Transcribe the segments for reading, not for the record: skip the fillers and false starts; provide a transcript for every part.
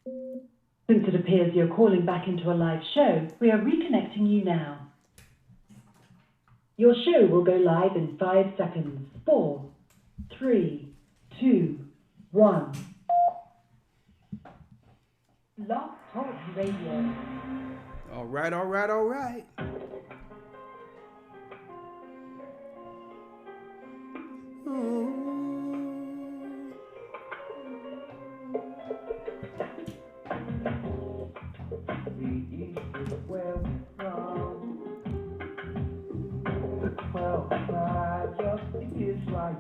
Since it appears you're calling back into a live show, we are reconnecting you now. Your show will go live in 5 seconds. 4, 3, 2, 1. Love Talk Radio. All right, all right, all right. Ooh. Where we from? The 12 tribes of Israel.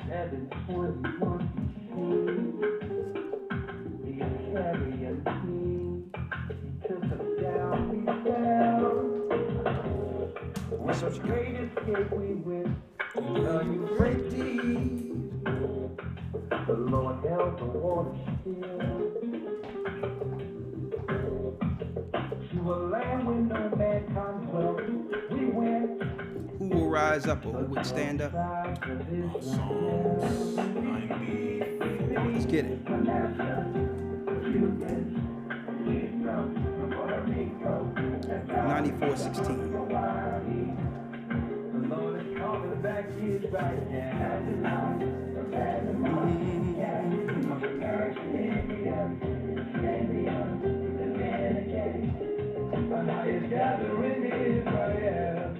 721 BC. The Assyrian king, he took us down, we fell. With the great escape we went, the Euphrates. The Lord held the water still. To a land where no mankind dwelt, we went. Who will rise up or who would stand up? Let's get it. 94:16. The Lord is calling back Israel. Gathering Israel.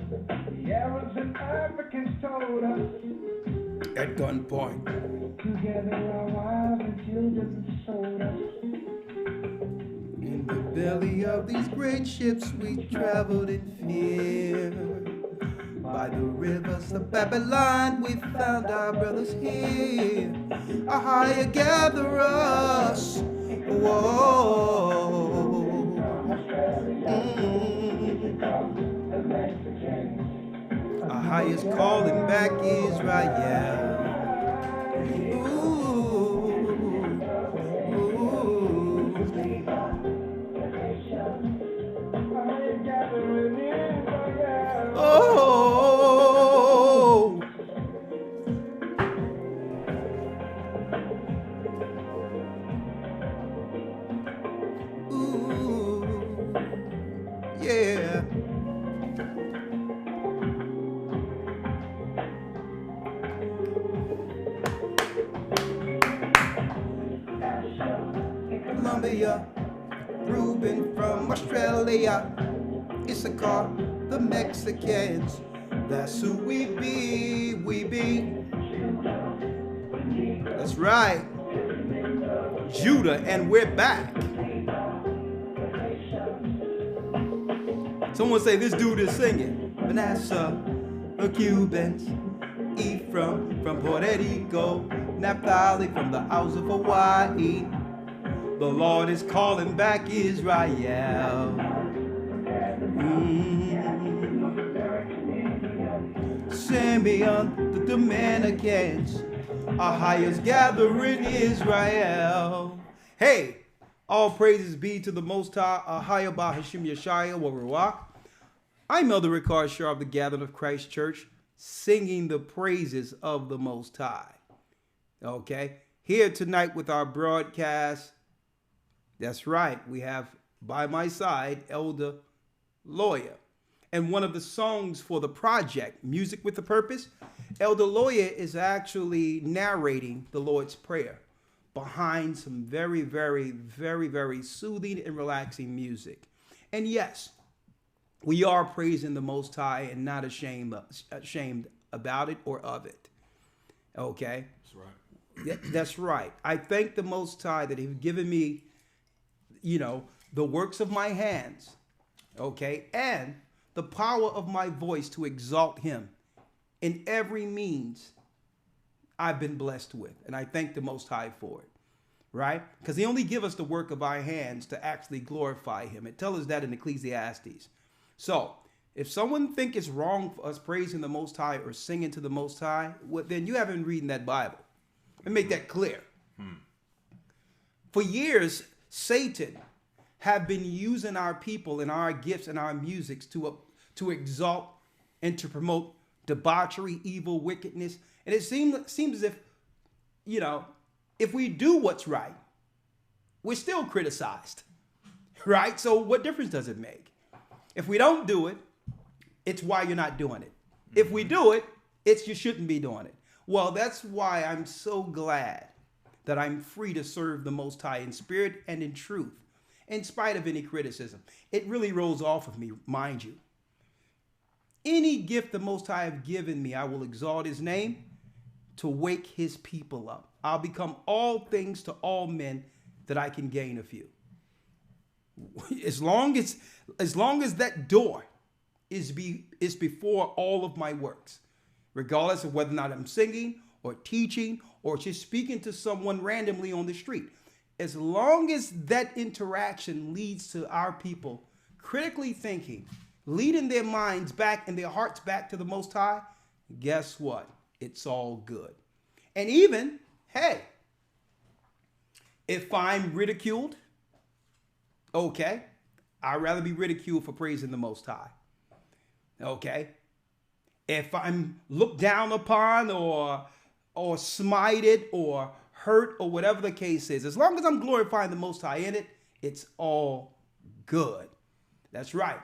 The Arabs and Africans told us. At gunpoint. Together our wives and children sold us. In the belly of these great ships we traveled in fear. By the rivers of Babylon we found our brothers here. A higher gather us. Whoa. Our highest calling back Israel. Oh, ooh, yeah. Colombia, Reuben from Australia, Issachar, the Mexicans, that's who we be, we be. That's right, Judah, and we're back. Someone say this dude is singing. Manasseh, the Cubans, Ephraim from Puerto Rico, Naphtali from the Isles of Hawaii. The Lord is calling back Israel. Simeon, the Dominicans, our highest gathering Israel. Hey, all praises be to the Most High, Ahaya Bahashim Yeshaya Waruach. I'm Elder Ricard Shaw of the Gathering of Christ Church, singing the praises of the Most High. Okay, here tonight with our broadcast. That's right, we have by my side Elder Lawyer. And one of the songs for the project, Music with a Purpose, Elder Lawyer is actually narrating the Lord's Prayer behind some very, very, very, very soothing and relaxing music. And yes, we are praising the Most High and not ashamed about it or of it. Okay? That's right. Yeah, that's right. I thank the Most High that He's given me, the works of my hands, okay, and the power of my voice to exalt Him in every means I've been blessed with. And I thank the Most High for it, right? Because He only give us the work of our hands to actually glorify Him. It tells us that in Ecclesiastes. So if someone think it's wrong for us praising the Most High or singing to the Most High, well, then you haven't reading that Bible. Let me make that clear. For years, Satan have been using our people and our gifts and our musics to exalt and to promote debauchery, evil, wickedness. And it seems as if, if we do what's right, we're still criticized, right? So what difference does it make? If we don't do it, it's why you're not doing it. If we do it, it's you shouldn't be doing it. Well, that's why I'm so glad that I'm free to serve the Most High in spirit and in truth, in spite of any criticism. It really rolls off of me, mind you. Any gift the Most High have given me, I will exalt his name to wake his people up. I'll become all things to all men that I can gain a few. As long as that door is before all of my works, regardless of whether or not I'm singing or teaching or just speaking to someone randomly on the street. As long as that interaction leads to our people critically thinking, leading their minds back and their hearts back to the Most High, guess what? It's all good. And even, hey, if I'm ridiculed, okay, I'd rather be ridiculed for praising the Most High. Okay? If I'm looked down upon or smited or hurt or whatever the case is, as long as I'm glorifying the Most High in it, it's all good. That's right.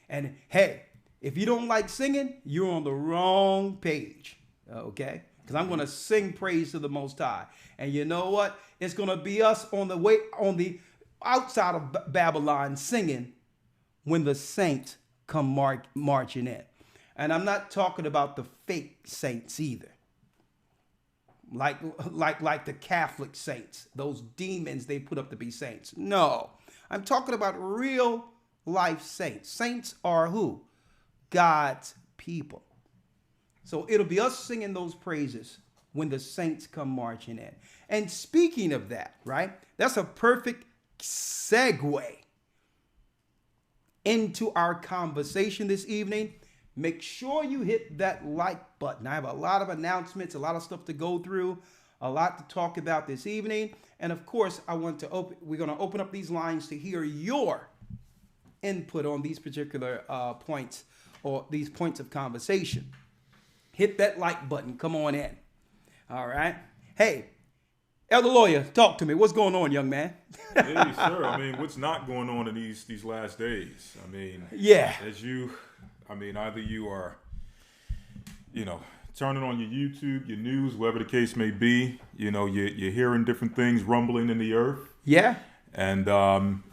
And hey, if you don't like singing, you're on the wrong page. Okay? Because I'm going to sing praise to the Most High. And you know what? It's going to be us on the outside of Babylon singing when the saints come marching in. And I'm not talking about the fake saints either. Like the Catholic saints, those demons they put up to be saints. No, I'm talking about real life saints. Saints are who? God's people. So it'll be us singing those praises when the saints come marching in. And speaking of that, right? That's a perfect segue into our conversation this evening. Make sure you hit that like button. I have a lot of announcements, a lot of stuff to go through, a lot to talk about this evening. And of course, we're going to open up these lines to hear your input on these particular points or these points of conversation. Hit that like button. Come on in. All right. Hey, Elder Lawyer, talk to me. What's going on, young man? Hey, sir. I mean, what's not going on in these last days? I mean, yeah. Either you are, turning on your YouTube, your news, whatever the case may be, you're hearing different things rumbling in the earth. Yeah. And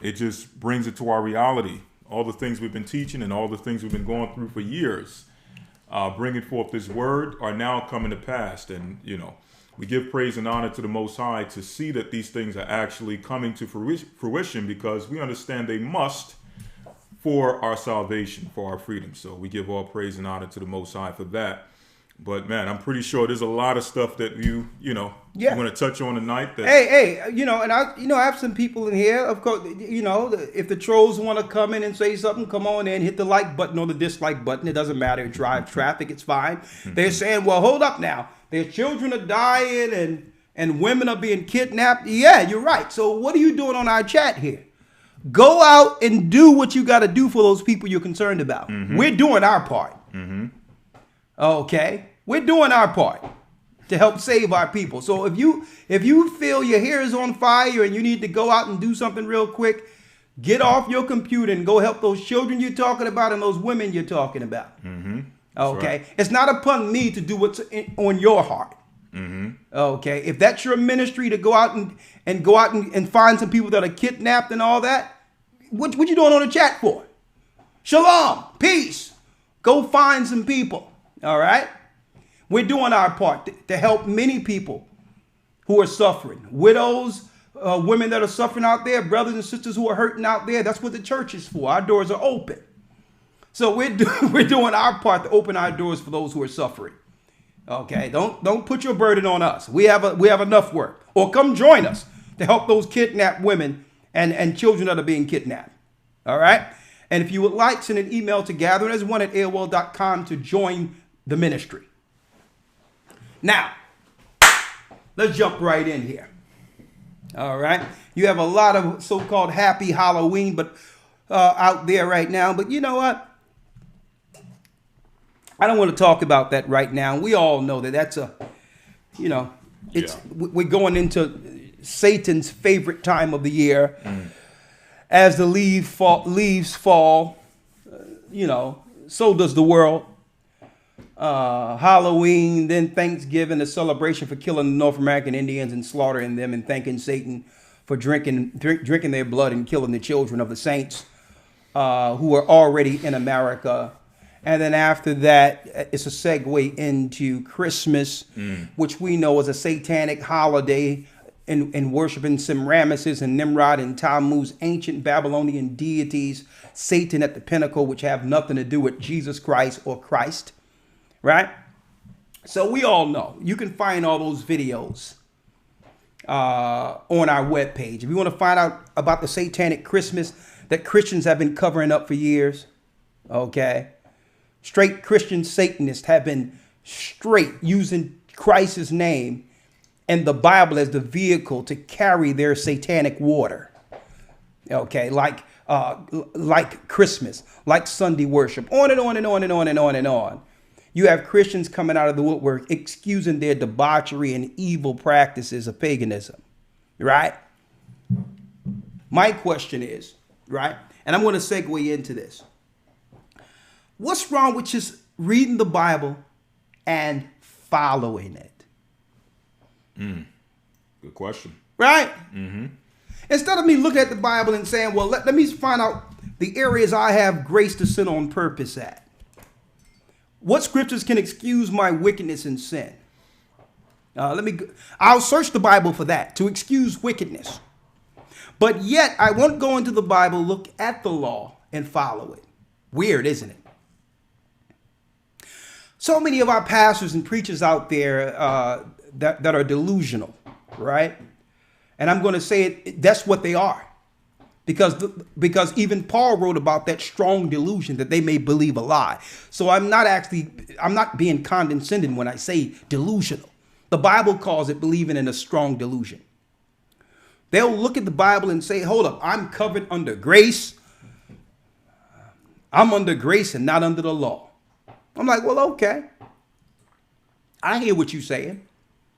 it just brings it to our reality. All the things we've been teaching and all the things we've been going through for years, bringing forth this word are now coming to pass. And, we give praise and honor to the Most High to see that these things are actually coming to fruition because we understand they must for our salvation, for our freedom. So we give all praise and honor to the Most High for that. But man, I'm pretty sure there's a lot of stuff that you want to touch on tonight. That I have some people in here. Of course, if the trolls want to come in and say something, come on in, hit the like button or the dislike button. It doesn't matter. Drive traffic, it's fine. They're saying, well, hold up now. Their children are dying and women are being kidnapped. Yeah, you're right. So what are you doing on our chat here? Go out and do what you got to do for those people you're concerned about. Mm-hmm. We're doing our part. Mm-hmm. Okay, we're doing our part to help save our people. So if you feel your hair is on fire and you need to go out and do something real quick, get off your computer and go help those children you're talking about and those women you're talking about. Mm-hmm. Okay, right. It's not upon me to do what's on your heart. Mm-hmm. Okay, if that's your ministry to go out and find some people that are kidnapped and all that, what you doing on the chat for? Shalom, peace. Go find some people. All right? We're doing our part to help many people who are suffering. Widows, women that are suffering out there, brothers and sisters who are hurting out there. That's what the church is for. Our doors are open. So we're doing our part to open our doors for those who are suffering. Okay? Don't put your burden on us. We have enough work. Or come join us to help those kidnapped women and children that are being kidnapped. All right? And if you would like, send an email to gatheringas1@aol.com to join the ministry. Now, let's jump right in here. All right. You have a lot of so-called happy Halloween, but out there right now. But you know what? I don't want to talk about that right now. We all know that that's We're going into Satan's favorite time of the year. As the leaves fall, so does the world. Halloween, then Thanksgiving, a celebration for killing the North American Indians and slaughtering them, and thanking Satan for drinking their blood and killing the children of the saints who are already in America. And then after that, it's a segue into Christmas, which we know is a satanic holiday, in worshiping Semiramis and Nimrod and Tammuz, ancient Babylonian deities, Satan at the pinnacle, which have nothing to do with Jesus Christ or Christ, right? So we all know. You can find all those videos on our webpage. If you want to find out about the satanic Christmas that Christians have been covering up for years, okay? Straight Christian Satanists have been straight using Christ's name and the Bible as the vehicle to carry their satanic water. Okay, like Christmas, like Sunday worship, on and on and on and on and on and on. You have Christians coming out of the woodwork excusing their debauchery and evil practices of paganism, right? My question is, right, and I'm going to segue into this. What's wrong with just reading the Bible and following it? Good question. Right? Instead of me looking at the Bible and saying, well, let me find out the areas I have grace to sin on purpose at. What scriptures can excuse my wickedness and sin? I'll search the Bible for that, to excuse wickedness. But yet, I won't go into the Bible, look at the law, and follow it. Weird, isn't it? So many of our pastors and preachers out there that are delusional, right? And I'm going to say it, that's what they are. Because even Paul wrote about that strong delusion that they may believe a lie. So I'm not being condescending when I say delusional. The Bible calls it believing in a strong delusion. They'll look at the Bible and say, hold up, I'm covered under grace. I'm under grace and not under the law. I'm like, well, okay. I hear what you're saying.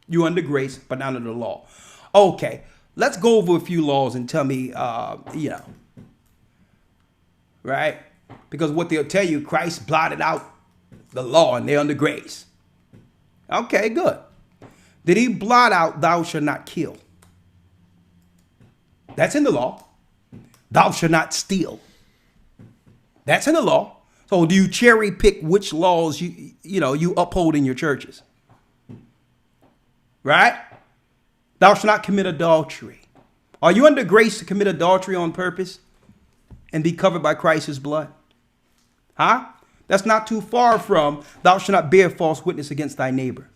You're under grace, but not under the law. Okay, let's go over a few laws and tell me, right? Because what they'll tell you, Christ blotted out the law and they're under grace. Okay, good. Did he blot out thou shalt not kill? That's in the law. Thou shalt not steal. That's in the law. So do you cherry pick which laws you uphold in your churches? Right? Thou shalt not commit adultery. Are you under grace to commit adultery on purpose and be covered by Christ's blood? Huh? That's not too far from thou shalt not bear false witness against thy neighbor.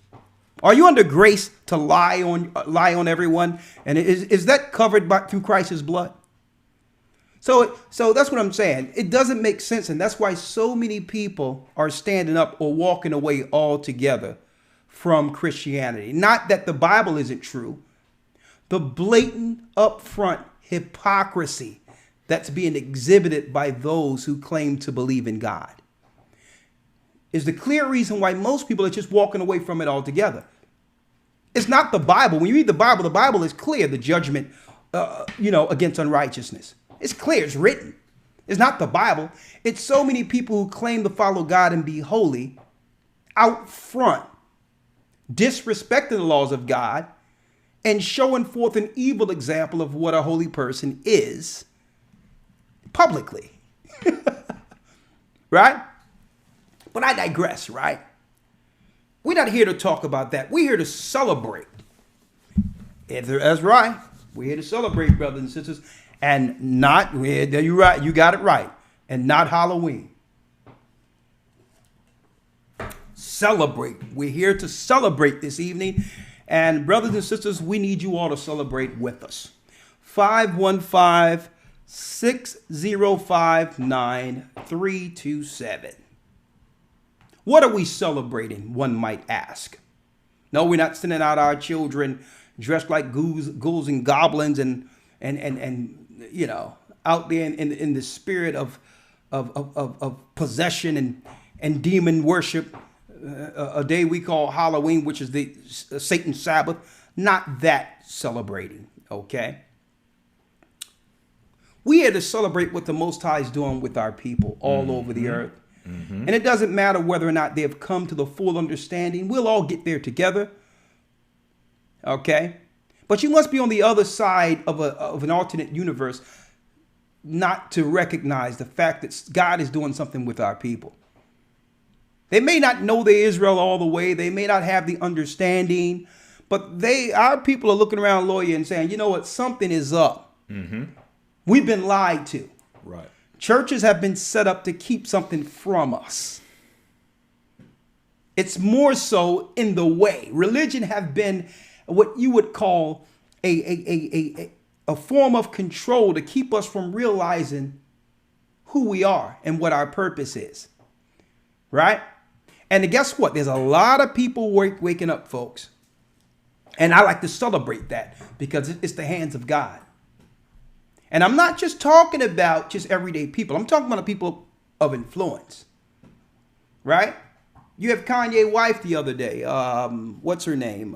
Are you under grace to lie on everyone? And is that covered through Christ's blood? So that's what I'm saying. It doesn't make sense. And that's why so many people are standing up or walking away altogether from Christianity. Not that the Bible isn't true. The blatant upfront hypocrisy that's being exhibited by those who claim to believe in God is the clear reason why most people are just walking away from it altogether. It's not the Bible. When you read the Bible is clear, the judgment, against unrighteousness. It's clear. It's written. It's not the Bible. It's so many people who claim to follow God and be holy out front, disrespecting the laws of God and showing forth an evil example of what a holy person is publicly. Right? But I digress, right? We're not here to talk about that. We're here to celebrate. That's right. We're here to celebrate, brothers and sisters. And not, you're right, you got it right. And not Halloween. Celebrate. We're here to celebrate this evening. And brothers and sisters, we need you all to celebrate with us. 515-6059-327. What are we celebrating, one might ask? No, we're not sending out our children dressed like ghouls and goblins and out there in the spirit of possession and demon worship. A day we call Halloween, which is the Satan's Sabbath. Not that celebrating, okay? We are to celebrate what the Most High is doing with our people all over the earth. And it doesn't matter whether or not they have come to the full understanding. We'll all get there together, okay? But you must be on the other side of an alternate universe not to recognize the fact that God is doing something with our people. They may not know they're Israel all the way. They may not have the understanding, but our people are looking around lawyer and saying, you know what, something is up. We've been lied to. Right. Churches have been set up to keep something from us. It's more so in the way. Religion have been what you would call a form of control to keep us from realizing who we are and what our purpose is. Right? And guess what? There's a lot of people waking up, folks. And I like to celebrate that because it's the hands of God. And I'm not just talking about just everyday people. I'm talking about people of influence. Right? You have Kanye's wife the other day. What's her name?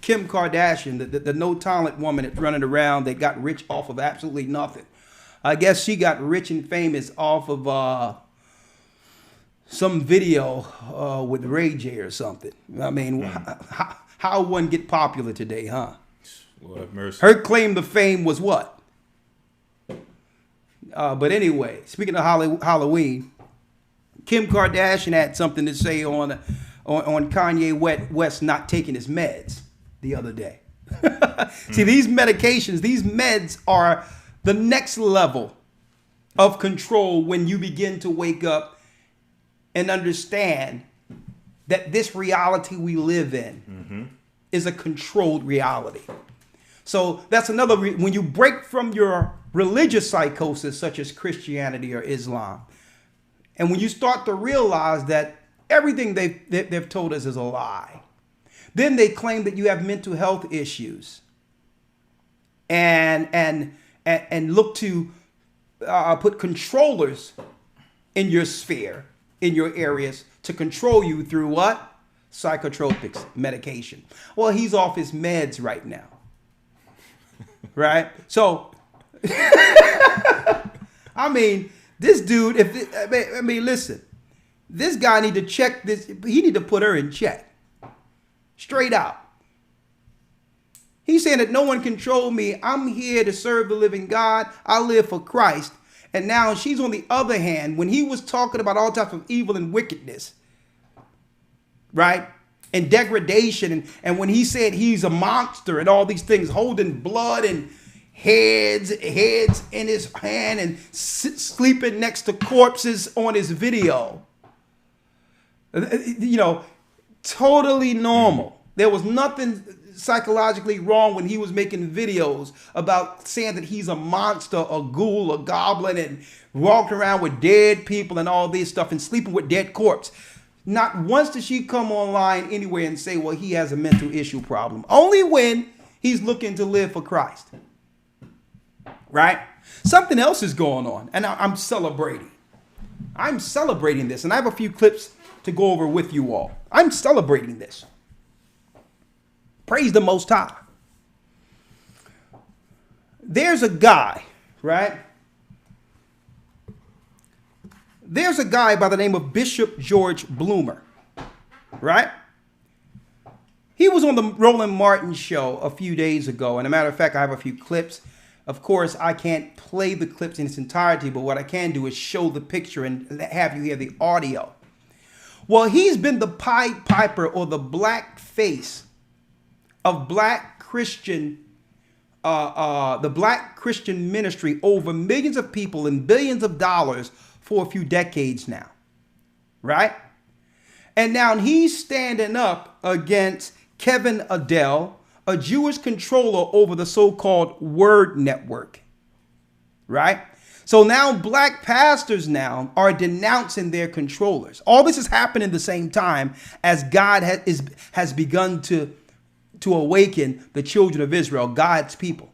Kim Kardashian, the no-talent woman that's running around that got rich off of absolutely nothing. I guess she got rich and famous off of some video with Ray J or something. I mean, how one get popular today, huh? Lord have mercy. Her claim to fame was what? But anyway, speaking of Halloween, Kim Kardashian had something to say on Kanye West not taking his meds the other day. See, these medications, these meds are the next level of control when you begin to wake up and understand that this reality we live in is a controlled reality. So that's another when you break from your religious psychosis such as Christianity or Islam, and when you start to realize that everything they've told us is a lie, then they claim that you have mental health issues and look to put controllers in your sphere, in your areas, to control you through what? Psychotropics, medication. Well, he's off his meds right now. Right? So, I mean, this dude, listen, this guy need to check this. He need to put her in check. Straight out. He's saying that no one control me. I'm here to serve the living God. I live for Christ. And now she's on the other hand, when he was talking about all types of evil and wickedness, right? And degradation. And when he said he's a monster and all these things, holding blood and heads in his hand and sleeping next to corpses on his video. You know, totally normal. There was nothing psychologically wrong when he was making videos about saying that he's a monster, a ghoul, a goblin, and walking around with dead people and all this stuff and sleeping with dead corpse. Not once did she come online anywhere and say, well, he has a mental issue problem. Only when he's looking to live for Christ. Right? Something else is going on, and I'm celebrating. I'm celebrating this, and I have a few clips to go over with you all. I'm celebrating this. Praise the Most High. There's a guy, right? There's a guy by the name of Bishop George Bloomer, right? He was on the Roland Martin show a few days ago. And a matter of fact, I have a few clips. Of course, I can't play the clips in its entirety, but what I can do is show the picture and have you hear the audio. Well, he's been the Pied Piper or the black face of black Christian, the black Christian ministry over millions of people and billions of dollars for a few decades now, right? And now he's standing up against Kevin Adele, a Jewish controller over the so-called Word Network, right? So now black pastors now are denouncing their controllers. All this is happening at the same time as God has begun to awaken the children of Israel, God's people.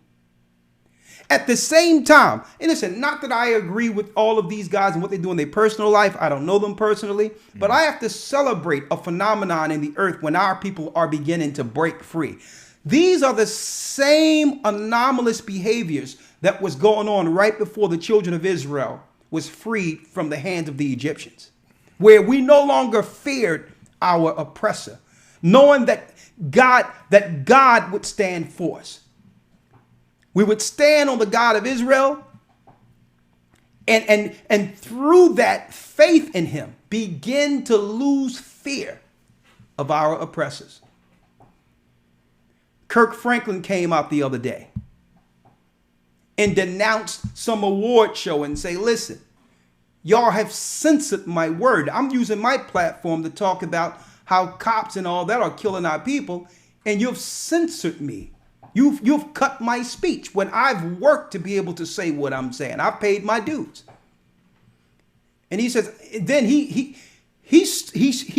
At the same time, and listen, not that I agree with all of these guys and what they do in their personal life. I don't know them personally, but I have to celebrate a phenomenon in the earth when our people are beginning to break free. These are the same anomalous behaviors that was going on right before the children of Israel was freed from the hands of the Egyptians, where we no longer feared our oppressor, knowing that God would stand for us. We would stand on the God of Israel, and through that faith in him, begin to lose fear of our oppressors. Kirk Franklin came out the other day and denounced some award show and say, listen, y'all have censored my word. I'm using my platform to talk about how cops and all that are killing our people, and you've censored me. You've cut my speech when I've worked to be able to say what I'm saying. I've paid my dues. And he says, then he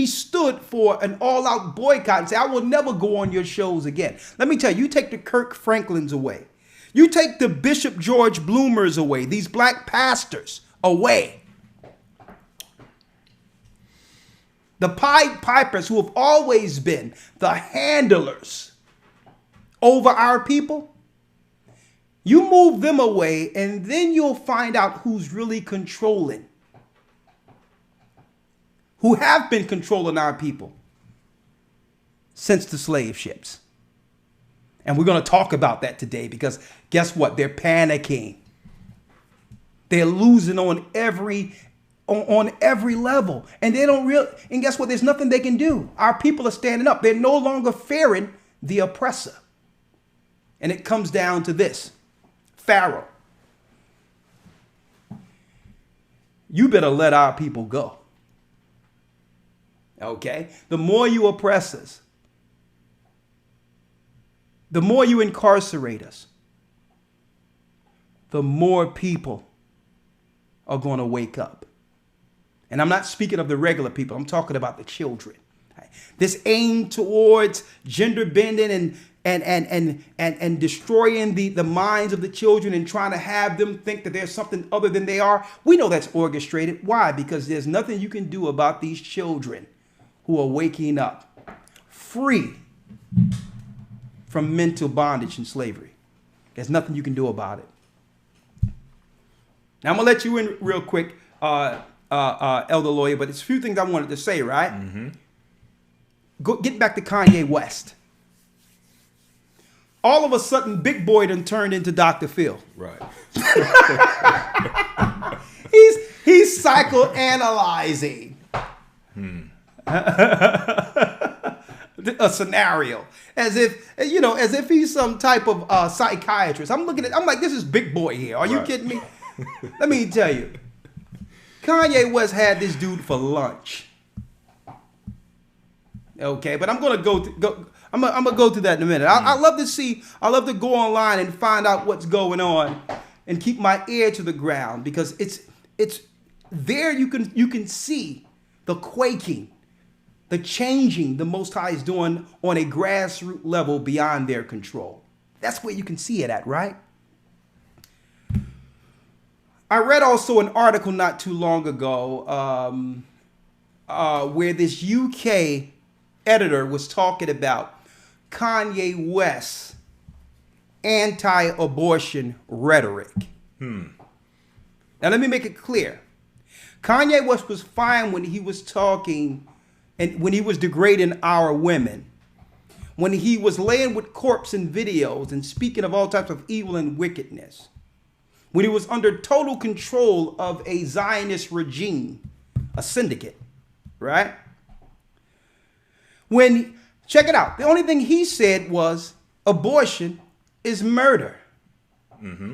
stood for an all-out boycott and said, I will never go on your shows again. Let me tell you, you take the Kirk Franklins away. You take the Bishop George Bloomers away, these black pastors away. The Pied Pipers, who have always been the handlers over our people, you move them away, and then you'll find out who's really controlling, who have been controlling our people since the slave ships. And we're going to talk about that today, because guess what? They're panicking. They're losing on every level. And they don't and guess what? There's nothing they can do. Our people are standing up. They're no longer fearing the oppressor. And it comes down to this. Pharaoh, you better let our people go. Okay? The more you oppress us, the more you incarcerate us, the more people are going to wake up. And I'm not speaking of the regular people. I'm talking about the children. This aim towards gender bending and destroying the minds of the children and trying to have them think that there's something other than they are. We know that's orchestrated. Why? Because there's nothing you can do about these children who are waking up free from mental bondage and slavery. There's nothing you can do about it. Now I'm gonna let you in real quick, Elder Lawyer, but it's a few things I wanted to say, right? Mm-hmm. Get back to Kanye West. All of a sudden, Big Boy done turned into Dr. Phil. Right. he's psychoanalyzing a scenario as if he's some type of psychiatrist. I'm like, this is Big Boy here. Are you kidding me? Let me tell you, Kanye West had this dude for lunch. Okay, but I'm gonna go to that in a minute. I love to go online and find out what's going on and keep my ear to the ground, because it's there you can see the quaking, the changing the Most High is doing on a grassroots level beyond their control. That's where you can see it at, right? I read also an article not too long ago where this UK editor was talking about Kanye West's anti-abortion rhetoric. Now let me make it clear. Kanye West was fine when he was talking and when he was degrading our women, when he was laying with corpse in videos and speaking of all types of evil and wickedness, when he was under total control of a Zionist regime, a syndicate, right? Check it out. The only thing he said was abortion is murder. Mm-hmm.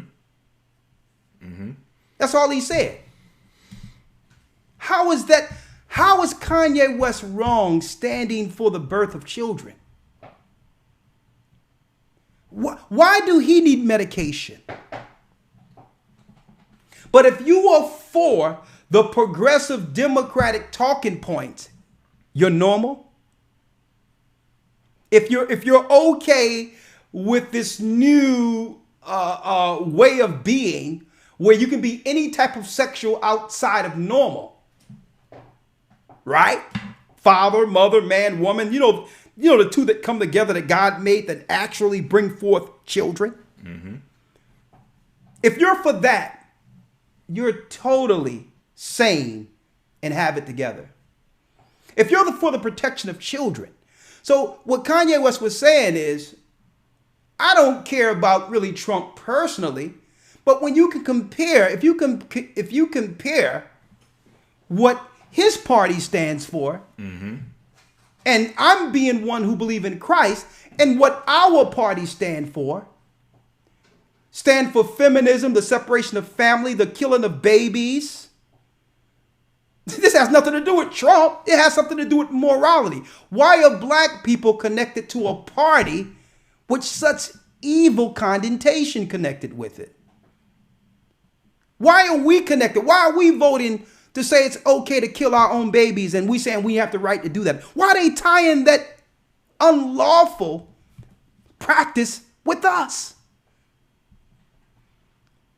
Mm-hmm. That's all he said. How is Kanye West wrong standing for the birth of children? Why do he need medication? But if you are for the progressive democratic talking points, you're normal. If you're okay with this new way of being, where you can be any type of sexual outside of normal, right? Father, mother, man, woman, you know, the two that come together that God made that actually bring forth children. If you're for that, you're totally sane and have it together. If you're for the protection of children. So what Kanye West was saying is, I don't care about really Trump personally, but when you can compare, if you compare what his party stands for, and I'm being one who believe in Christ, and what our party stand for feminism, the separation of family, the killing of babies. This has nothing to do with Trump. It has something to do with morality. Why are black people connected to a party with such evil connotation connected with it? Why are we connected? Why are we voting to say it's okay to kill our own babies and we saying we have the right to do that? Why are they tying that unlawful practice with us?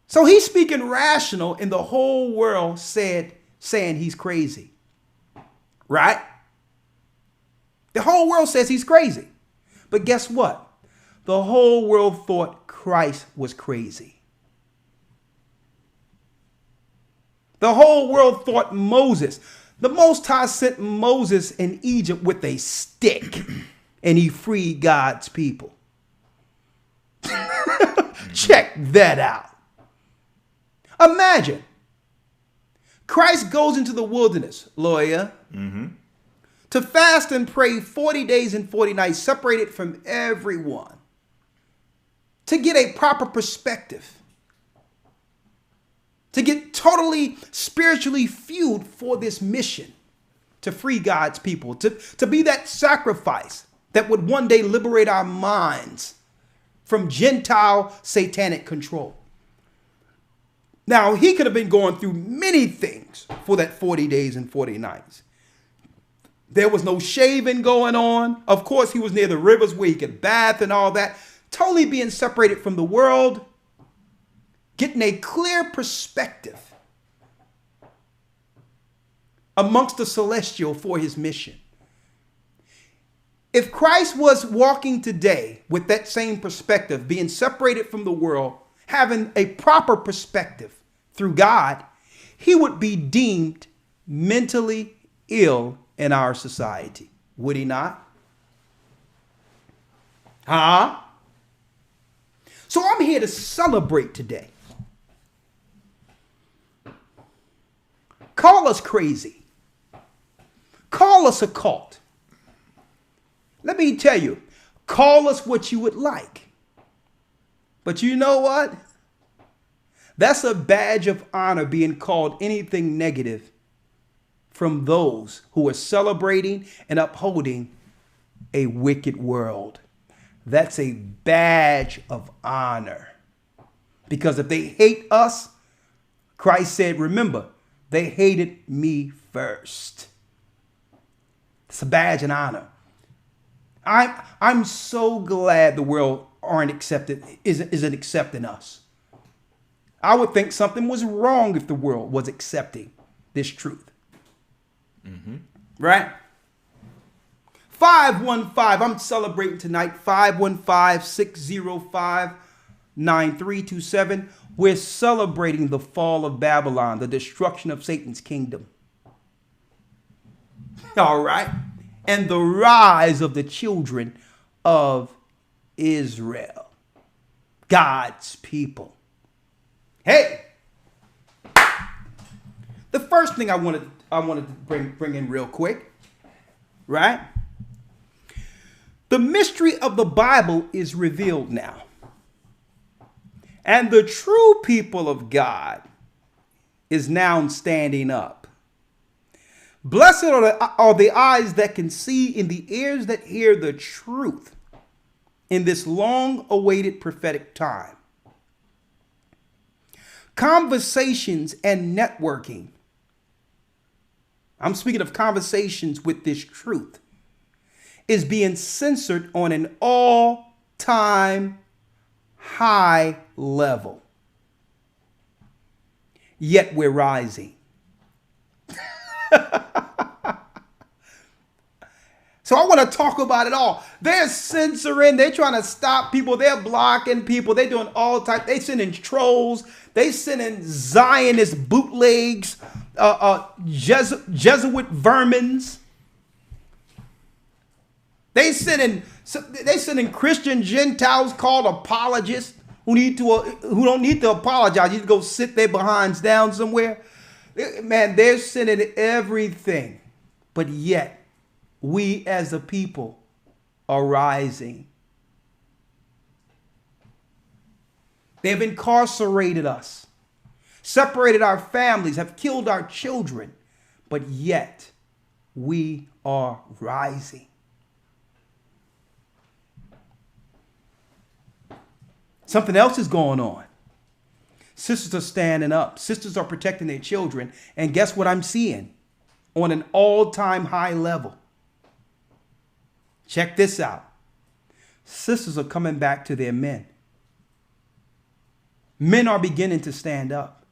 So he's speaking rational and the whole world saying he's crazy. Right? The whole world says he's crazy. But guess what? The whole world thought Christ was crazy. The whole world thought Moses. The Most High sent Moses in Egypt with a stick and he freed God's people. Check that out. Imagine Christ goes into the wilderness, lawyer, to fast and pray 40 days and 40 nights, separated from everyone, to get a proper perspective, to get totally spiritually fueled for this mission, to free God's people, to be that sacrifice that would one day liberate our minds from Gentile satanic control. Now, he could have been going through many things for that 40 days and 40 nights. There was no shaving going on. Of course, he was near the rivers where he could bath and all that. Totally being separated from the world. Getting a clear perspective amongst the celestial for his mission. If Christ was walking today with that same perspective, being separated from the world, having a proper perspective through God, he would be deemed mentally ill in our society. Would he not? So I'm here to celebrate today. Call us crazy. Call us a cult. Let me tell you, call us what you would like. But you know what? That's a badge of honor, being called anything negative from those who are celebrating and upholding a wicked world. That's a badge of honor. Because if they hate us, Christ said, remember, they hated me first. It's a badge of honor. I'm so glad the world isn't accepting us. I would think something was wrong if the world was accepting this truth. Right? 515, I'm celebrating tonight. 515-605-9327. We're celebrating the fall of Babylon, the destruction of Satan's kingdom. All right? And the rise of the children of Israel, God's people. Hey, the first thing I wanted to bring in real quick, right? The mystery of the Bible is revealed now. And the true people of God is now standing up. Blessed are the eyes that can see and the ears that hear the truth in this long-awaited prophetic time. Conversations and networking. I'm speaking of conversations with this truth, is being censored on an all-time high level. Yet we're So I want to talk about it all. They're censoring. They're trying to stop people. They're blocking people. They're doing all types. They sending trolls. They sending Zionist bootlegs, Jesuit vermins. They sending Christian Gentiles called apologists who don't need to apologize. You just go sit their behinds down somewhere. Man, they're sending everything, but yet we as a people are rising. They've incarcerated us, separated our families, have killed our children, but yet we are rising. Something else is going on. Sisters are standing up. Sisters are protecting their children. And guess what I'm seeing? On an all-time high level. Check this out. Sisters are coming back to their men. Men are beginning to stand up.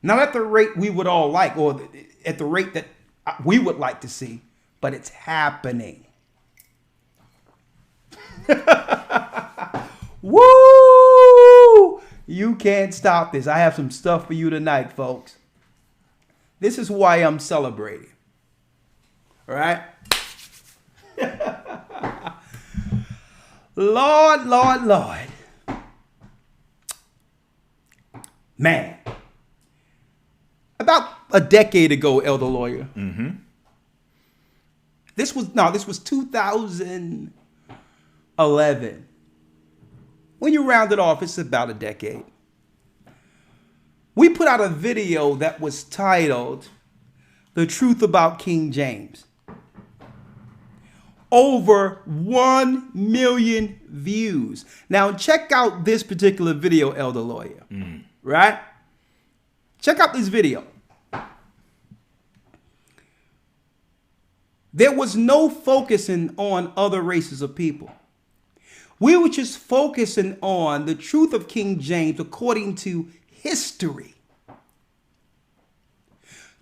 Not at the rate we would all like, or at the rate that we would like to see, but it's happening. Woo! You can't stop this. I have some stuff for you tonight, folks. This is why I'm celebrating. All right? Lord, Lord, Lord. Man. About a decade ago, Elder Lawyer. Mm-hmm. This was 2011. When you round it off, it's about a decade. We put out a video that was titled The Truth About King James. Over 1 million views. Now check out this particular video, Elder Lawyer. Right? Check out this video. There was no focusing on other races of people. We were just focusing on the truth of King James according to history.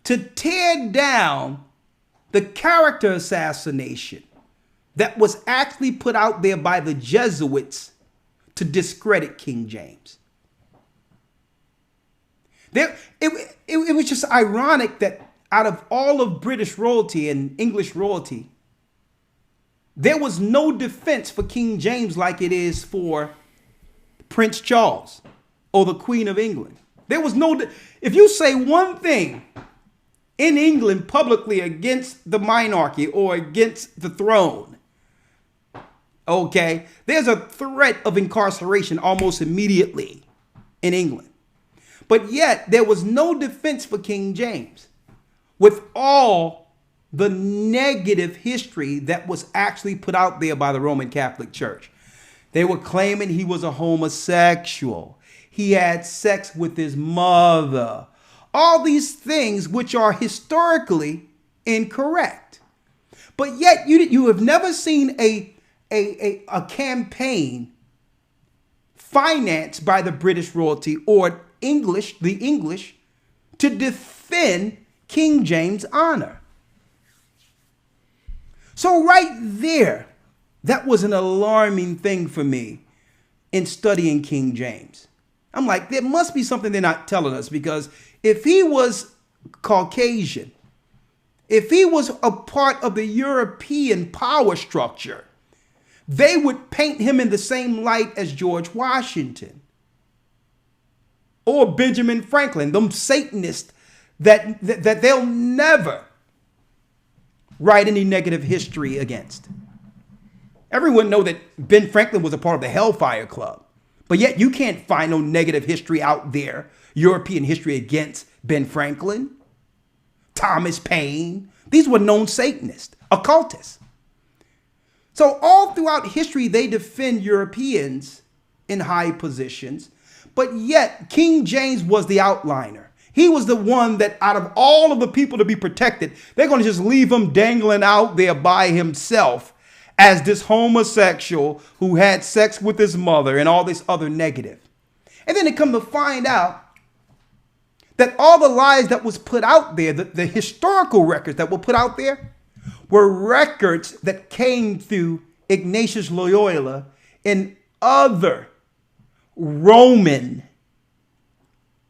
To tear down the character assassination that was actually put out there by the Jesuits to discredit King James. It was just ironic that out of all of British royalty and English royalty, there was no defense for King James like it is for Prince Charles or the Queen of England. There was no, if you say one thing in England publicly against the monarchy or against the throne, okay, there's a threat of incarceration almost immediately in England. But yet there was no defense for King James with all the negative history that was actually put out there by the Roman Catholic Church. They were claiming he was a homosexual. He had sex with his mother. All these things which are historically incorrect. But yet you have never seen a campaign financed by the British royalty or the English to defend King James' honor. So right there, that was an alarming thing for me in studying King James. I'm like, there must be something they're not telling us, because if he was Caucasian, if he was a part of the European power structure, they would paint him in the same light as George Washington or Benjamin Franklin, them Satanists that they'll never write any negative history against. Everyone know that Ben Franklin was a part of the Hellfire Club, but yet you can't find no negative history out there, European history against Ben Franklin, Thomas Paine. These were known Satanists, occultists. So all throughout history, they defend Europeans in high positions, but yet King James was the outliner. He was the one that out of all of the people to be protected, they're going to just leave him dangling out there by himself as this homosexual who had sex with his mother and all this other negative. And then they come to find out that all the lies that was put out there, the historical records that were put out there, were records that came through Ignatius Loyola and other Roman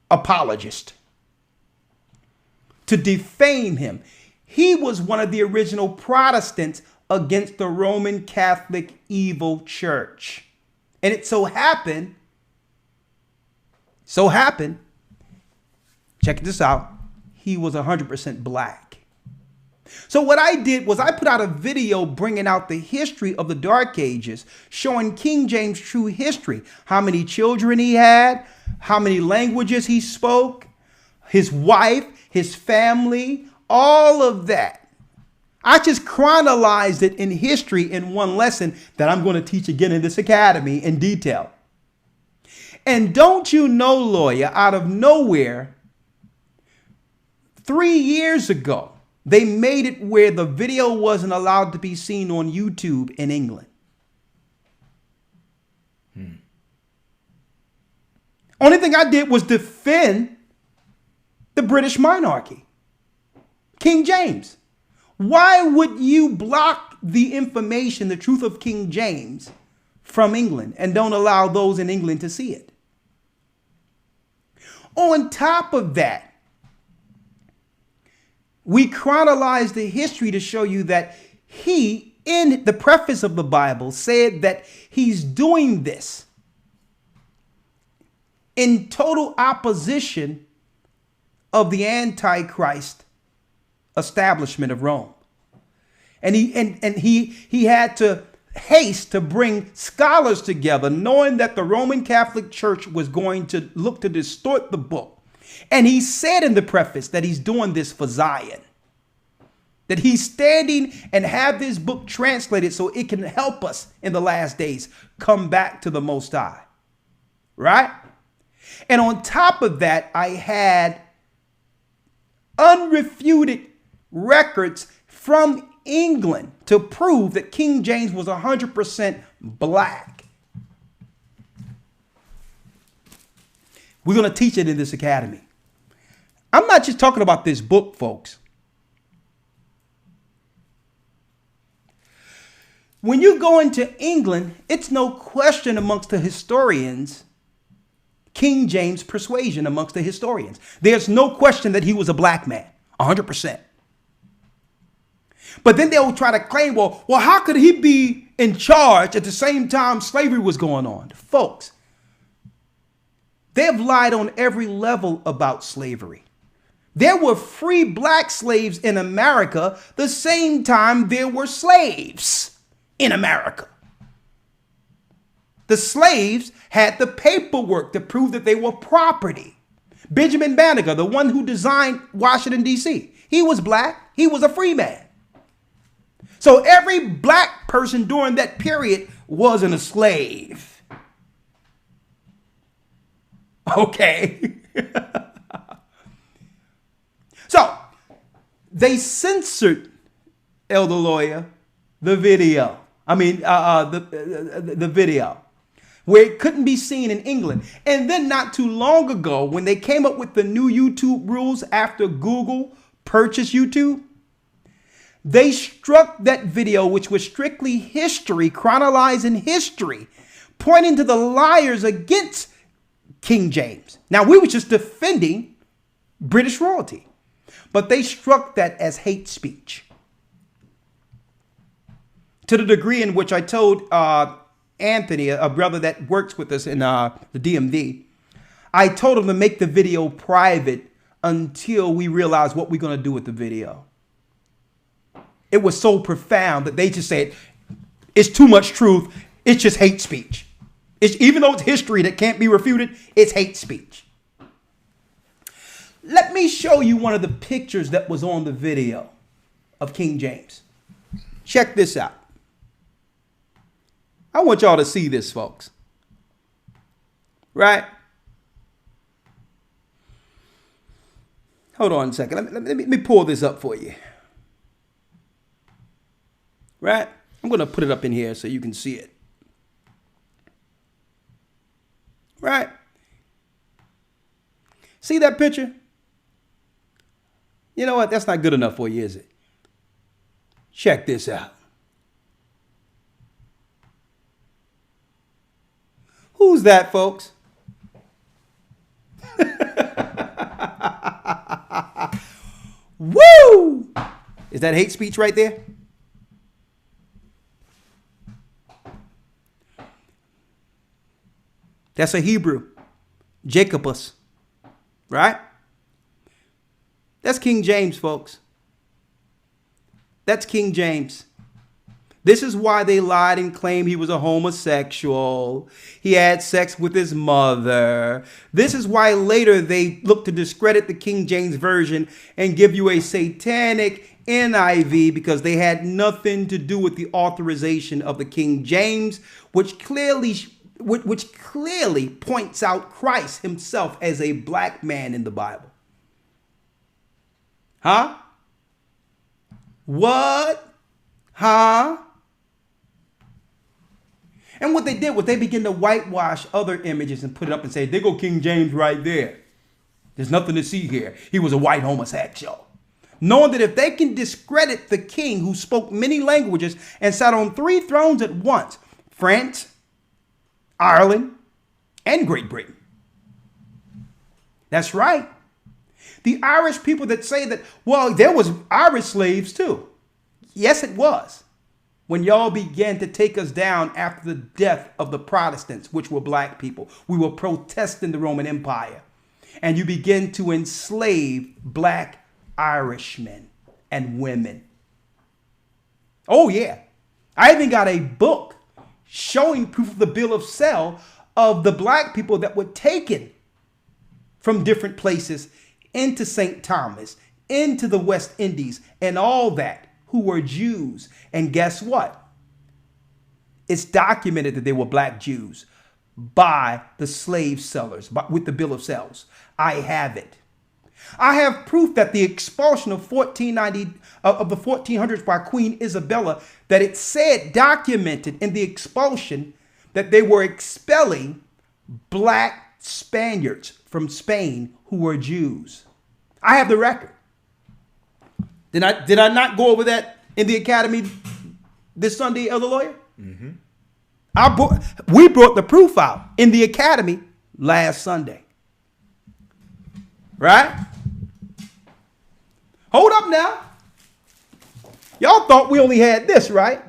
apologists to defame him. He was one of the original Protestants against the Roman Catholic evil church. And it so happened, check this out, he was 100% black. So what I did was I put out a video bringing out the history of the Dark Ages, showing King James' true history, how many children he had, how many languages he spoke, his wife, his family, all of that. I just chronologized it in history in one lesson that I'm going to teach again in this academy in detail. And don't you know, lawyer, out of nowhere, 3 years ago, they made it where the video wasn't allowed to be seen on YouTube in England. Only thing I did was defend the British monarchy. King James. Why would you block the information, the truth of King James, from England and don't allow those in England to see it? On top of that, we chronologize the history to show you that he, in the preface of the Bible, said that he's doing this in total opposition of the Antichrist establishment of Rome. And he had to haste to bring scholars together, knowing that the Roman Catholic Church was going to look to distort the book. And he said in the preface that he's doing this for Zion, that he's standing and have this book translated so it can help us in the last days come back to the Most High. Right? And on top of that, I had unrefuted records from England to prove that King James was 100% black. We're going to teach it in this academy. I'm not just talking about this book, folks. When you go into England, it's no question amongst the historians, King James persuasion amongst the historians. There's no question that he was a black man, 100%. But then they'll try to claim, well, how could he be in charge at the same time slavery was going on? Folks, they've lied on every level about slavery. There were free black slaves in America the same time there were slaves in America. The slaves had the paperwork to prove that they were property. Benjamin Banneker, the one who designed Washington, D.C., he was black. He was a free man. So every black person during that period wasn't a slave. Okay. So they censored, Elder Lawyer, the video. The video where it couldn't be seen in England. And then not too long ago, when they came up with the new YouTube rules after Google purchased YouTube, they struck that video, which was strictly history, chronologizing history, pointing to the liars against King James. Now, we were just defending British royalty, but they struck that as hate speech. To the degree in which I told Anthony, a brother that works with us in the DMV, I told him to make the video private until we realize what we're going to do with the video. It was so profound that they just said, it's too much truth. It's just hate speech. Even though it's history that can't be refuted, it's hate speech. Let me show you one of the pictures that was on the video of King James. Check this out. I want y'all to see this, folks. Right? Hold on a second. Let me pull this up for you. Right? I'm going to put it up in here so you can see it. Right? See that picture? You know what? That's not good enough for you, is it? Check this out. Who's that, folks? Woo! Is that hate speech right there? That's a Hebrew. Jacobus. Right? That's King James, folks. That's King James. This is why they lied and claimed he was a homosexual. He had sex with his mother. This is why later they look to discredit the King James Version and give you a satanic NIV because they had nothing to do with the authorization of the King James, which clearly points out Christ himself as a black man in the Bible. Huh? What? Huh? And what they did was they began to whitewash other images and put it up and say, there go King James right there. There's nothing to see here. He was a white homosexual. Knowing that if they can discredit the king who spoke many languages and sat on 3 thrones at once, France, Ireland, and Great Britain. That's right. The Irish people that say that, well, there was Irish slaves too. Yes, it was. When y'all began to take us down after the death of the Protestants, which were black people, we were protesting the Roman Empire. And you begin to enslave black Irishmen and women. Oh, yeah. I even got a book showing proof of the bill of sale of the black people that were taken from different places into St. Thomas, into the West Indies, and all that, who were Jews. And guess what? It's documented that they were black Jews by the slave sellers, with the bill of sales. I have it. I have proof that the expulsion of 1490 of the 1400s by Queen Isabella, that it said, documented in the expulsion, that they were expelling black Spaniards from Spain who were Jews. I have the record. Did I not go over that in the academy this Sunday, Elder Lawyer? Mm-hmm. We brought the proof out in the academy last Sunday. Right? Hold up now. Y'all thought we only had this, right?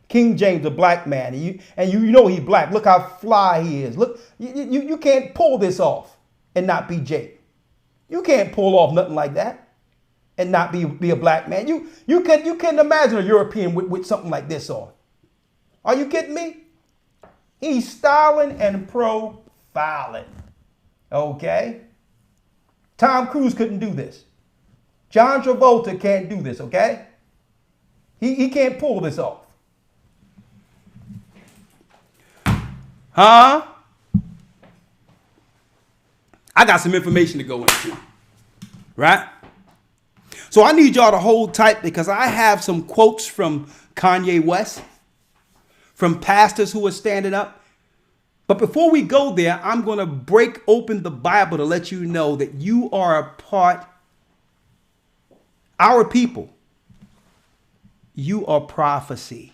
King James, a black man, and you know he's black. Look how fly he is. Look, you can't pull this off and not be Jake. You can't pull off nothing like that and not be a black man. You can imagine a European with something like this on. Are you kidding me? He's styling and profiling. Okay? Tom Cruise couldn't do this. John Travolta can't do this, okay? He can't pull this off. Huh? I got some information to go into. Right? So I need y'all to hold tight because I have some quotes from Kanye West, from pastors who are standing up. But before we go there, I'm going to break open the Bible to let you know that you are a part, our people, you are prophecy.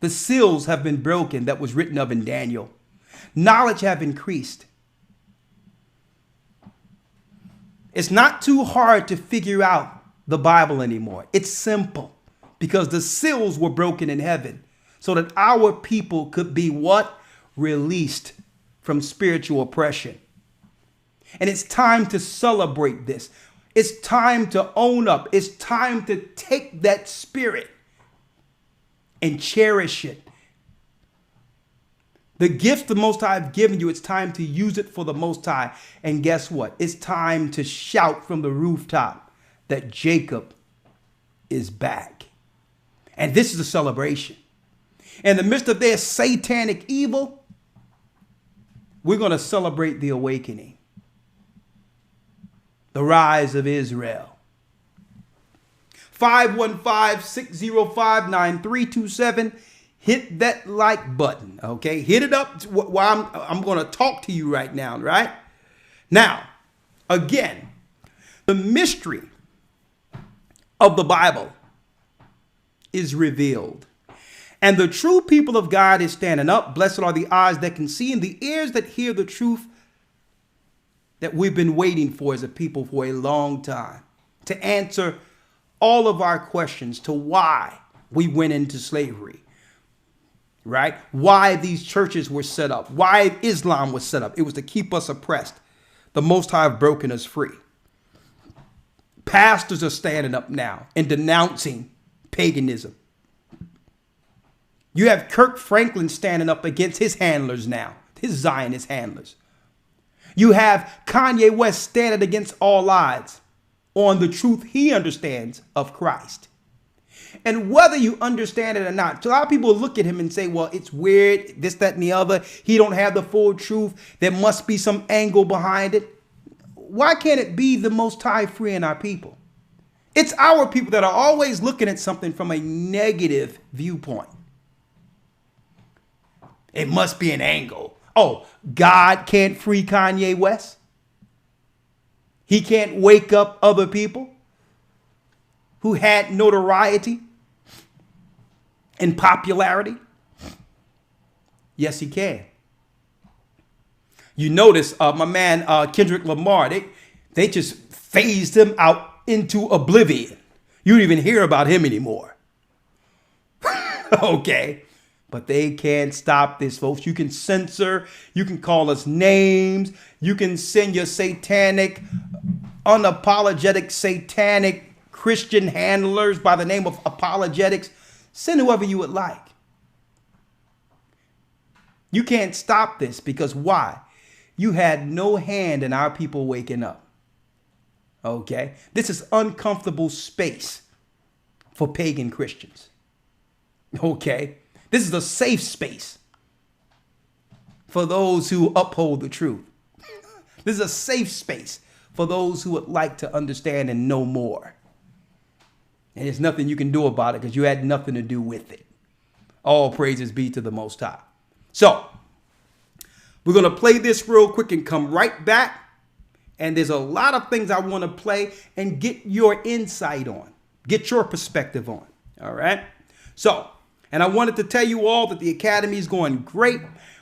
The seals have been broken that was written of in Daniel. Knowledge have increased. It's not too hard to figure out the Bible anymore. It's simple because the seals were broken in heaven so that our people could be what? Released from spiritual oppression. And it's time to celebrate this. It's time to own up. It's time to take that spirit and cherish it. The gift the Most High have given you, it's time to use it for the Most High. And guess what? It's time to shout from the rooftop that Jacob is back. And this is a celebration. In the midst of their satanic evil, we're going to celebrate the awakening, the rise of Israel. 515-605-9327. Hit that like button, okay? Hit it up while I'm going to talk to you right now, right? Now, again, the mystery of the Bible is revealed. And the true people of God is standing up. Blessed are the eyes that can see and the ears that hear the truth that we've been waiting for as a people for a long time, to answer all of our questions to why we went into slavery, right? Why these churches were set up, why Islam was set up. It was to keep us oppressed. The Most High have broken us free. Pastors are standing up now and denouncing paganism. You have Kirk Franklin standing up against his handlers now, his Zionist handlers. You have Kanye West standing against all odds on the truth he understands of Christ. And whether you understand it or not, so a lot of people look at him and say, well, it's weird, this, that, and the other. He don't have the full truth. There must be some angle behind it. Why can't it be the Most High freeing our people? It's our people that are always looking at something from a negative viewpoint. It must be an angle. Oh, God can't free Kanye West? He can't wake up other people who had notoriety and popularity? Yes, he can. You notice my man Kendrick Lamar, they just phased him out into oblivion. You don't even hear about him anymore. Okay. But they can't stop this, folks. You can censor. You can call us names. You can send your satanic, unapologetic, satanic Christian handlers by the name of apologetics. Send whoever you would like. You can't stop this because why? You had no hand in our people waking up. Okay? This is uncomfortable space for pagan Christians. Okay? This is a safe space for those who uphold the truth. This is a safe space for those who would like to understand and know more. And there's nothing you can do about it because you had nothing to do with it. All praises be to the Most High. So, we're going to play this real quick and come right back. And there's a lot of things I want to play and get your insight on. Get your perspective on. All right? So, and I wanted to tell you all that the Academy is going great.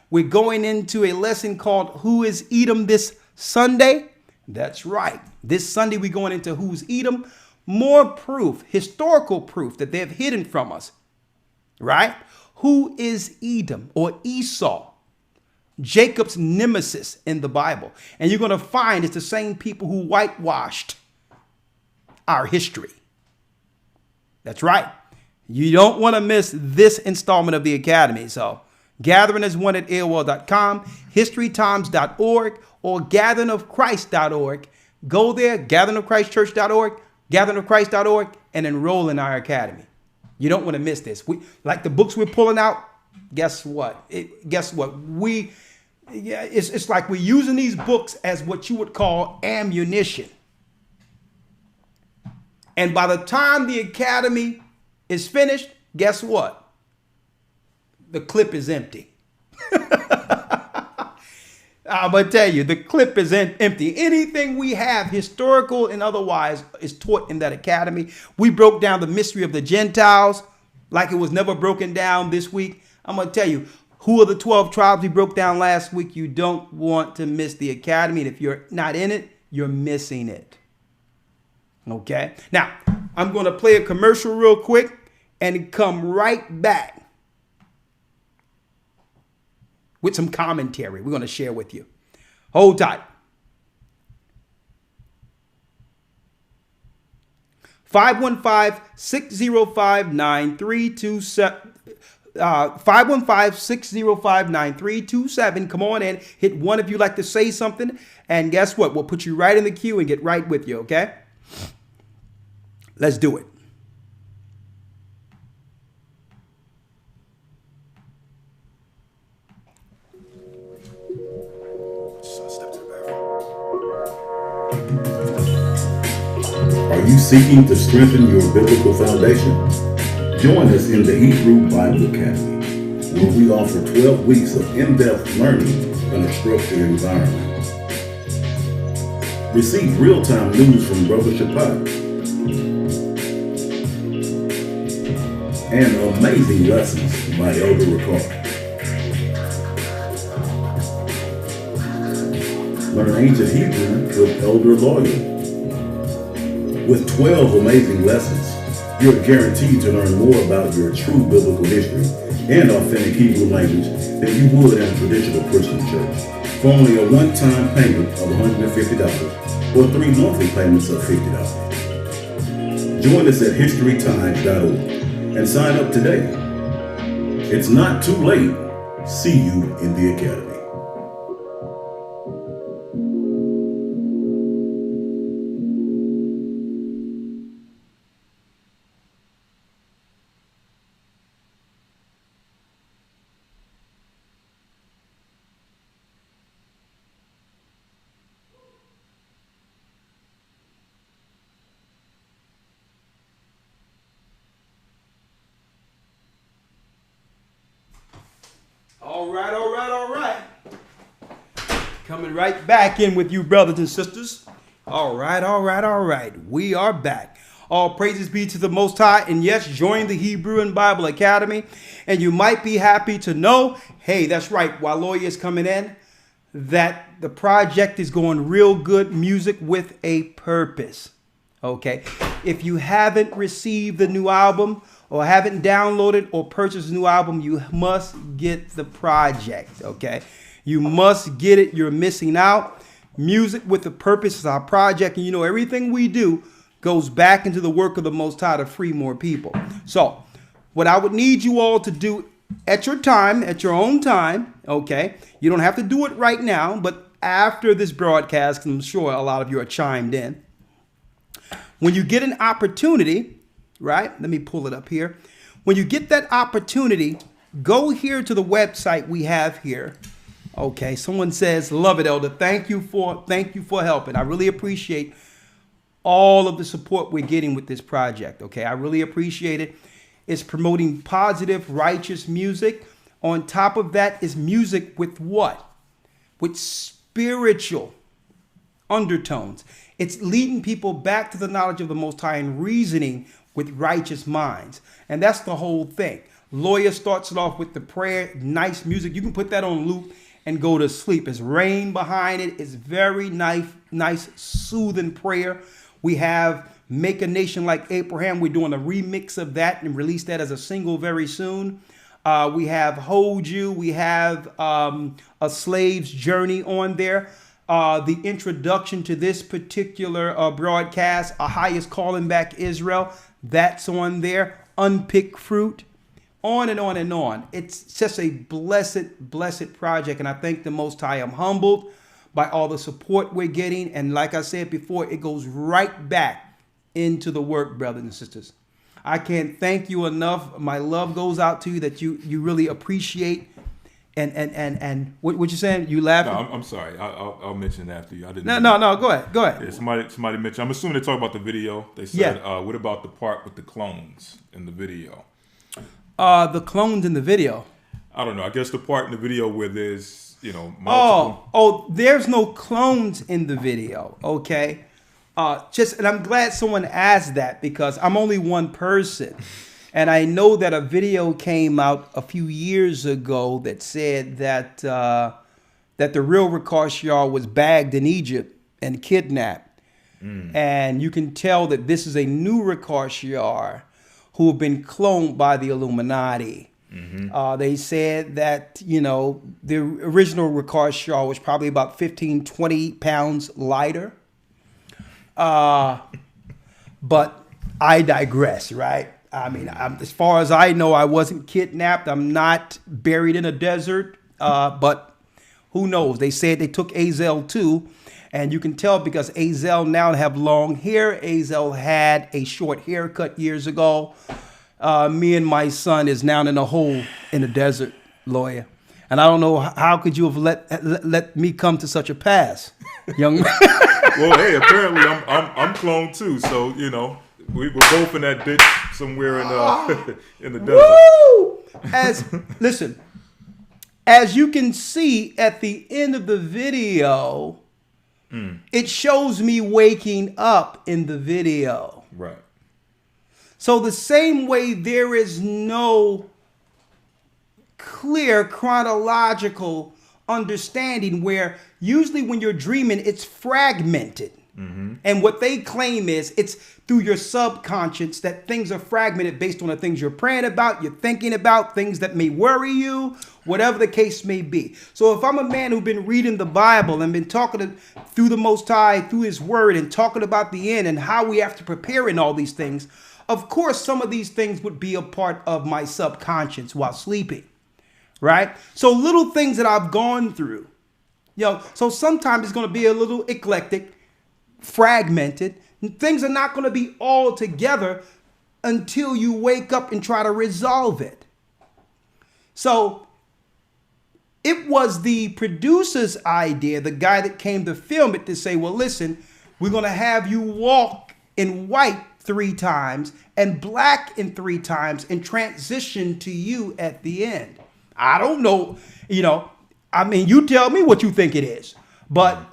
We're going into a lesson called Who is Edom this Sunday. That's right. This Sunday we're going into Who's Edom. More proof, historical proof that they've hidden from us. Right? Who is Edom or Esau? Jacob's nemesis in the Bible. And you're going to find it's the same people who whitewashed our history. That's right. You don't want to miss this installment of the Academy. So gathering is one at AOL.com, historytimes.org, or gatheringofchrist.org. Go there, gatheringofchristchurch.org, gatheringofchrist.org, and enroll in our Academy. You don't want to miss this. Like the books we're pulling out, guess what? It's like we're using these books as what you would call ammunition. And by the time the Academy is finished, guess what? The clip is empty. I'm going to tell you, the clip is empty. Anything we have, historical and otherwise, is taught in that Academy. We broke down the mystery of the Gentiles like it was never broken down this week. I'm going to tell you, who are the 12 tribes we broke down last week? You don't want to miss the Academy. And if you're not in it, you're missing it. Okay? Now, I'm going to play a commercial real quick and come right back with some commentary we're going to share with you. Hold tight. 515-605-9327. 515-605-9327. Come on in. Hit one if you'd like to say something. And guess what? We'll put you right in the queue and get right with you, okay? Let's do it. Are you seeking to strengthen your biblical foundation? Join us in the Hebrew Bible Academy, where we offer 12 weeks of in-depth learning in a structured environment. Receive real-time news from Brother Shabbat. and amazing lessons by Elder Ricard. Learn ancient Hebrew with Elder Loyal. With 12 amazing lessons, you're guaranteed to learn more about your true biblical history and authentic Hebrew language than you would in a traditional Christian church for only a one-time payment of $150 or 3 monthly payments of $50. Join us at historytimes.org and sign up today. It's not too late. See you in the academy. All right, all right, all right. Coming right back in with you, brothers and sisters. All right, all right, all right. We are back. All praises be to the Most High. And yes, join the Hebrew and Bible Academy. And you might be happy to know, hey, that's right, while Lawyer is coming in, that the project is going real good. Music with a purpose. Okay. If you haven't received the new album or haven't downloaded or purchased a new album, you must get the project. Okay. You must get it. You're missing out. Music with a Purpose is our project. And you know, everything we do goes back into the work of the Most High to free more people. So what I would need you all to do at your time, at your own time, okay? You don't have to do it right now, but after this broadcast, I'm sure a lot of you are chimed in. When you get an opportunity, right? Let me pull it up here. When you get that opportunity, go here to the website we have here. Okay, someone says, love it, Elder. Thank you for helping. I really appreciate all of the support we're getting with this project. Okay, I really appreciate it. It's promoting positive, righteous music. On top of that is music with what? With spiritual undertones. It's leading people back to the knowledge of the Most High and reasoning with righteous minds. And that's the whole thing. Lawyer starts it off with the prayer, nice music. You can put that on loop and go to sleep. It's rain behind it. It's very nice, soothing prayer. We have Make a Nation Like Abraham. We're doing a remix of that and release that as a single very soon. We have Hold You. We have A Slave's Journey on there. The introduction to this particular broadcast, A Highest Calling Back Israel. That's on there. Unpicked Fruit. On and on and on. It's just a blessed project. And I thank the Most High. I'm humbled by all the support we're getting. And like I said before, it goes right back into the work, brothers and sisters. I can't thank you enough. My love goes out to you that you really appreciate. And what you saying? You laughing? No, I'm sorry. I'll mention it after you. I didn't. No. Go ahead. Yeah, somebody mentioned. I'm assuming they talk about the video. They said, what about the part with the clones in the video? The clones in the video. I don't know. I guess the part in the video where there's, multiple. Oh, there's no clones in the video. Okay. And I'm glad someone asked that because I'm only one person. And I know that a video came out a few years ago that said that that the real Ricard was bagged in Egypt and kidnapped. And you can tell that this is a new Ricard who have been cloned by the Illuminati. They said that, the original Ricard was probably about 15, 20 pounds lighter. But I digress, right? I mean, as far as I know, I wasn't kidnapped. I'm not buried in a desert. But who knows? They said they took Azel too. And you can tell because Azel now have long hair. Azel had a short haircut years ago. Me and my son is now in a hole in the desert, Lawyer. And I don't know how could you have let me come to such a pass, young man. Well, hey, apparently I'm cloned too. So, we're both in that ditch somewhere in the desert. Woo! Listen, as you can see at the end of the video, it shows me waking up in the video. Right. So the same way there is no clear chronological understanding, where usually when you're dreaming, it's fragmented. And what they claim is it's through your subconscious that things are fragmented based on the things you're praying about, you're thinking about, things that may worry you, whatever the case may be. So if I'm a man who's been reading the Bible and been talking through the Most High, through his word, and talking about the end and how we have to prepare in all these things, of course, some of these things would be a part of my subconscious while sleeping, right? So little things that I've gone through, so sometimes it's going to be a little eclectic, fragmented. Things are not going to be all together until you wake up and try to resolve it. So it was the producer's idea, the guy that came to film it, to say, well, listen, we're going to have you walk in white 3 times and black in 3 times and transition to you at the end. I don't know, I mean, you tell me what you think it is, but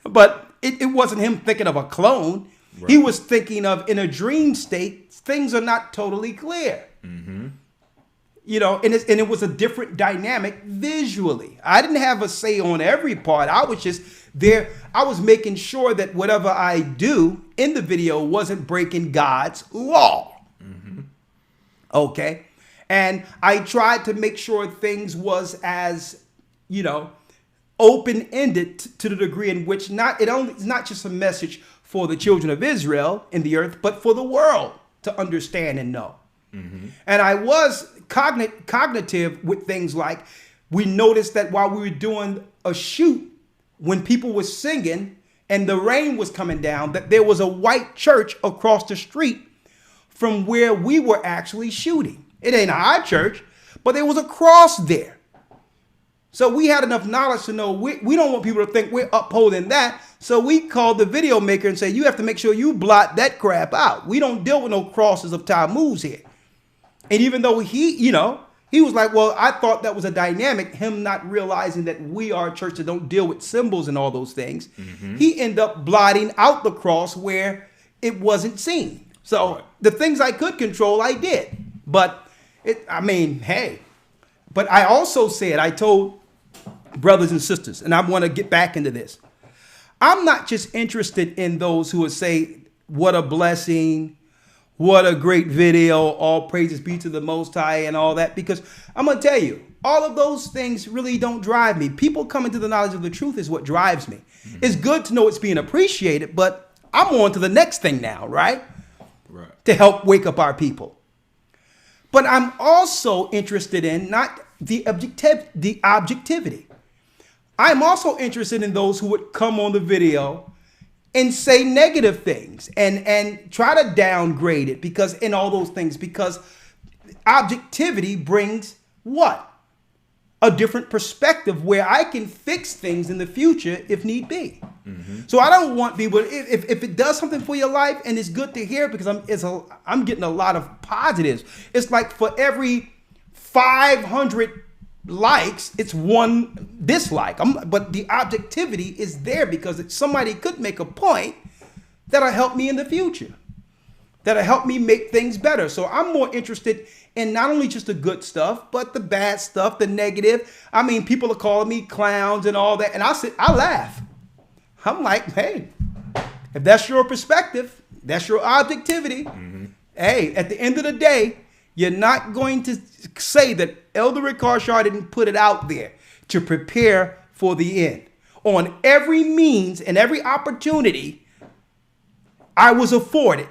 but it wasn't him thinking of a clone. Right. He was thinking of, in a dream state, things are not totally clear. And it was a different dynamic visually. I didn't have a say on every part. I was just there. I was making sure that whatever I do in the video wasn't breaking God's law. Okay. And I tried to make sure things was as, open-ended to the degree in which it's not just a message for the children of Israel in the earth, but for the world to understand and know. And I was cognitive with things like, we noticed that while we were doing a shoot, when people were singing and the rain was coming down, that there was a white church across the street from where we were actually shooting. It ain't our church, but there was a cross there. So we had enough knowledge to know we don't want people to think we're upholding that. So we called the video maker and said, you have to make sure you blot that crap out. We don't deal with no crosses of Tammuz here. And even though he was like, well, I thought that was a dynamic, him not realizing that we are a church that don't deal with symbols and all those things. He ended up blotting out the cross where it wasn't seen. So the things I could control, I did. But but I also said, I told brothers and sisters, and I want to get back into this, I'm not just interested in those who would say, what a blessing, what a great video, all praises be to the Most High and all that, because I'm going to tell you, all of those things really don't drive me. People coming to the knowledge of the truth is what drives me. It's good to know it's being appreciated, but I'm on to the next thing now, right? To help wake up our people. But I'm also interested in not the objectivity. I'm also interested in those who would come on the video and say negative things and try to downgrade it because objectivity brings what? A different perspective where I can fix things in the future if need be. So I don't want people, if it does something for your life, and it's good to hear because I'm getting a lot of positives. It's like for every 500 likes, it's 1 dislike. But the objectivity is there because somebody could make a point that'll help me in the future, that'll help me make things better. So I'm more interested in not only just the good stuff, but the bad stuff, the negative. I mean, people are calling me clowns and all that. And I laugh. I'm like, hey, if that's your perspective, that's your objectivity. Hey, at the end of the day, you're not going to say that Elder Rick Harshard didn't put it out there to prepare for the end. On every means and every opportunity I was afforded,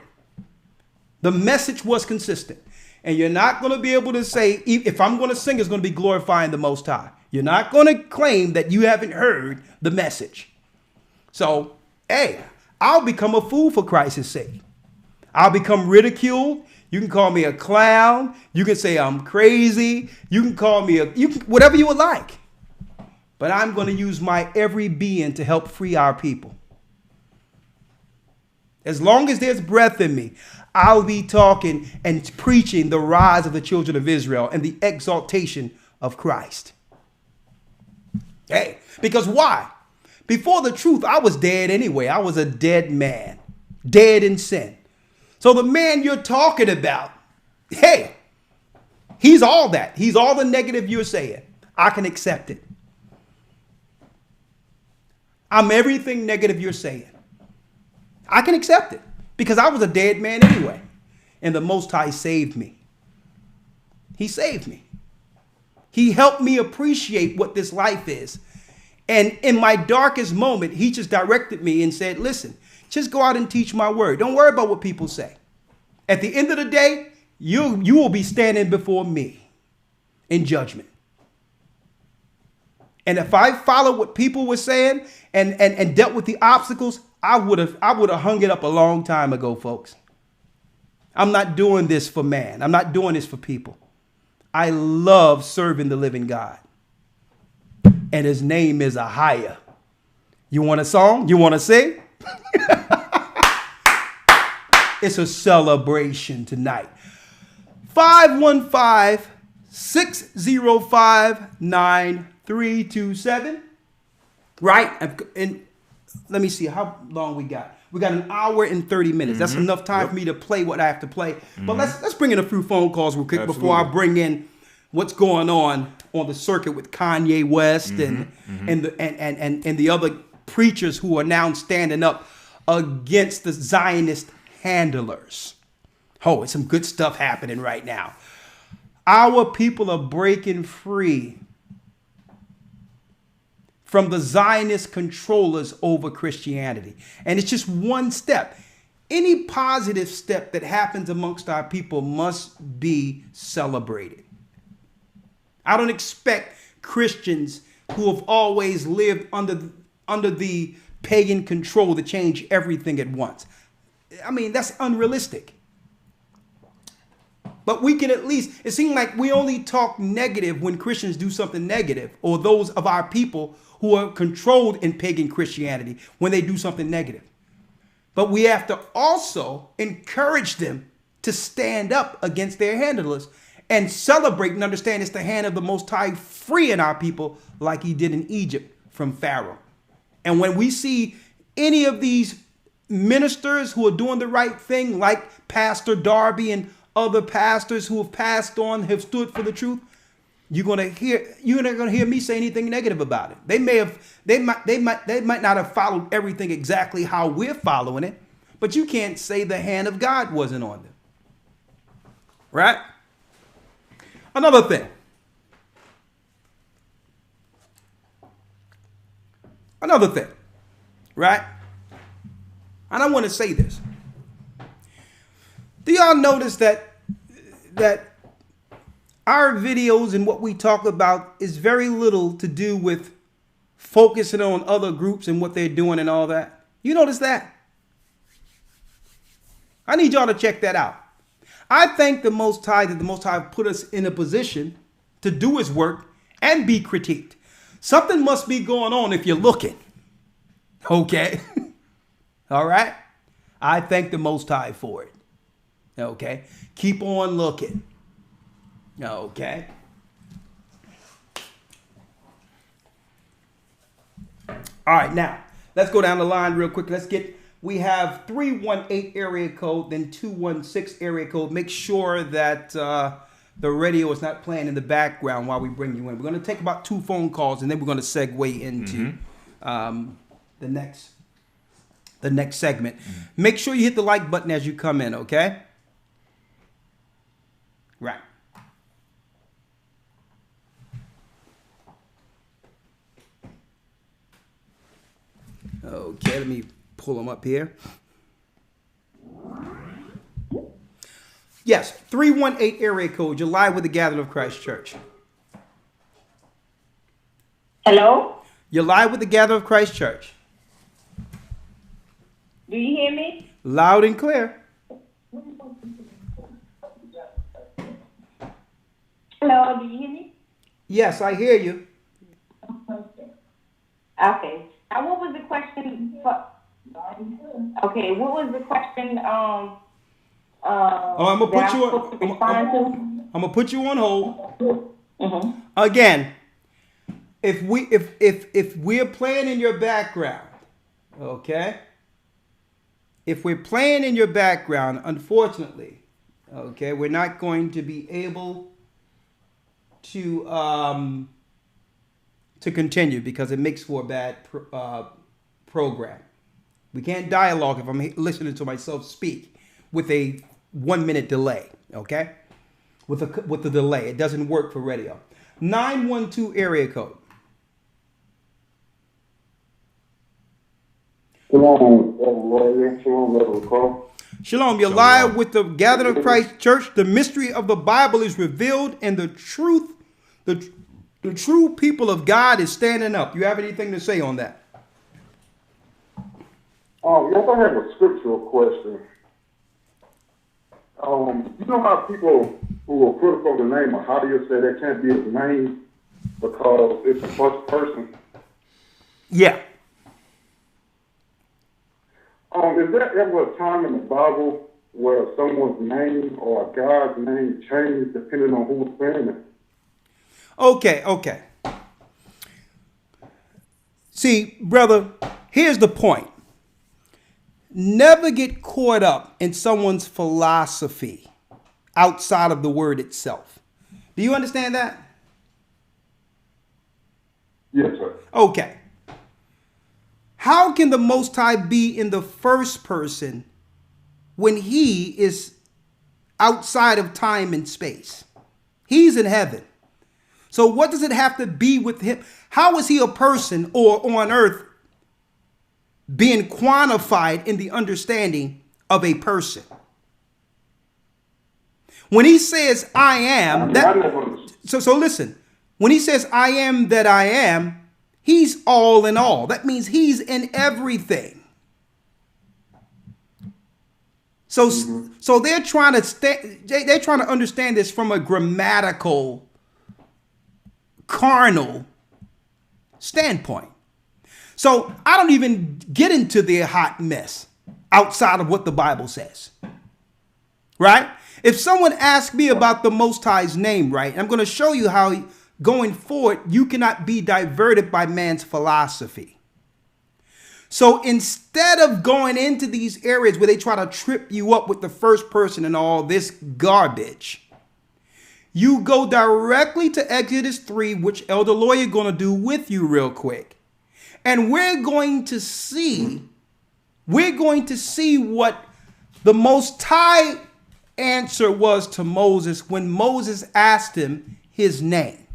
the message was consistent. And you're not going to be able to say, if I'm going to sing, it's going to be glorifying the Most High. You're not going to claim that you haven't heard the message. So, hey, I'll become a fool for Christ's sake. I'll become ridiculed. You can call me a clown. You can say I'm crazy. You can call me whatever you would like. But I'm going to use my every being to help free our people. As long as there's breath in me, I'll be talking and preaching the rise of the children of Israel and the exaltation of Christ. Hey, because why? Before the truth, I was dead anyway. I was a dead man, dead in sin. So the man you're talking about, hey, he's all that. He's all the negative you're saying. I can accept it. I'm everything negative you're saying. I can accept it because I was a dead man anyway. And the Most High saved me. He saved me. He helped me appreciate what this life is. And in my darkest moment, he just directed me and said, listen, just go out and teach my word. Don't worry about what people say. At the end of the day, you will be standing before me in judgment. And if I followed what people were saying and dealt with the obstacles, I would have hung it up a long time ago, folks. I'm not doing this for man. I'm not doing this for people. I love serving the living God. And his name is Ahia. You want a song? You want to sing? It's a celebration tonight. 515-605-9327. Right? And let me see how long we got. We got an hour and 30 minutes. That's enough time for me to play what I have to play. But let's bring in a few phone calls real quick before I bring in what's going on the circuit with Kanye West and the other preachers who are now standing up against the Zionist handlers. Oh, it's some good stuff happening right now. Our people are breaking free from the Zionist controllers over Christianity. And it's just one step. Any positive step that happens amongst our people must be celebrated. I don't expect Christians who have always lived under the pagan control to change everything at once. I mean, that's unrealistic. But we can at least, it seems like we only talk negative when Christians do something negative, or those of our people who are controlled in pagan Christianity when they do something negative. But we have to also encourage them to stand up against their handlers and celebrate and understand it's the hand of the Most High freeing our people like he did in Egypt from Pharaoh. And when we see any of these ministers who are doing the right thing, like Pastor Darby and other pastors who have passed on, have stood for the truth, you're not going to hear me say anything negative about it. They might not have followed everything exactly how we're following it, but you can't say the hand of God wasn't on them. Right? Another thing. Right? And I want to say this. Do y'all notice that our videos and what we talk about is very little to do with focusing on other groups and what they're doing and all that? You notice that? I need y'all to check that out. I thank the Most High that the Most High put us in a position to do his work and be critiqued. Something must be going on if you're looking. Okay? All right? I thank the Most High for it. Okay? Keep on looking. Okay? All right, now, let's go down the line real quick. We have 318 area code, then 216 area code. Make sure that the radio is not playing in the background while we bring you in. We're going to take about 2 phone calls, and then we're going to segue into the next segment. Make sure you hit the like button as you come in, okay? Right. Okay, let me pull them up here. Yes, 318 area code. You're live with the Gathering of Christ Church. Hello? You're live with the Gathering of Christ Church. Do you hear me? Loud and clear. Hello, do you hear me? Yes, I hear you. Okay. Now, what was the question? Okay, what was the question? I'm gonna put you on. I'm gonna put you on hold. Again, if we're playing in your background, okay, if we're playing in your background, unfortunately, okay, we're not going to be able to continue because it makes for a bad program. We can't dialogue if I'm listening to myself speak with a 1 minute delay, okay? With the delay, it doesn't work for radio. 912 area code. Shalom, Lord. Shalom, Brother Carl. Shalom, you're live with the Gathering of Christ Church. The mystery of the Bible is revealed, and the truth, the true people of God is standing up. You have anything to say on that? Yes, I have a scriptural question. You know how people who are critical of the name of Hadia say that can't be his name because it's the first person? Yeah. Is there ever a time in the Bible where someone's name or a God's name changes depending on who's saying it? Okay. See, brother, here's the point. Never get caught up in someone's philosophy outside of the word itself. Do you understand that? Yes, sir. Okay. How can the Most High be in the first person when he is outside of time and space? He's in heaven. So what does it have to be with him? How is he a person or on earth being quantified in the understanding of a person? When he says, I am, so listen, when he says, I am that I am, he's all in all. That means he's in everything. So they're trying to understand this from a grammatical, carnal standpoint. So I don't even get into their hot mess outside of what the Bible says. Right? If someone asks me about the Most High's name, right, I'm going to show you how going forward, you cannot be diverted by man's philosophy. So instead of going into these areas where they try to trip you up with the first person and all this garbage, you go directly to Exodus 3, which Elder Lawyer going to do with you real quick. And we're going to see what the Most High answer was to Moses when Moses asked him his name.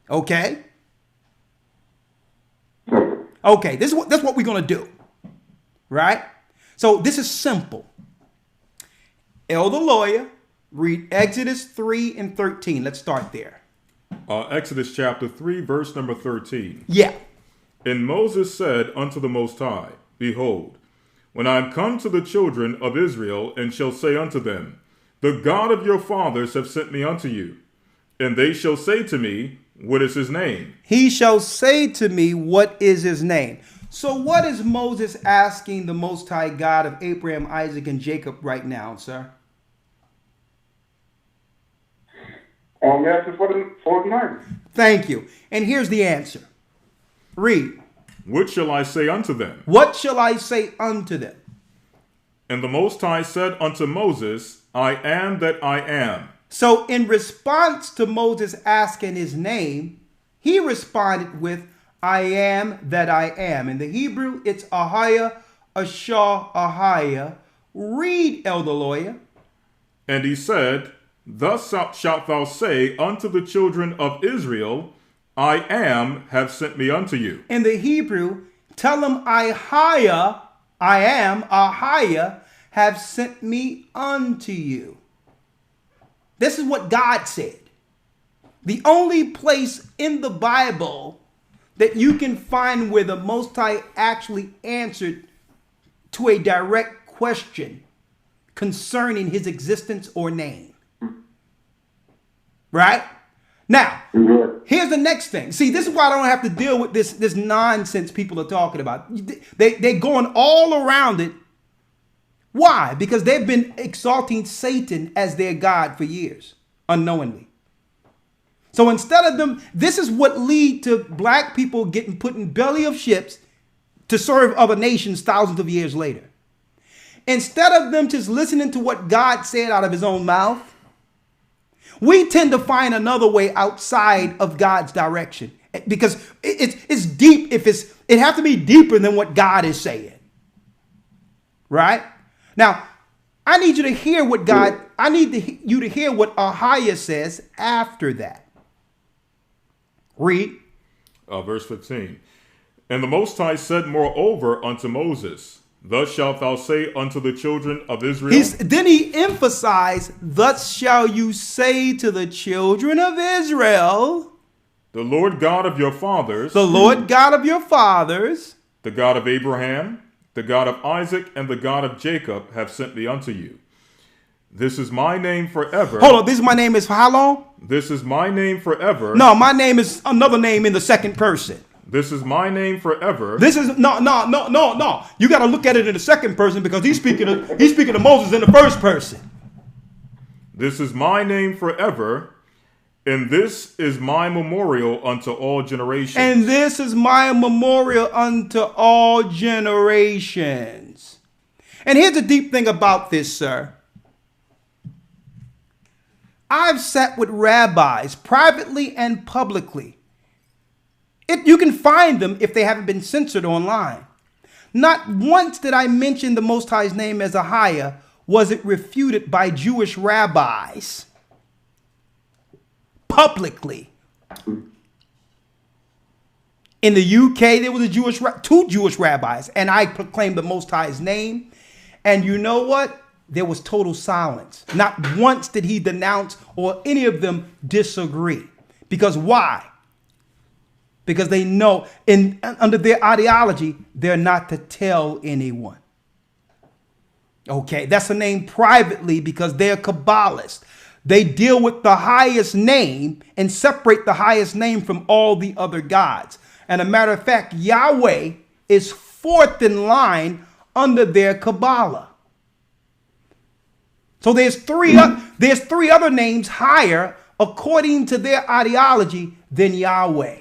Okay? Okay, that's what we're going to do. Right? So this is simple. Elder Lawyer, read Exodus 3 and 13. Let's start there. Exodus chapter 3, verse number 13. Yeah. And Moses said unto the Most High, Behold, when I am come to the children of Israel, and shall say unto them, The God of your fathers have sent me unto you. And they shall say to me, What is his name? He shall say to me, What is his name? So what is Moses asking the Most High God of Abraham, Isaac, and Jacob right now, sir? I'm asking for the name. Thank you. And here's the answer. Read. What shall I say unto them? What shall I say unto them? And the Most High said unto Moses, I am that I am. So in response to Moses asking his name, he responded with, I am that I am. In the Hebrew, it's Ahia, Ashah, Ahia. Read, Elder Lawyer. And he said, Thus shalt thou say unto the children of Israel, I am have sent me unto you. In the Hebrew, tell them I am, Ahia, have sent me unto you. This is what God said. The only place in the Bible that you can find where the Most High actually answered to a direct question concerning his existence or name. Right? Now, here's the next thing. See, this is why I don't have to deal with this nonsense people are talking about. They're going all around it. Why? Because they've been exalting Satan as their God for years, unknowingly. So instead of them, this is what lead to black people getting put in belly of ships to serve other nations thousands of years later. instead of them just listening to what God said out of his own mouth, we tend to find another way outside of God's direction, because it's deep. It have to be deeper than what God is saying. Right? Now, I need you to hear what you to hear what Ahiah says after that. Read. Verse 15. And the Most High said moreover unto Moses, thus shalt thou say unto the children of Israel. Then he emphasized, thus shall you say to the children of Israel, the Lord God of your fathers, the Lord God of your fathers, the God of Abraham, the God of Isaac, and the God of Jacob have sent me unto you. This is my name forever. Hold on, this is my name is for how long? This is my name forever. No, my name is another name in the second person. This is my name forever. This is no. You got to look at it in the second person, because he's speaking to Moses in the first person. This is my name forever, and this is my memorial unto all generations. And this is my memorial unto all generations. And here's the deep thing about this, sir. I've sat with rabbis privately and publicly. You can find them if they haven't been censored online. Not once did I mention the Most High's name as Ahiah was it refuted by Jewish rabbis publicly. In the UK, there was two Jewish rabbis, and I proclaimed the Most High's name. And you know what? There was total silence. Not once did he denounce or any of them disagree. Because why? Because they know under their ideology, they're not to tell anyone. Okay, that's a name privately because they're Kabbalists. They deal with the highest name and separate the highest name from all the other gods. And a matter of fact, Yahweh is fourth in line under their Kabbalah. So there's three other names higher according to their ideology than Yahweh.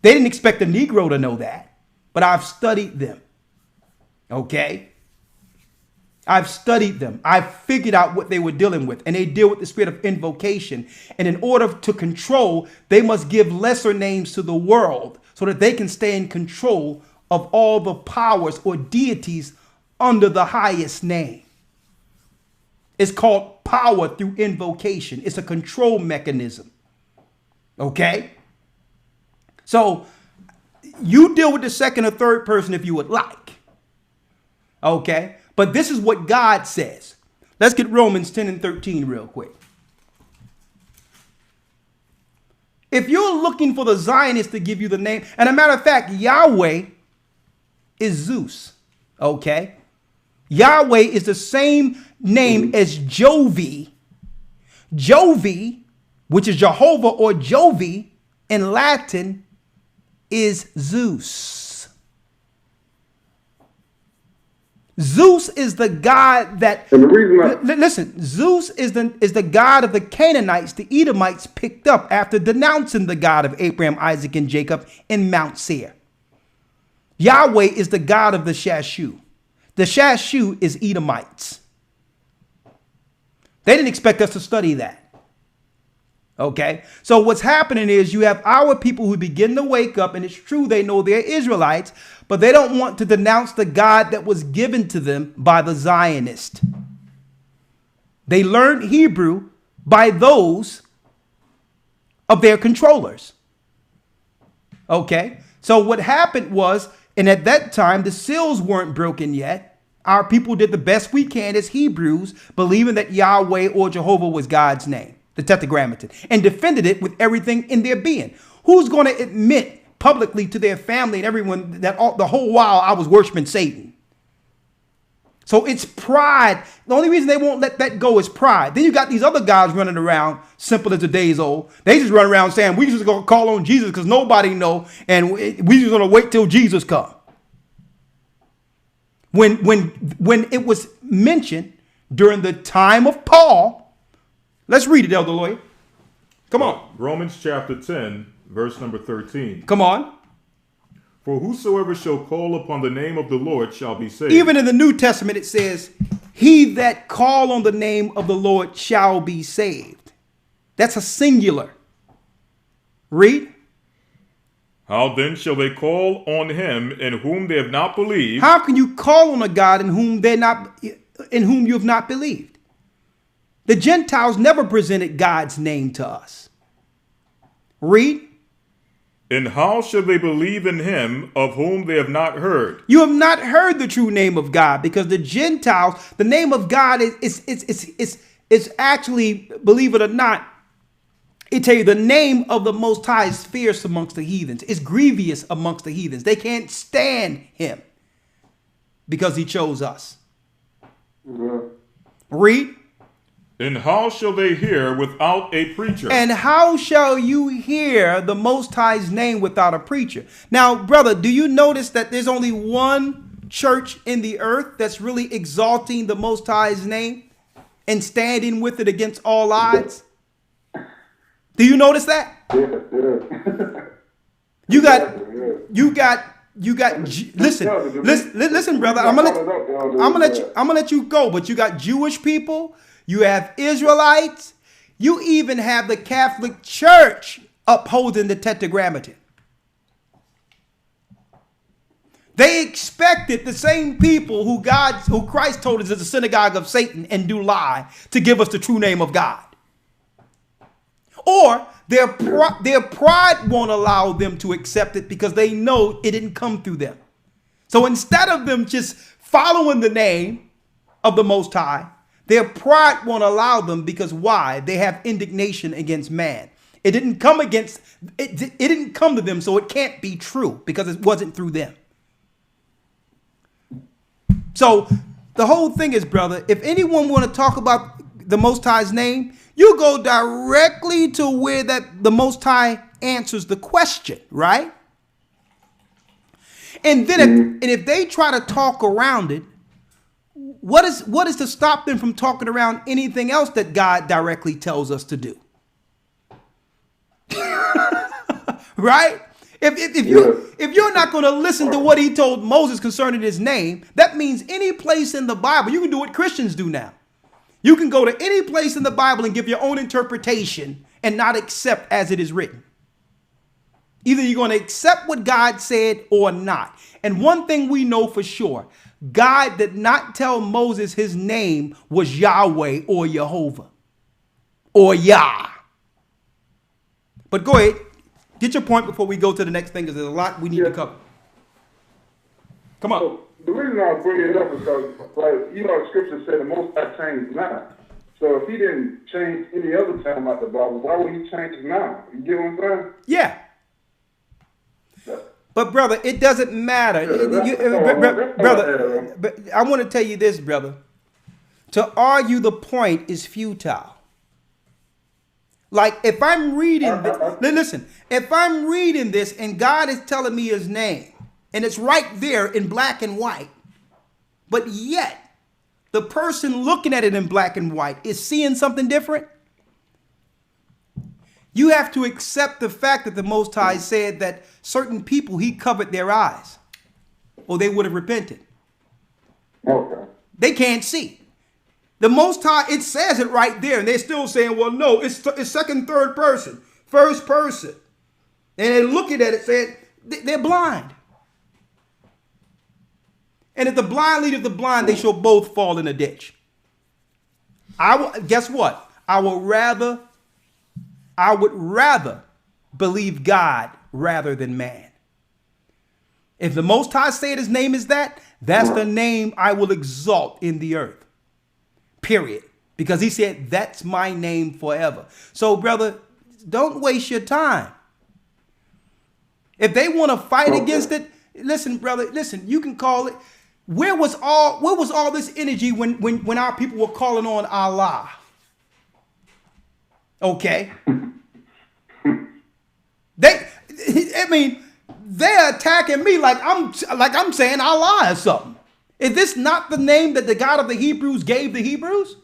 They didn't expect a Negro to know that, but I've studied them. Okay? I've studied them. I've figured out what they were dealing with, and they deal with the spirit of invocation. And in order to control, they must give lesser names to the world so that they can stay in control of all the powers or deities under the highest name. It's called power through invocation. It's a control mechanism. Okay? So you deal with the second or third person if you would like. Okay? But this is what God says. Let's get Romans 10 and 13 real quick. If you're looking for the Zionists to give you the name, and a matter of fact, Yahweh is Zeus. Okay? Yahweh is the same name as Jovi. Jovi, which is Jehovah or Jovi in Latin, is Zeus. Zeus is the god that, listen, Zeus is the god of the Canaanites, the Edomites picked up after denouncing the God of Abraham, Isaac, and Jacob in Mount Seir. Yahweh is the god of the Shashu. The Shashu is Edomites. They didn't expect us to study that. Okay, so what's happening is you have our people who begin to wake up, and it's true they know they're Israelites, but they don't want to denounce the God that was given to them by the Zionist. They learned Hebrew by those of their controllers. Okay, so what happened was, and at that time the seals weren't broken yet. Our people did the best we can as Hebrews, believing that Yahweh or Jehovah was God's name, the Tetragrammaton, and defended it with everything in their being. Who's going to admit publicly to their family and everyone that the whole while I was worshiping Satan? So it's pride. The only reason they won't let that go is pride. Then you got these other guys running around, simple as the days old. They just run around saying, we just going to call on Jesus because nobody know, and we just going to wait till Jesus comes. When it was mentioned during the time of Paul, let's read it, Elder Lawyer. Come on. Romans chapter 10, verse number 13. Come on. For whosoever shall call upon the name of the Lord shall be saved. Even in the New Testament, it says, he that call on the name of the Lord shall be saved. That's a singular. Read. How then shall they call on him in whom they have not believed? How can you call on a God in whom you have not believed? The Gentiles never presented God's name to us. Read. And how shall they believe in him of whom they have not heard? You have not heard the true name of God, because the Gentiles, the name of God is actually, believe it or not, it tell you the name of the Most High is fierce amongst the heathens. It's grievous amongst the heathens. They can't stand him because he chose us. Yeah. Read. And how shall they hear without a preacher? And how shall you hear the Most High's name without a preacher? Now, brother, do you notice that there's only one church in the earth that's really exalting the Most High's name and standing with it against all odds? Do you notice that? Yeah. Listen, brother. I'm gonna let you go. But you got Jewish people. You have Israelites. You even have the Catholic Church upholding the Tetragrammaton. They expected the same people who Christ told us is the synagogue of Satan and do lie to give us the true name of God. Or their pride won't allow them to accept it because they know it didn't come through them. So instead of them just following the name of the Most High, their pride won't allow them, because why? They have indignation against man. It didn't come to them, so it can't be true because it wasn't through them. So the whole thing is, brother, if anyone want to talk about the Most High's name, you go directly to where that the Most High answers the question, right? And then if they try to talk around it, what is to stop them from talking around anything else that God directly tells us to do? Right? If you're not going to listen to what he told Moses concerning his name, that means any place in the Bible, you can do what Christians do now. You can go to any place in the Bible and give your own interpretation and not accept as it is written. Either you're going to accept what God said or not. And one thing we know for sure, God did not tell Moses his name was Yahweh or Jehovah or Yah. But go ahead. Get your point before we go to the next thing, because there's a lot we need to cover. Come on. So the reason I bring it up is because, the scripture said the Most High changed now. So if he didn't change any other time out the Bible, why would he change it now? You get what I'm saying? Yeah. But brother, it doesn't matter. Brother, but I want to tell you this, brother. To argue the point is futile. Like if I'm reading listen, if I'm reading this and God is telling me his name, and it's right there in black and white, but yet the person looking at it in black and white is seeing something different, you have to accept the fact that the Most High said that certain people, he covered their eyes or they would have repented. Okay. They can't see. The Most High, it says it right there, and they're still saying, well, no, it's second, third person, first person. And they're looking at it saying they're blind. And if the blind leadeth the blind, they shall both fall in a ditch. Guess what? I would rather believe God rather than man. If the Most High said his name is that's the name I will exalt in the earth. Period. Because he said, that's my name forever. So, brother, don't waste your time. If they want to fight against it, listen, brother, listen, you can call it. Where was all this energy when our people were calling on Allah? Okay. They're attacking me like I'm saying Allah or something. Is this not the name that the God of the Hebrews gave the Hebrews?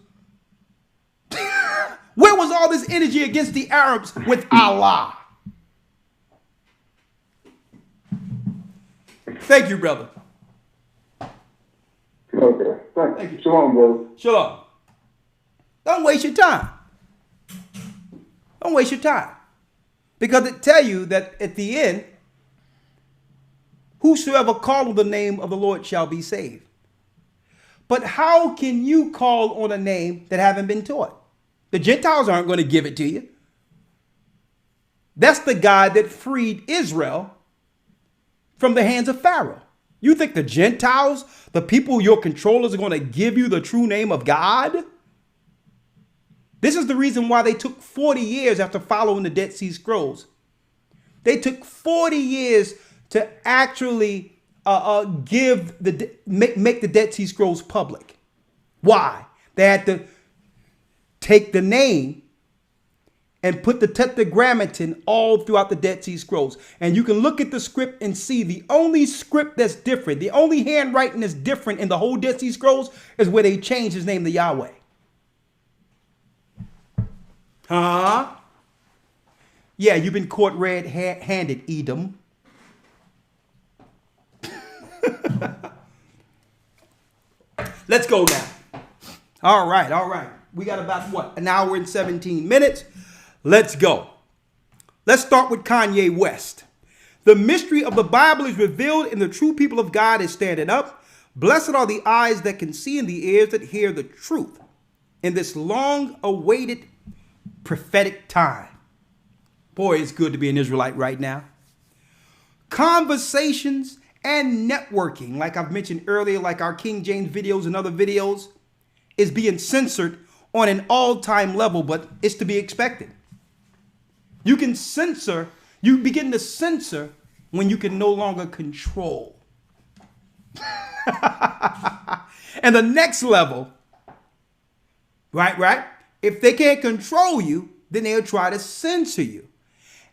Where was all this energy against the Arabs with Allah? Thank you, brother. Okay. Thank you. Shalom, brother. Shalom. Don't waste your time. Don't waste your time. Because it tell you that at the end, whosoever call on the name of the Lord shall be saved. But how can you call on a name that haven't been taught? The Gentiles aren't going to give it to you. That's the God that freed Israel from the hands of Pharaoh. You think the Gentiles, the people your controllers, are going to give you the true name of God? This is the reason why they took 40 years after following the Dead Sea Scrolls. They took 40 years to actually make the Dead Sea Scrolls public. Why? They had to take the name and put the Tetragrammaton all throughout the Dead Sea Scrolls. And you can look at the script and see the only script that's different, the only handwriting that's different in the whole Dead Sea Scrolls is where they changed his name to Yahweh. Huh? Yeah, you've been caught red-handed, Edom. Let's go now. All right. We got about, what, an hour and 17 minutes. Let's go. Let's start with Kanye West. The mystery of the Bible is revealed and the true people of God is standing up. Blessed are the eyes that can see and the ears that hear the truth in this long-awaited prophetic time. Boy, it's good to be an Israelite right now. Conversations and networking, like I've mentioned earlier, like our King James videos and other videos, is being censored on an all-time level, but it's to be expected. You begin to censor when you can no longer control. And the next level, right? If they can't control you, then they'll try to censor you.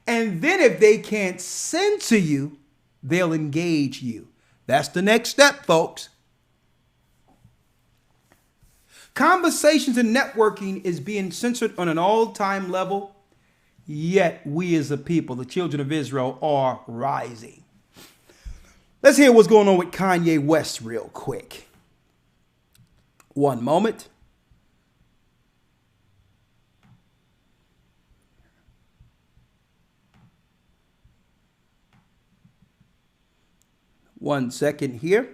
And then if they can't censor you, they'll engage you. That's the next step, folks. Conversations and networking is being censored on an all-time level, yet we as a people, the children of Israel, are rising. Let's hear what's going on with Kanye West real quick. One moment. One second here.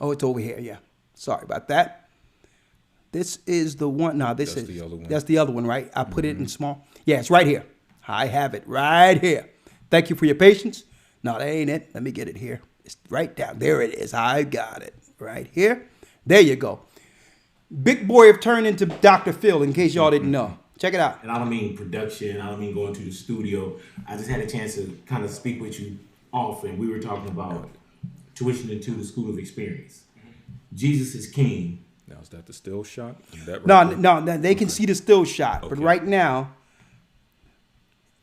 Oh, it's over here. Yeah. Sorry about that. This is the one. No, that's the other one. That's the other one, right? I put it in small. Yeah, it's right here. I have it right here. Thank you for your patience. No, that ain't it. Let me get it here. It's right down. There it is. I got it right here. There you go. Big Boy have turned into Dr. Phil, in case y'all didn't know. Check it out. And I don't mean production. I don't mean going to the studio. I just had a chance to kind of speak with you often. We were talking about tuition into the school of experience. Jesus is king. Now, is that the still shot? No, they can see the still shot. Okay. But right now,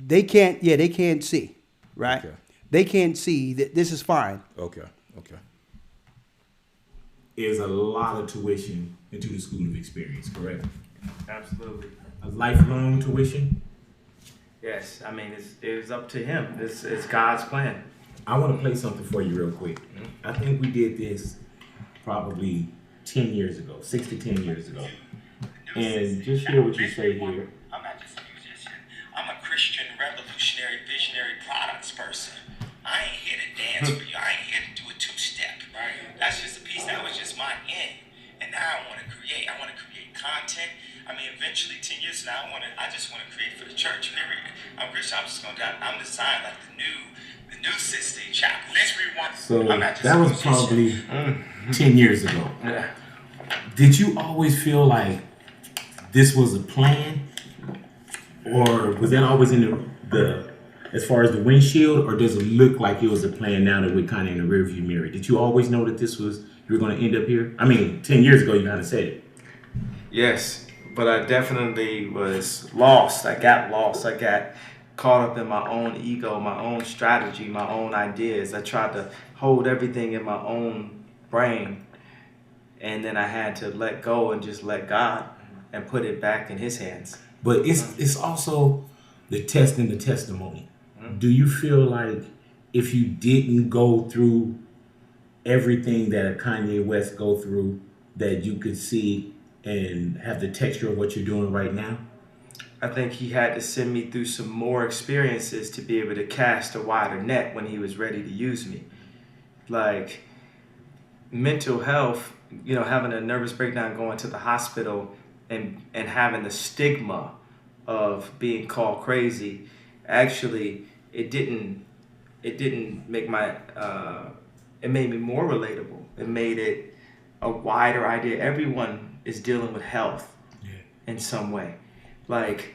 they can't see, right? Okay. They can't see that this is fine. Okay. Is a lot of tuition into the school of experience, correct? Absolutely. A lifelong tuition? Yes, I mean, it's up to him. It's God's plan. I want to play something for you real quick. I think we did this probably 10 years ago, 6 to 10 years ago. And just hear what you say here. I'm not just a musician. I'm a Christian, revolutionary, visionary products person. I ain't here to dance for you. I ain't here to do a two-step. Right? That's just a piece. That was just my end. And now I want to create. I want to create content. I mean, eventually, 10 years from now, I just want to create for the church. Period. I'm Christian. I'm designed like the new Sistine Chapel. So that was probably 10 years ago. Yeah. Did you always feel like this was a plan, or was that always in the as far as the windshield, or does it look like it was a plan now that we're kind of in the rearview mirror? Did you always know that you were going to end up here? I mean, 10 years ago, you kind of said it. Yes, but I definitely was lost. I got lost. I got caught up in my own ego, my own strategy, my own ideas. I tried to hold everything in my own brain, and then I had to let go and just let God. and put it back in his hands. But it's also the test and the testimony. Do you feel like if you didn't go through everything that a Kanye West go through, that you could see and have the texture of what you're doing right now? I think he had to send me through some more experiences to be able to cast a wider net when he was ready to use me. Like mental health, having a nervous breakdown, going to the hospital and having the stigma of being called crazy, actually it didn't make it made me more relatable. It made it a wider idea. Everyone is dealing with health in some way. Like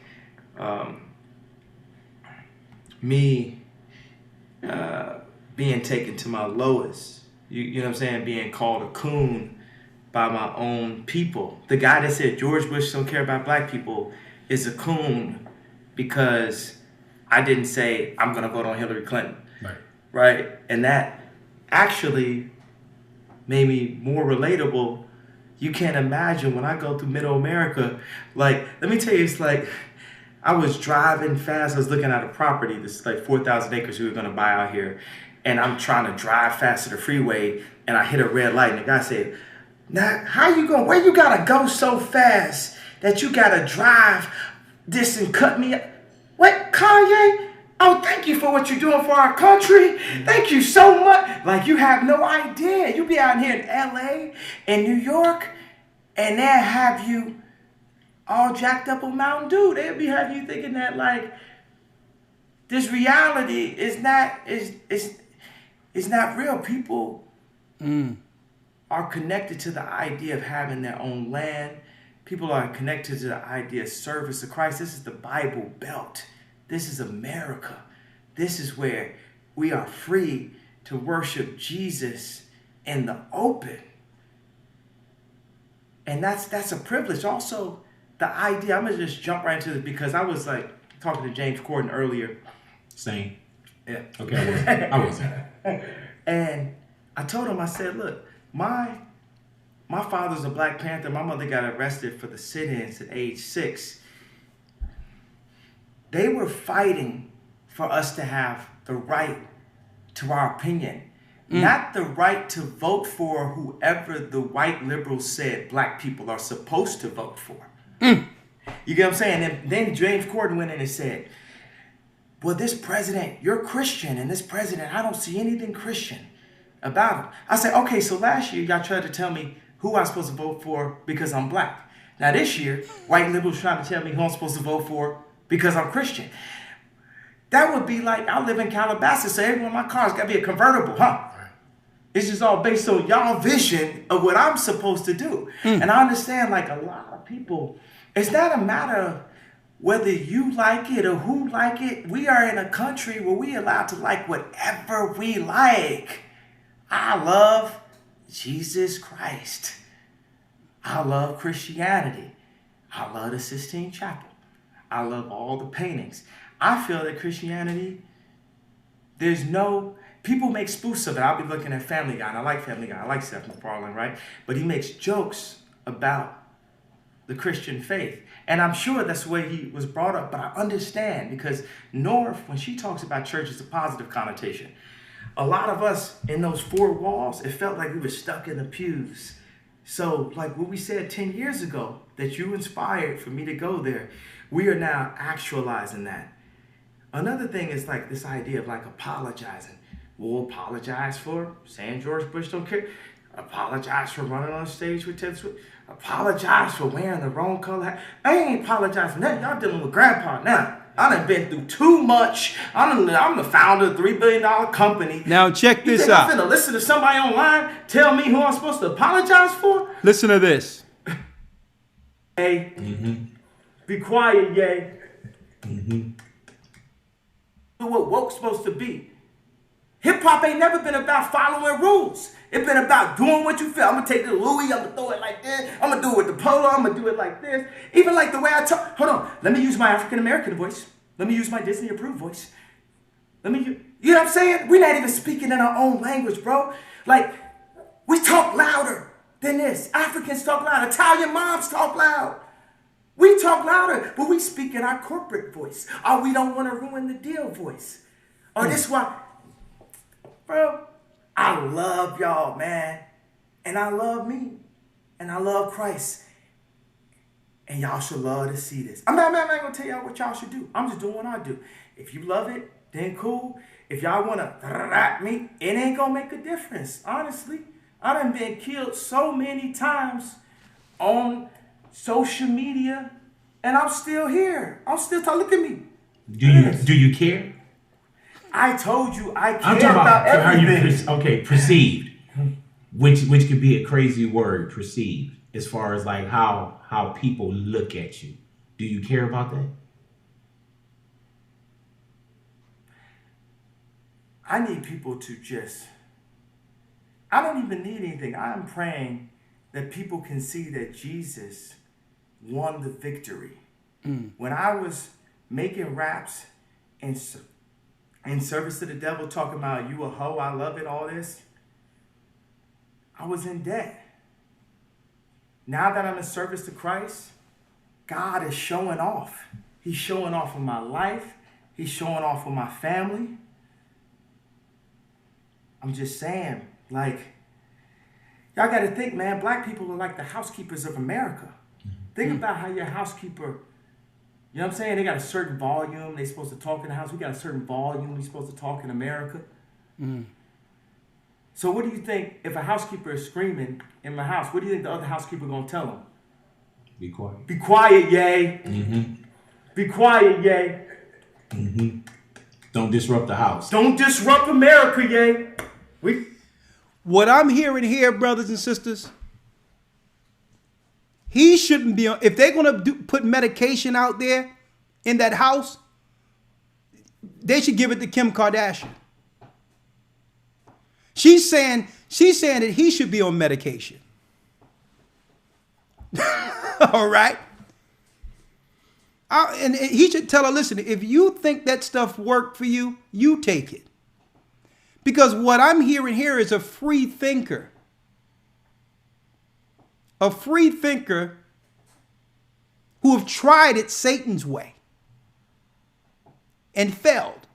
me being taken to my lowest, you know what I'm saying, being called a coon by my own people. The guy that said George Bush don't care about black people is a coon because I didn't say I'm gonna vote on Hillary Clinton. Right? And that actually made me more relatable. You can't imagine when I go through middle America, like, let me tell you, it's like I was driving fast. I was looking at a property that's like 4,000 acres we were going to buy out here. And I'm trying to drive fast to the freeway and I hit a red light. And the guy said, now, how you going? Where you got to go so fast that you got to drive this and cut me up? What, Kanye? Oh, thank you for what you're doing for our country. Thank you so much. Like, you have no idea. You be out here in LA and New York, and they'll have you all jacked up on Mountain Dew. They'll be having you thinking that, like, this reality is not real. People are connected to the idea of having their own land. People are connected to the idea of service to Christ. This is the Bible Belt. This is America. This is where we are free to worship Jesus in the open. And that's a privilege. Also, the idea, I'm going to just jump right into this because I was like talking to James Corden earlier. Same. Yeah. Okay, I wasn't. And I told him, I said, look, my father's a Black Panther. My mother got arrested for the sit-ins at age 6. They were fighting for us to have the right to our opinion, not the right to vote for whoever the white liberals said black people are supposed to vote for. You get what I'm saying? And then James Corden went in and said, well, this president, you're Christian, and this president, I don't see anything Christian about him. I said, okay, so last year y'all tried to tell me who I'm supposed to vote for because I'm black. Now this year, white liberals trying to tell me who I'm supposed to vote for because I'm Christian. That would be like, I live in Calabasas, so every one of my cars got to be a convertible, huh? It's just all based on y'all vision of what I'm supposed to do. And I understand, like, a lot of people, it's not a matter of whether you like it or who like it. We are in a country where we allowed to like whatever we like. I love Jesus Christ. I love Christianity. I love the Sistine Chapel. I love all the paintings. I feel that Christianity, people make spoofs of it. I'll be looking at Family Guy, and I like Family Guy. I like Seth MacFarlane, right? But he makes jokes about the Christian faith. And I'm sure that's the way he was brought up, but I understand because North, when she talks about church, it's a positive connotation. A lot of us in those 4 walls, it felt like we were stuck in the pews. So like what we said 10 years ago, that you inspired for me to go there, we are now actualizing that. Another thing is like this idea of like apologizing. We'll apologize for saying George Bush don't care. Apologize for running on stage with Ted Swift. Apologize for wearing the wrong color hat. I ain't apologizing for nothing. Y'all dealing with grandpa now. I done been through too much. I'm the founder of a $3 billion company. Now check this out. I'm finna listen to somebody online tell me who I'm supposed to apologize for? Listen to this. Hey, be quiet, yay. What woke's supposed to be. Hip hop ain't never been about following rules. It's been about doing what you feel. I'm gonna take the Louis, I'm gonna throw it like this. I'm gonna do it with the polo, I'm gonna do it like this. Even like the way I talk. Hold on, let me use my African American voice. Let me use my Disney approved voice. You know what I'm saying? We're not even speaking in our own language, bro. Like, we talk louder than this. Africans talk loud. Italian moms talk loud. We talk louder, but we speak in our corporate voice. Or we don't want to ruin the deal voice. Or this why, bro, I love y'all, man. And I love me. And I love Christ. And y'all should love to see this. I'm not going to tell y'all what y'all should do. I'm just doing what I do. If you love it, then cool. If y'all want to rap me, it ain't going to make a difference, honestly. I done been killed so many times on social media, and I'm still here. I'm still talking. Look at me. Do you care? I told you I care I'm talking about everything. Okay, perceived, which could be a crazy word, perceived, as far as like how people look at you. Do you care about that? I need people to just, I don't even need anything. I am praying that people can see that Jesus won the victory. When I was making raps in service to the devil, talking about you a hoe, I love it, all this, I was in debt. Now that I'm in service to Christ, God is showing off. He's showing off in my life. He's showing off with my family. I'm just saying, like, y'all got to think, man, black people are like the housekeepers of America. Think about how your housekeeper, you know what I'm saying? They got a certain volume. They're supposed to talk in the house. We got a certain volume. We're supposed to talk in America. So what do you think if a housekeeper is screaming in my house? What do you think the other housekeeper going to tell them? Be quiet. Be quiet, yay. Be quiet, yay. Don't disrupt the house. Don't disrupt America, yay. What I'm hearing here, brothers and sisters, he shouldn't be on. If they're going to put medication out there in that house, they should give it to Kim Kardashian. She's saying that he should be on medication. All right. And he should tell her, listen, if you think that stuff worked for you, you take it. Because what I'm hearing here is a free thinker. A free thinker who have tried it Satan's way and failed.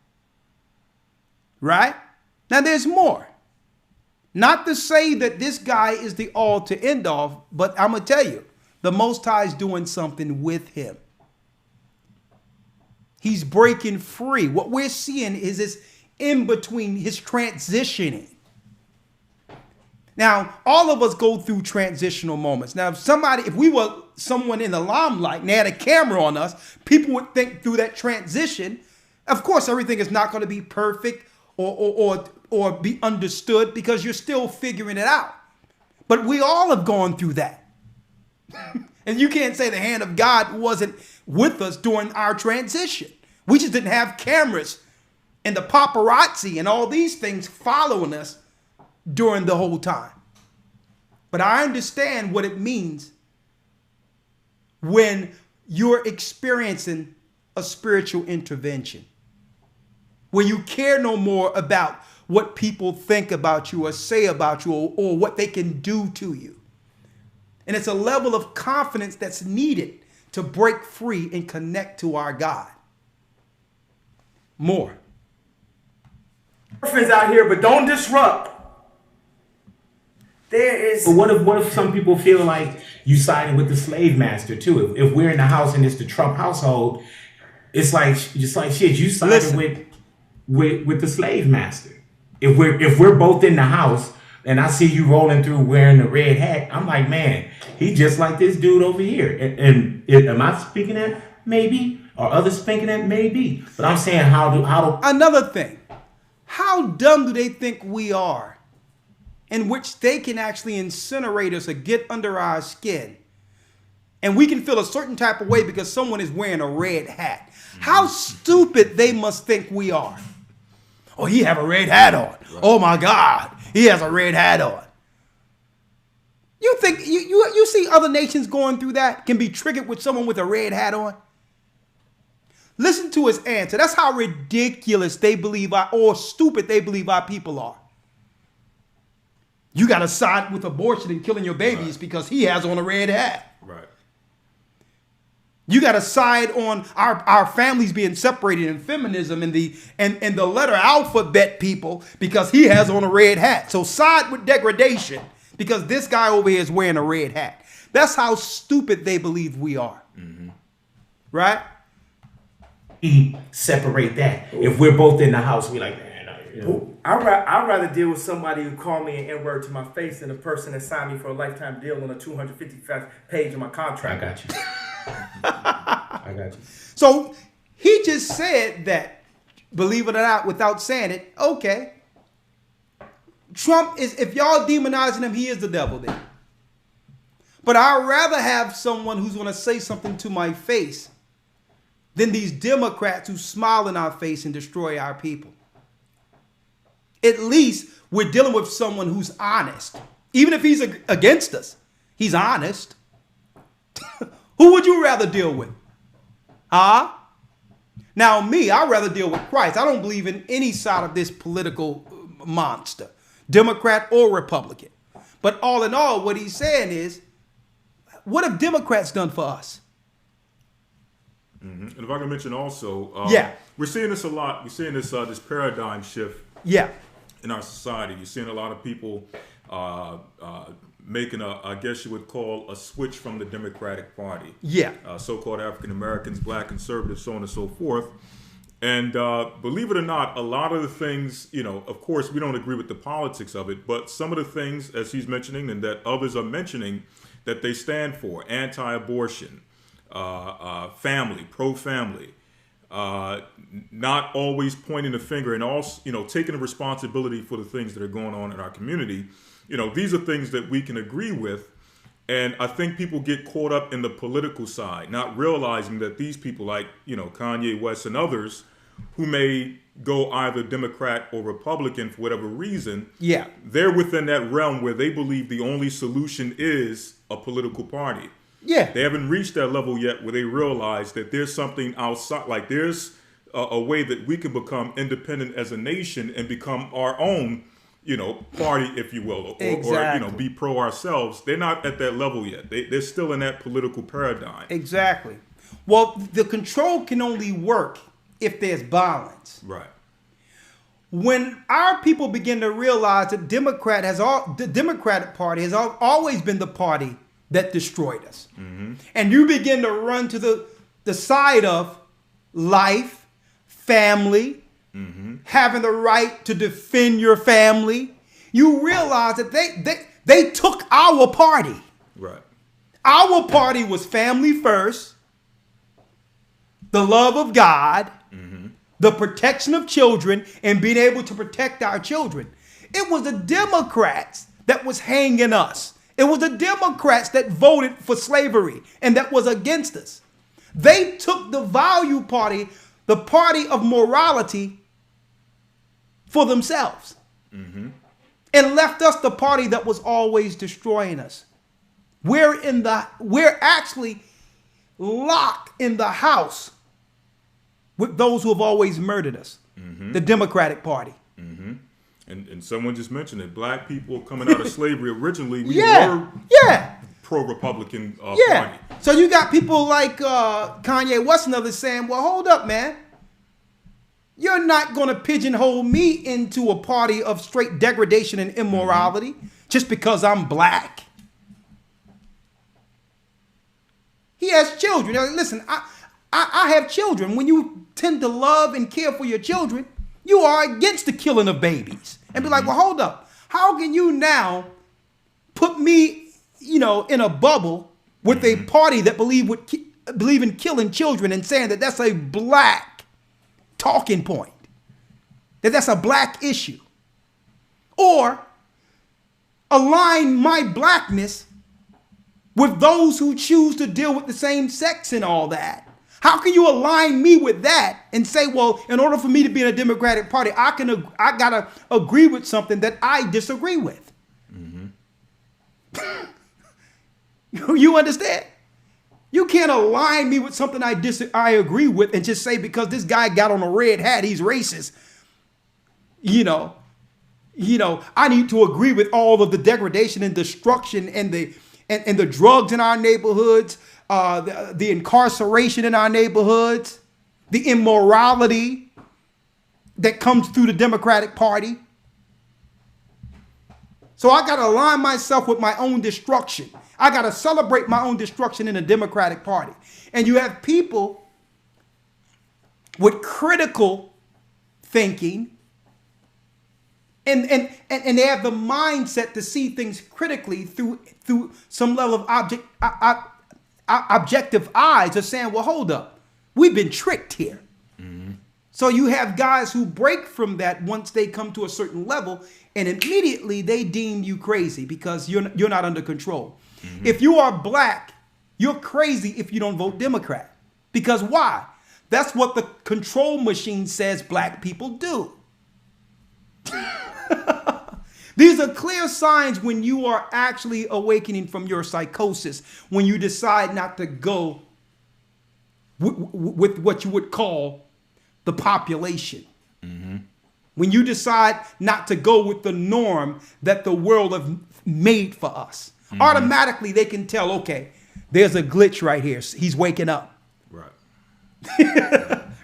Right? Now there's more. Not to say that this guy is the all to end all, but I'm going to tell you, the Most High is doing something with him. He's breaking free. What we're seeing is this in between, his transitioning. Now, all of us go through transitional moments. Now, if we were someone in the limelight and they had a camera on us, people would think through that transition. Of course, everything is not going to be perfect or be understood because you're still figuring it out. But we all have gone through that. And you can't say the hand of God wasn't with us during our transition. We just didn't have cameras and the paparazzi and all these things following us during the whole time. But I understand what it means when you're experiencing a spiritual intervention, where you care no more about what people think about you or say about you or what they can do to you. And it's a level of confidence that's needed to break free and connect to our God. More. Friends out here, but don't disrupt. There is. But what if some people feel like you siding with the slave master too? If we're in the house and it's the Trump household, it's like shit. You siding with the slave master. If we're both in the house and I see you rolling through wearing the red hat, I'm like, man, he just like this dude over here. And am I speaking that? Maybe. Or others thinking that? Maybe. But I'm saying how do another thing. How dumb do they think we are, in which they can actually incinerate us or get under our skin, and we can feel a certain type of way because someone is wearing a red hat? How stupid they must think we are. Oh, he have a red hat on. Right. Oh my God, he has a red hat on. You think you see other nations going through that, can be triggered with someone with a red hat on? Listen to his answer. That's how ridiculous they believe or stupid they believe our people are. You got to side with abortion and killing your babies because he has on a red hat. Right. You got to side on our families being separated in feminism and the letter alphabet people because he has on a red hat. So side with degradation because this guy over here is wearing a red hat. That's how stupid they believe we are. Mm-hmm. Right? Separate that. If we're both in the house, we like, man, you know. I'd rather deal with somebody who called me an N-word to my face than a person that signed me for a lifetime deal on a 255 page of my contract. I got you. I got you. So he just said that, believe it or not, without saying it. Okay. Trump is, if y'all demonizing him, he is the devil then. But I'd rather have someone who's going to say something to my face than these Democrats who smile in our face and destroy our people. At least we're dealing with someone who's honest. Even if he's against us, he's honest. Who would you rather deal with? Huh? Now me, I'd rather deal with Christ. I don't believe in any side of this political monster, Democrat or Republican. But all in all, what he's saying is, what have Democrats done for us? Mm-hmm. And if I can mention also, we're seeing this a lot. We're seeing this this paradigm shift in our society. You're seeing a lot of people making I guess you would call a switch from the Democratic Party. Yeah. So-called African Americans, black conservatives, so on and so forth. And believe it or not, a lot of the things, you know, of course, we don't agree with the politics of it, but some of the things, as he's mentioning and that others are mentioning, that they stand for, anti-abortion, family, pro-family, not always pointing the finger and also, you know, taking the responsibility for the things that are going on in our community. You know, these are things that we can agree with. And I think people get caught up in the political side, not realizing that these people like, you know, Kanye West and others who may go either Democrat or Republican for whatever reason. Yeah. They're within that realm where they believe the only solution is a political party. Yeah. They haven't reached that level yet where they realize that there's something outside, like there's a way that we can become independent as a nation and become our own, you know, party, if you will, or you know, be pro ourselves. They're not at that level yet. They're still in that political paradigm. Exactly. Well, the control can only work if there's balance. Right. When our people begin to realize that the Democratic Party has always been the party that destroyed us. Mm-hmm. And you begin to run to the side of life, family, mm-hmm. having the right to defend your family, you realize that they took our party. Right. Our party was family first, the love of God, mm-hmm. the protection of children, and being able to protect our children. It was the Democrats that was hanging us. It was the Democrats that voted for slavery and that was against us. They took the value party, the party of morality, for themselves, mm-hmm. and left us the party that was always destroying us. We're actually locked in the house with those who have always murdered us, mm-hmm. the Democratic Party. Mm-hmm. And someone just mentioned it. Black people coming out of slavery originally, we were pro-Republican party. So you got people like Kanye West and others saying, well, hold up, man. You're not going to pigeonhole me into a party of straight degradation and immorality mm-hmm. just because I'm black. He has children. Now, listen, I have children. When you tend to love and care for your children, you are against the killing of babies. And be like, well, hold up. How can you now put me, you know, in a bubble with mm-hmm. a party that believe in killing children and saying that that's a black talking point, that's a black issue, or align my blackness with those who choose to deal with the same sex and all that? How can you align me with that and say, well, in order for me to be in a Democratic Party, I gotta agree with something that I disagree with? Mm-hmm. You understand? You can't align me with something I agree with and just say because this guy got on a red hat, he's racist. You know, I need to agree with all of the degradation and destruction and the drugs in our neighborhoods, the incarceration in our neighborhoods, the immorality that comes through the Democratic Party. So I got to align myself with my own destruction. I got to celebrate my own destruction in the Democratic Party. And you have people with critical thinking, and they have the mindset to see things critically through some level of objective eyes of saying, well, hold up, we've been tricked here. Mm-hmm. So you have guys who break from that once they come to a certain level, and immediately they deem you crazy because you're not under control. Mm-hmm. If you are black, you're crazy if you don't vote Democrat. Because why? That's what the control machine says black people do. These are clear signs when you are actually awakening from your psychosis, when you decide not to go with what you would call the population. Mm-hmm. When you decide not to go with the norm that the world have made for us. Mm-hmm. Automatically they can tell, okay, there's a glitch right here. He's waking up. Right.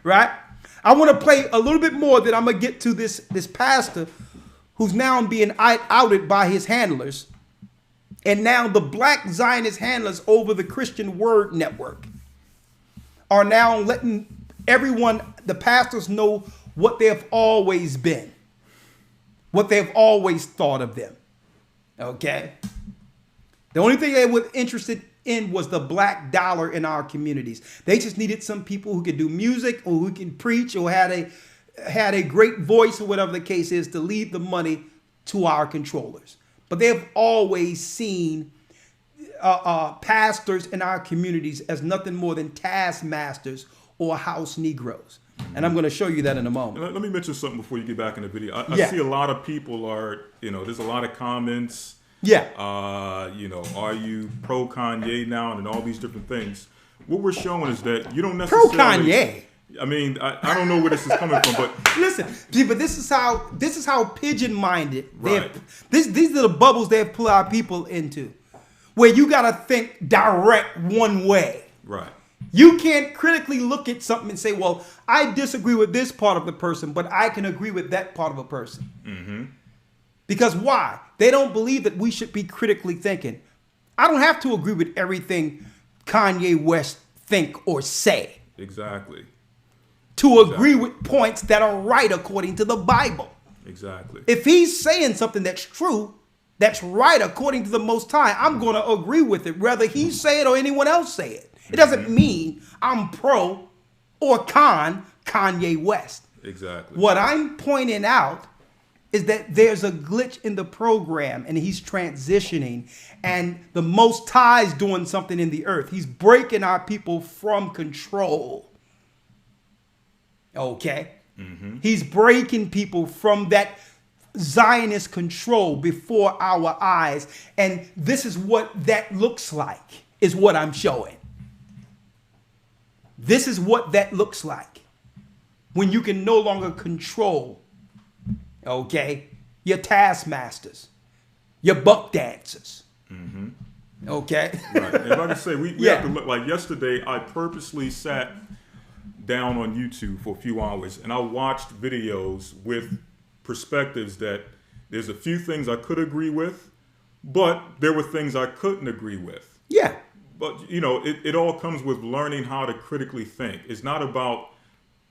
Right? I want to play a little bit more that I'm going to get to this pastor who's now being outed by his handlers. And now the black Zionist handlers over the Christian Word Network are now letting everyone, the pastors, know what they have always been, what they've always thought of them. Okay? The only thing they were interested in was the black dollar in our communities. They just needed some people who could do music or who can preach or had a great voice or whatever the case is to lead the money to our controllers. But they've always seen pastors in our communities as nothing more than taskmasters or house Negroes. And I'm going to show you that in a moment. Let me mention something before you get back in the video. I see a lot of people there's a lot of comments. Yeah. Are you pro Kanye now and all these different things? What we're showing is that you don't necessarily pro Kanye. I mean, I don't know where this is coming from, but listen, but this is how pigeon-minded. Right. These are the bubbles they have put our people into, where you got to think direct one way. Right. You can't critically look at something and say, well, I disagree with this part of the person, but I can agree with that part of a person. Mm-hmm. Because why? They don't believe that we should be critically thinking. I don't have to agree with everything Kanye West think or say. Exactly. To agree with points that are right according to the Bible. Exactly. If he's saying something that's true, that's right according to the Most High, I'm going to agree with it, whether he say it or anyone else say it. It doesn't mean I'm pro or con Kanye West. Exactly. What I'm pointing out is that there's a glitch in the program and he's transitioning and the Most High is doing something in the earth. He's breaking our people from control. Okay? Mm-hmm. He's breaking people from that Zionist control before our eyes. And this is what that looks like, is what I'm showing. This is what that looks like when you can no longer control, okay, your taskmasters, your buck dancers. Mm-hmm. Okay? Right. And like I say, we have to look. Like yesterday, I purposely sat down on YouTube for a few hours and I watched videos with perspectives that there's a few things I could agree with, but there were things I couldn't agree with. Yeah. But, it all comes with learning how to critically think. It's not about,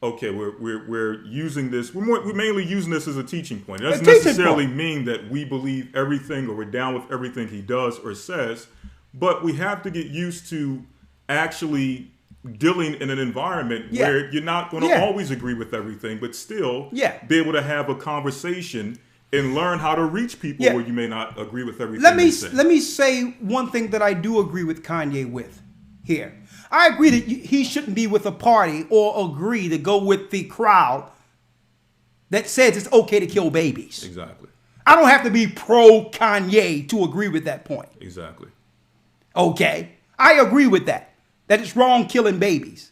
okay, we're using this. We're mainly using this as a teaching point. It doesn't necessarily mean that we believe everything or we're down with everything he does or says, but we have to get used to actually dealing in an environment where you're not going to always agree with everything, but still be able to have a conversation and learn how to reach people where you may not agree with everything. Let me say one thing that I do agree with Kanye with here. I agree that he shouldn't be with a party or agree to go with the crowd that says it's okay to kill babies. Exactly. I don't have to be pro Kanye to agree with that point. Exactly. Okay. I agree with that. That it's wrong killing babies.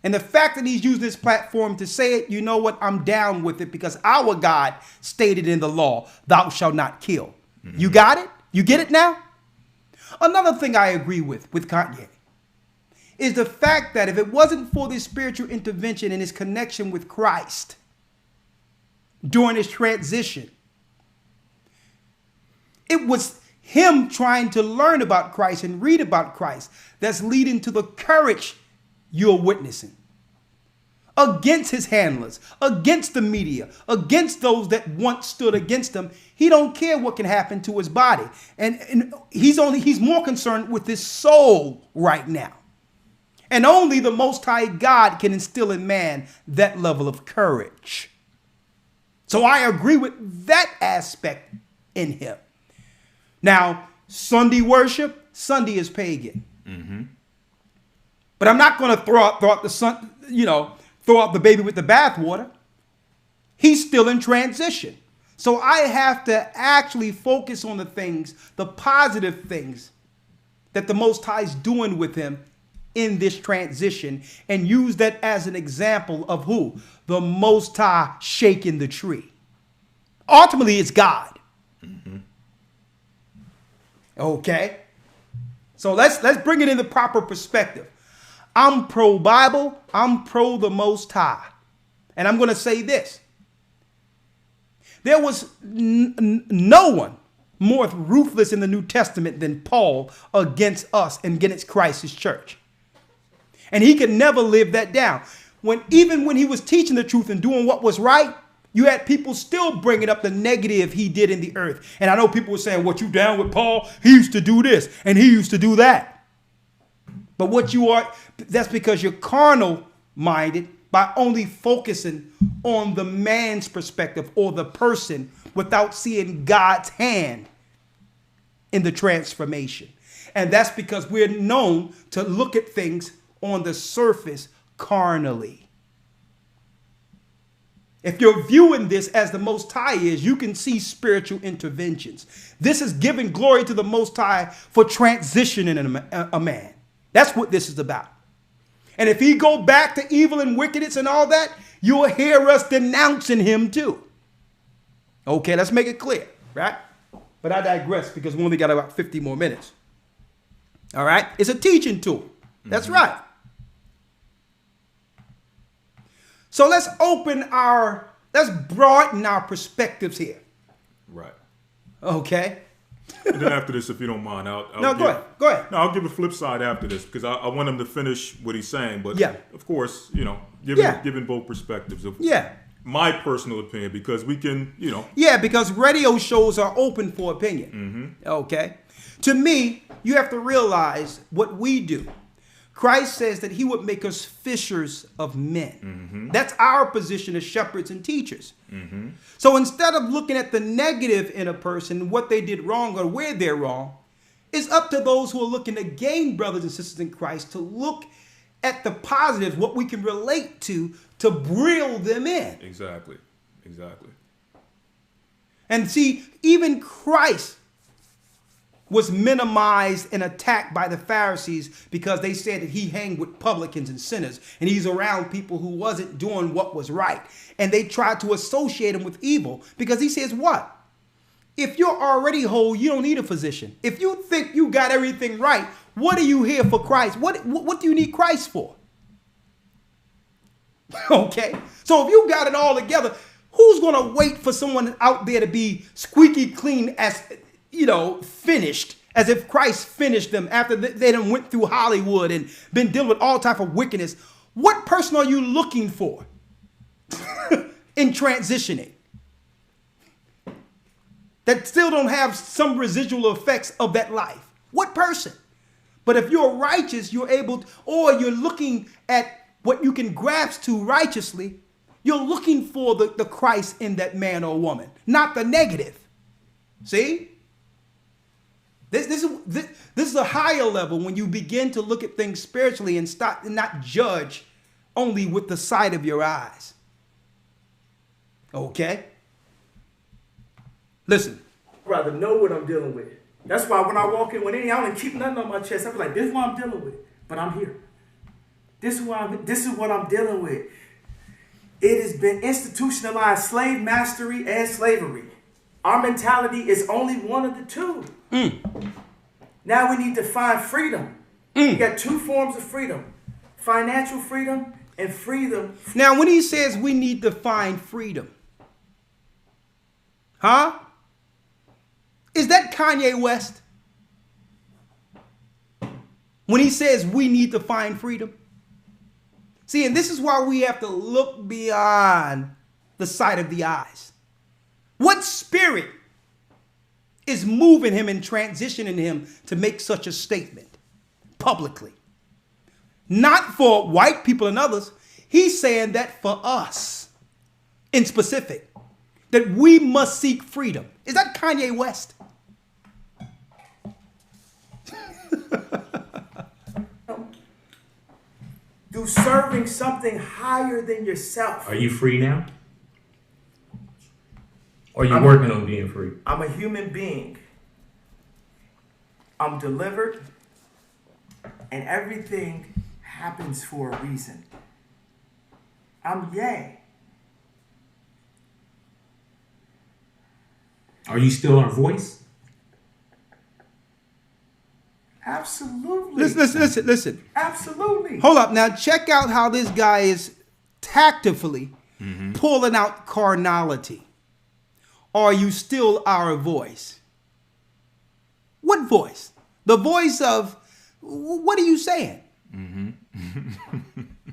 And the fact that he's used this platform to say it, you know what? I'm down with it because our God stated in the law, thou shalt not kill. Mm-hmm. You got it? You get it now? Another thing I agree with Kanye is the fact that if it wasn't for this spiritual intervention and his connection with Christ during his transition, it was him trying to learn about Christ and read about Christ that's leading to the courage you're witnessing. Against his handlers, against the media, against those that once stood against him. He don't care what can happen to his body. And he's more concerned with his soul right now. And only the Most High God can instill in man that level of courage. So I agree with that aspect in him. Now, Sunday worship, Sunday is pagan. Mm-hmm. But I'm not going to throw out the baby with the bathwater. He's still in transition. So I have to actually focus on the things, the positive things that the Most High is doing with him in this transition, and use that as an example of who? The Most High shaking the tree. Ultimately, it's God. Mm-hmm. Okay. So let's bring it in the proper perspective. I'm pro-Bible. I'm pro the Most High. And I'm going to say this. There was no one more ruthless in the New Testament than Paul against us and against Christ's church. And he could never live that down. Even when he was teaching the truth and doing what was right, you had people still bringing up the negative he did in the earth. And I know people were saying, what, you down with Paul? He used to do this and he used to do that. But what you are, that's because you're carnal minded by only focusing on the man's perspective or the person without seeing God's hand in the transformation. And that's because we're known to look at things on the surface carnally. If you're viewing this as the Most High is, you can see spiritual interventions. This is giving glory to the Most High for transitioning a man. That's what this is about. And if he go back to evil and wickedness and all that, you'll hear us denouncing him too. Okay, let's make it clear, right? But I digress because we only got about 50 more minutes. All right? It's a teaching tool. That's right. So let's broaden our perspectives here. Right. Okay. And then after this, if you don't mind, go ahead. No, I'll give a flip side after this because I want him to finish what he's saying. But yeah, of course, giving both perspectives of my personal opinion because we can, Yeah, because radio shows are open for opinion. Mm-hmm. Okay. To me, you have to realize what we do. Christ says that he would make us fishers of men. Mm-hmm. That's our position as shepherds and teachers. Mm-hmm. So instead of looking at the negative in a person, what they did wrong or where they're wrong, it's up to those who are looking to gain brothers and sisters in Christ to look at the positive, what we can relate to reel them in. Exactly. And see, even Christ was minimized and attacked by the Pharisees because they said that he hanged with publicans and sinners and he's around people who wasn't doing what was right. And they tried to associate him with evil because he says what? If you're already whole, you don't need a physician. If you think you got everything right, what are you here for Christ? What do you need Christ for? Okay, so if you got it all together, who's going to wait for someone out there to be squeaky clean as finished, as if Christ finished them after they done went through Hollywood and been dealing with all type of wickedness? What person are you looking for in transitioning that still don't have some residual effects of that life? What person? But if you're righteous, you're able to, or you're looking at what you can grasp to righteously, you're looking for the Christ in that man or woman, not the negative. See? This is a higher level when you begin to look at things spiritually and stop and not judge only with the sight of your eyes. Okay? Listen. I'd rather know what I'm dealing with. That's why when I walk in, I don't keep nothing on my chest. I be like, this is what I'm dealing with. But I'm here. This is what I'm dealing with. It has been institutionalized slave mastery and slavery. Our mentality is only one of the two. Now we need to find freedom. You got two forms of freedom: financial freedom and freedom. Now, when he says we need to find freedom, huh? Is that Kanye West? When he says we need to find freedom? See, and this is why we have to look beyond the sight of the eyes. What spirit is moving him and transitioning him to make such a statement publicly? Not for white people and others. He's saying that for us in specific, that we must seek freedom. Is that Kanye West? Through serving something higher than yourself. Are you free now? Or are you working on being free? I'm a human being. I'm delivered, and everything happens for a reason. I'm yay. Are you still our voice? Absolutely. Listen. Absolutely. Hold up. Now check out how this guy is tactfully pulling out carnality. Are you still our voice? What voice? The voice of, what are you saying?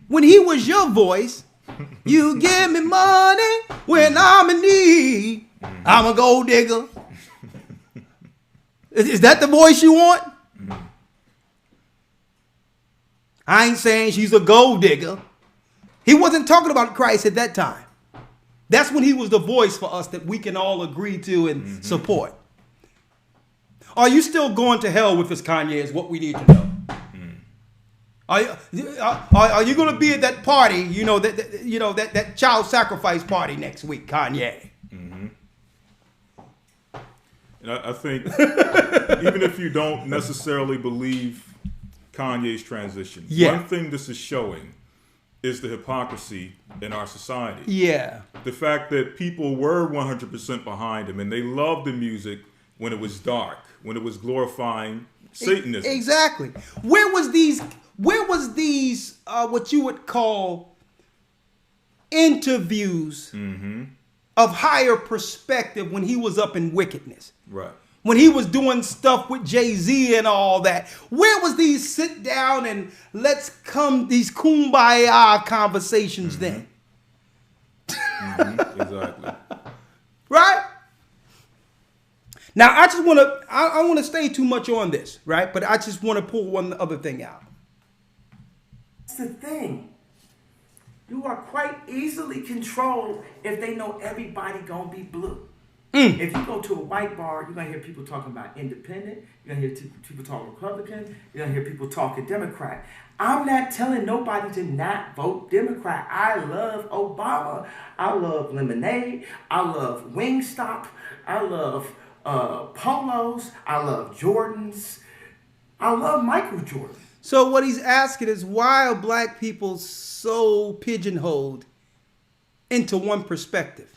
When he was your voice, you give me money when I'm in need. I'm a gold digger. Is that the voice you want? I ain't saying she's a gold digger. He wasn't talking about Christ at that time. That's when he was the voice for us that we can all agree to and support. Are you still going to hell with us, Kanye, is what we need to know. Are you going to be at that party, that child sacrifice party next week, Kanye? And I think even if you don't necessarily believe Kanye's transition, one thing this is showing is the hypocrisy in our society. Yeah. The fact that people were 100% behind him and they loved the music when it was dark, when it was glorifying Satanism. Exactly. Where was these what you would call interviews of higher perspective when he was up in wickedness? Right. When he was doing stuff with Jay-Z and all that, where was these sit down and these kumbaya conversations then? Exactly. Right? Now, I want to stay too much on this, right? But I just want to pull one other thing out. That's the thing. You are quite easily controlled if they know everybody gonna be blue. If you go to a white bar, you're going to hear people talking about independent. You're going to hear people talking Republican. You're going to hear people talking Democrat. I'm not telling nobody to not vote Democrat. I love Obama. I love lemonade. I love Wingstop. I love polos. I love Jordans. I love Michael Jordan. So what he's asking is, why are black people so pigeonholed into one perspective?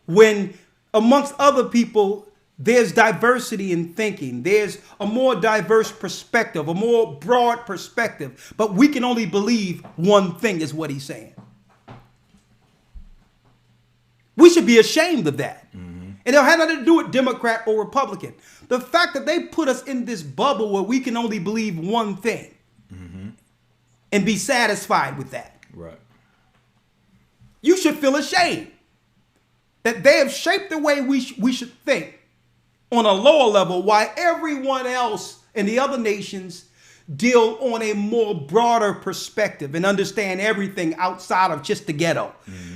When amongst other people, there's diversity in thinking. There's a more diverse perspective, a more broad perspective. But we can only believe one thing is what he's saying. We should be ashamed of that. And it had nothing to do with Democrat or Republican. The fact that they put us in this bubble where we can only believe one thing and be satisfied with that. Right. You should feel ashamed that they have shaped the way we should think on a lower level, while everyone else in the other nations deal on a more broader perspective and understand everything outside of just the ghetto.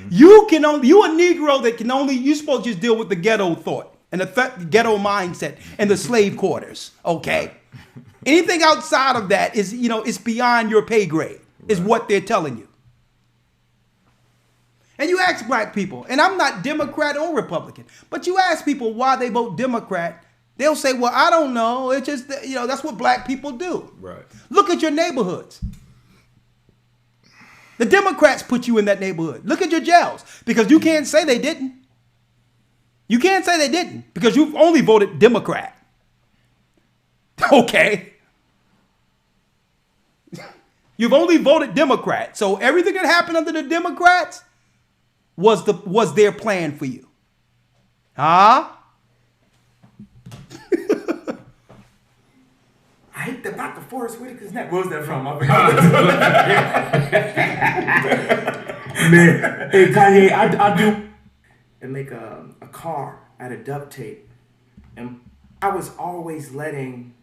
You a Negro that you're supposed to just deal with the ghetto thought and the ghetto mindset and the slave quarters. Okay. Anything outside of that is, it's beyond your pay grade, is what they're telling you. And you ask black people, and I'm not Democrat or Republican, but you ask people why they vote Democrat, they'll say, well, I don't know. It's just, that's what black people do. Right. Look at your neighborhoods. The Democrats put you in that neighborhood. Look at your jails, because you can't say they didn't. You can't say they didn't, because you've only voted Democrat. Okay. You've only voted Democrat. So everything that happened under the Democrats was their plan for you. Huh? I hate the back of Forrest Whitaker's neck. What was that from? I forgot. Man, hey Kanye, I do. And make a car out of duct tape. And I was always letting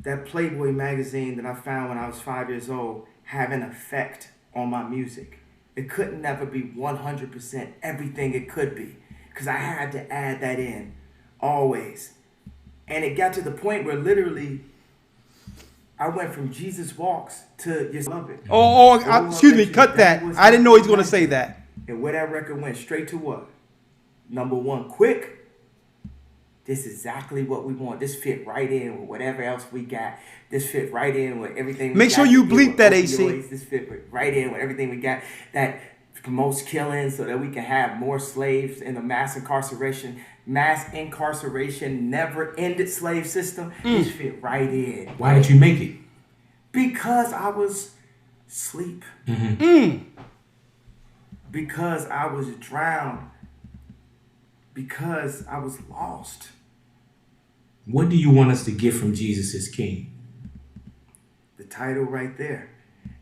that Playboy magazine that I found when I was 5 years old have an effect on my music. It couldn't never be 100% everything it could be, because I had to add that in always. And it got to the point where literally I went from Jesus Walks to Just Love It. Excuse me, cut that. I didn't know he was going to say that. And where that record went straight to what? Number one, quick. This is exactly what we want. This fit right in with whatever else we got. This fit right in with everything we got. Make sure you bleep that, AC. This fit right in with everything we got. That promotes killing so that we can have more slaves in the mass incarceration, never-ended slave system. This fit right in. Why did you make it? Because I was asleep. Because I was drowned. Because I was lost. What do you want us to get from Jesus as King? The title right there.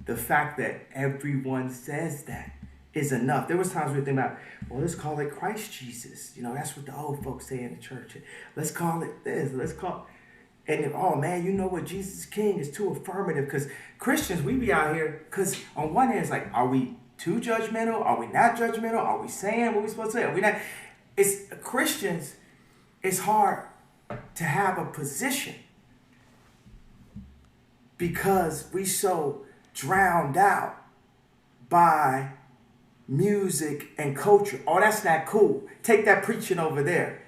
The fact that everyone says that is enough. There was times we think about, well, let's call it Christ Jesus. You know, that's what the old folks say in the church. Let's call it this. Let's call it. And oh man, you know what, Jesus is King is too affirmative, because Christians, we be out here, because on one hand it's like, are we too judgmental? Are we not judgmental? Are we saying what we're supposed to say? Are we not? It's Christians, it's hard to have a position because we so drowned out by music and culture. Oh, that's not cool. Take that preaching over there.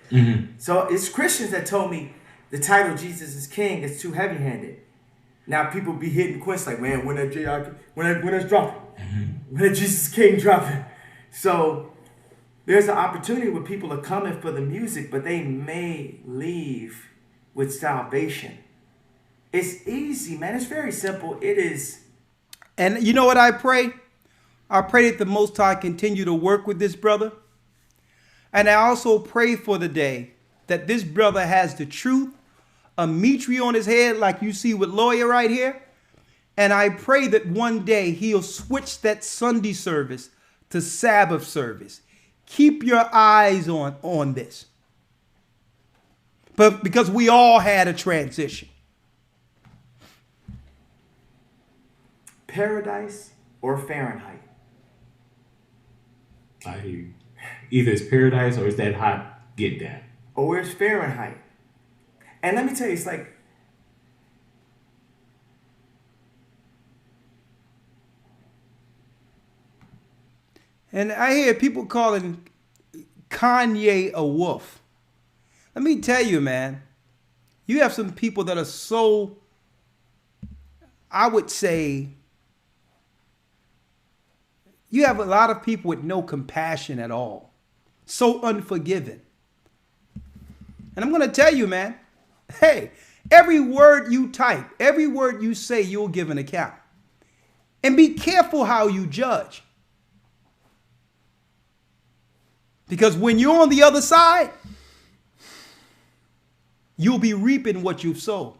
So it's Christians that told me the title Jesus is King is too heavy-handed. Now people be hitting questions like, man, when that's dropping? When that Jesus is King dropping? So there's an opportunity where people are coming for the music, but they may leave with salvation. It's easy, man. It's very simple. It is. And you know what I pray? I pray that the Most High continue to work with this brother. And I also pray for the day that this brother has the truth, a mitre on his head like you see with Lawyer right here. And I pray that one day he'll switch that Sunday service to Sabbath service. Keep your eyes on this. But because we all had a transition. Paradise or Fahrenheit? I hear you. Either it's paradise or it's that hot get down. Or it's Fahrenheit. And let me tell you, it's like, and I hear people calling Kanye a wolf. Let me tell you, man, you have some people that are so, I would say, you have a lot of people with no compassion at all. So unforgiving. And I'm going to tell you, man, hey, every word you type, every word you say, you'll give an account. And be careful how you judge. Because when you're on the other side, you'll be reaping what you've sown.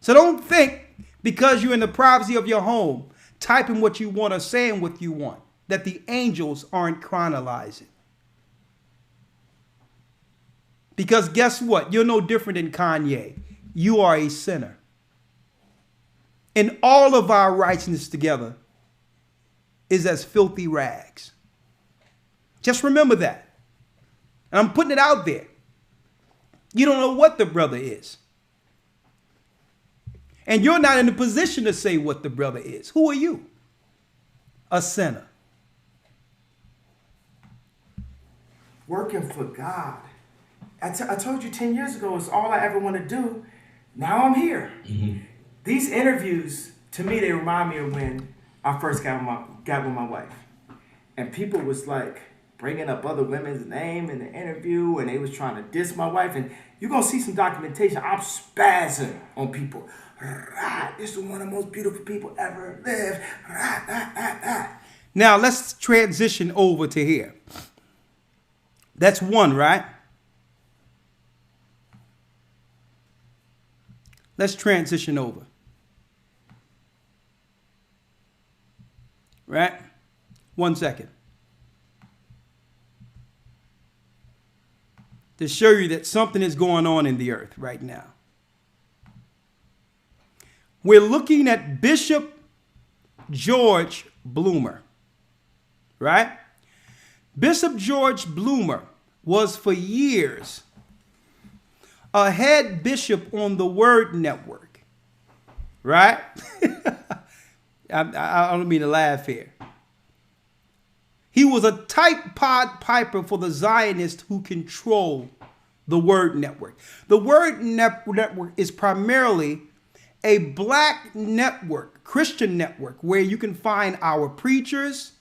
So don't think because you're in the privacy of your home, typing what you want or saying what you want, that the angels aren't chronologizing. Because guess what? You're no different than Kanye. You are a sinner. And all of our righteousness together is as filthy rags. Just remember that. And I'm putting it out there. You don't know what the brother is. And you're not in a position to say what the brother is. Who are you? A sinner. Working for God. I told you 10 years ago it's all I ever want to do. Now I'm here. These interviews, to me, they remind me of when I first got with my wife. And people was like, bringing up other women's name in the interview, and they was trying to diss my wife. And you're gonna see some documentation. I'm spazzing on people. This is one of the most beautiful people ever lived. Now let's transition over to here. That's one, right? Let's transition over. Right? 1 second. To show you that something is going on in the earth right now. We're looking at Bishop George Bloomer. Right? Bishop George Bloomer was for years a head bishop on the Word Network. Right? I don't mean to laugh here. He was a tight Pied Piper for the Zionists who control the Word Network. The Word Network is primarily a black network, Christian network, where you can find our preachers,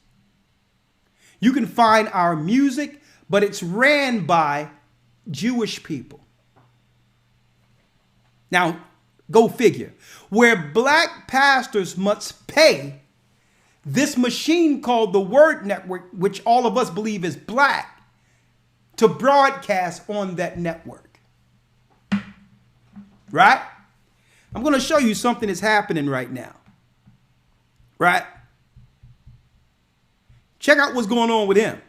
you can find our music, but it's ran by Jewish people. Now, go figure. Where black pastors must pay this machine called the Word Network, which all of us believe is black, to broadcast on that network. Right? I'm going to show you something that's happening right now. Right? Check out what's going on with him.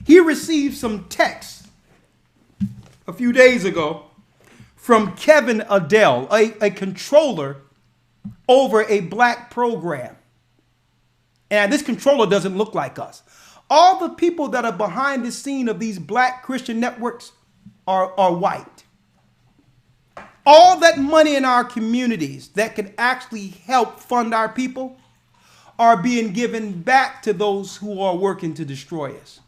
He received some text a few days ago from Kevin Adele, a controller over a black program. And this controller doesn't look like us. All the people that are behind the scene of these black Christian networks are white. All that money in our communities that could actually help fund our people are being given back to those who are working to destroy us.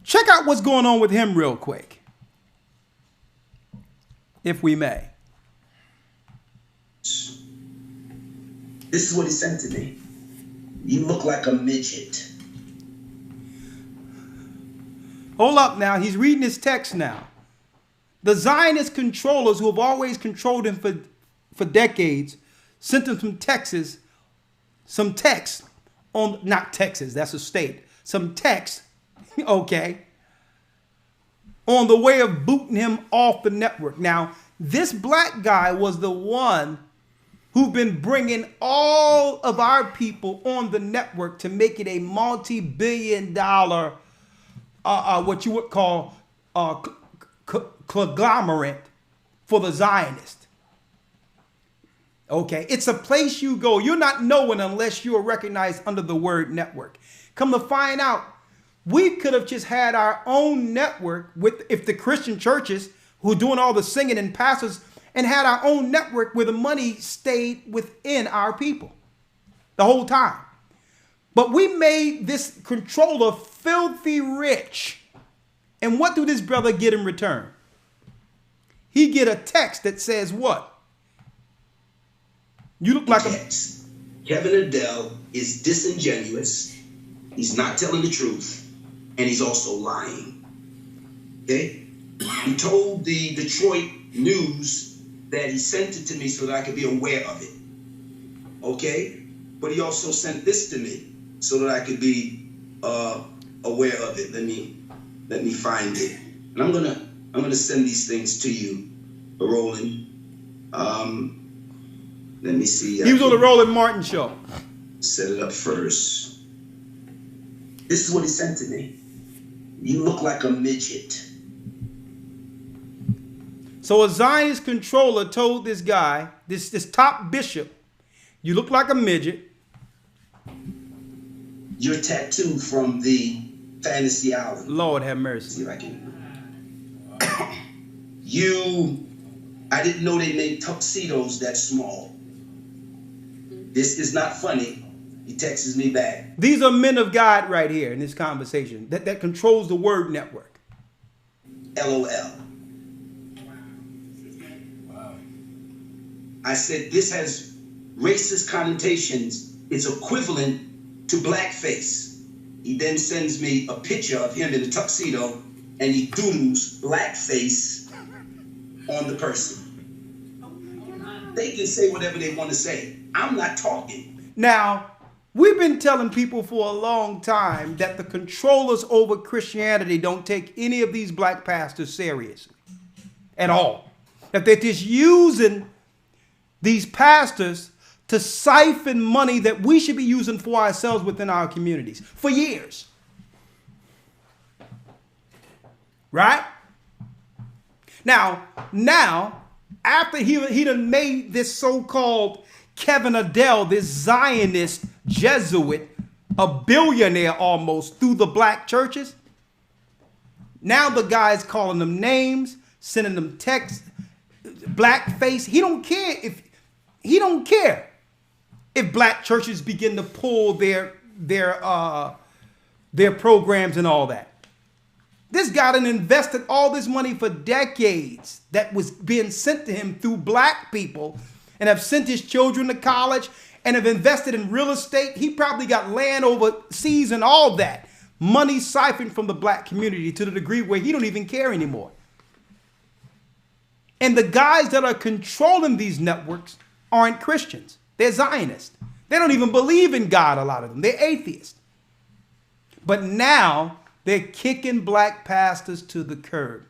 Check out what's going on with him real quick, if we may. This is what he sent to me. You look like a midget. Hold up now. He's reading his text now. The Zionist controllers who have always controlled him for decades sent him some text on, not Texas, that's a state, some text, okay, on the way of booting him off the network. Now, this black guy was the one who've been bringing all of our people on the network to make it a multi-billion-dollar, what you would call conglomerate for the Zionist. Okay, it's a place you go. You're not knowing unless you are recognized under the Word Network. Come to find out, we could have just had our own network with, if the Christian churches who are doing all the singing and pastors, and had our own network where the money stayed within our people the whole time. But we made this controller filthy rich. And what do this brother get in return? He get a text that says what? You look like a... Kevin Adele is disingenuous. He's not telling the truth. And he's also lying. Okay? He told the Detroit News that he sent it to me so that I could be aware of it. Okay? But he also sent this to me so that I could be aware of it. Let me find it. And I'm gonna send these things to you, Roland. Let me see. He was on the Roland Martin show. Set it up first. This is what he sent to me. You look like a midget. So a Zionist controller told this guy, this top bishop, you look like a midget. You're tattooed from the Fantasy Island. Lord have mercy. See if I can. I didn't know they made tuxedos that small. This is not funny. He texts me back. These are men of God right here in this conversation that controls the Word Network. LOL. I said, this has racist connotations is equivalent to blackface. He then sends me a picture of him in a tuxedo, and he doodles blackface on the person. They can say whatever they want to say. I'm not talking. Now, we've been telling people for a long time that the controllers over Christianity don't take any of these black pastors seriously at all. That they're just using these pastors to siphon money that we should be using for ourselves within our communities for years. Right? Now, after he done made this so-called Kevin Adele, this Zionist Jesuit, a billionaire almost through the black churches, now the guy's calling them names, sending them texts, blackface. He don't care if black churches begin to pull their programs and all that. This guy done invested all this money for decades that was being sent to him through black people, and have sent his children to college and have invested in real estate. He probably got land overseas and all that. Money siphoned from the black community to the degree where he don't even care anymore. And the guys that are controlling these networks aren't Christians. They're Zionists. They don't even believe in God, a lot of them. They're atheists. But now they're kicking black pastors to the curb.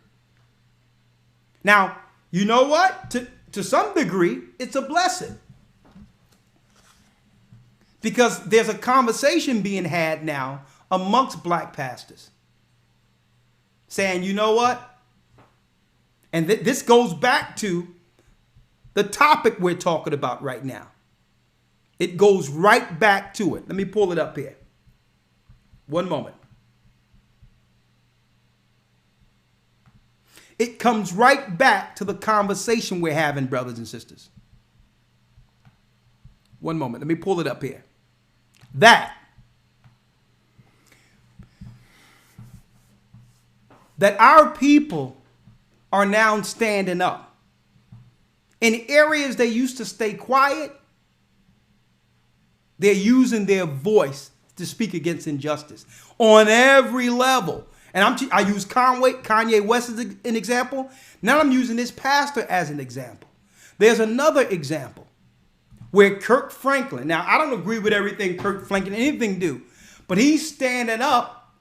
Now, you know what? To some degree, it's a blessing. Because there's a conversation being had now amongst black pastors saying, you know what? And this goes back to the topic we're talking about right now. It goes right back to it. Let me pull it up here. One moment. It comes right back to the conversation we're having, brothers and sisters. One moment. Let me pull it up here. That our people are now standing up. In areas they used to stay quiet, they're using their voice to speak against injustice on every level. And I use Kanye West as an example. Now I'm using this pastor as an example. There's another example where Kirk Franklin, now I don't agree with everything Kirk Franklin anything do, but he's standing up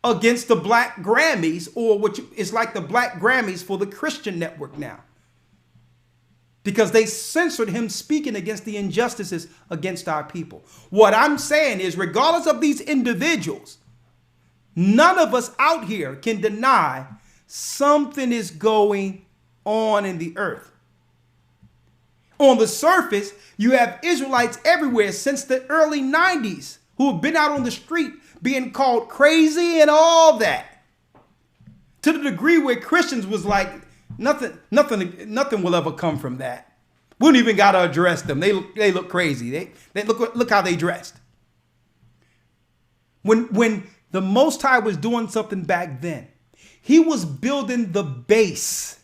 against the black Grammys, or which is like the black Grammys for the Christian network now. Because they censored him speaking against the injustices against our people. What I'm saying is, regardless of these individuals, none of us out here can deny something is going on in the earth. On the surface, you have Israelites everywhere since the early 90s who have been out on the street being called crazy and all that. To the degree where Christians was like, nothing will ever come from that. We don't even got to address them. They look crazy. They look how they dressed. When the Most High was doing something back then, he was building the base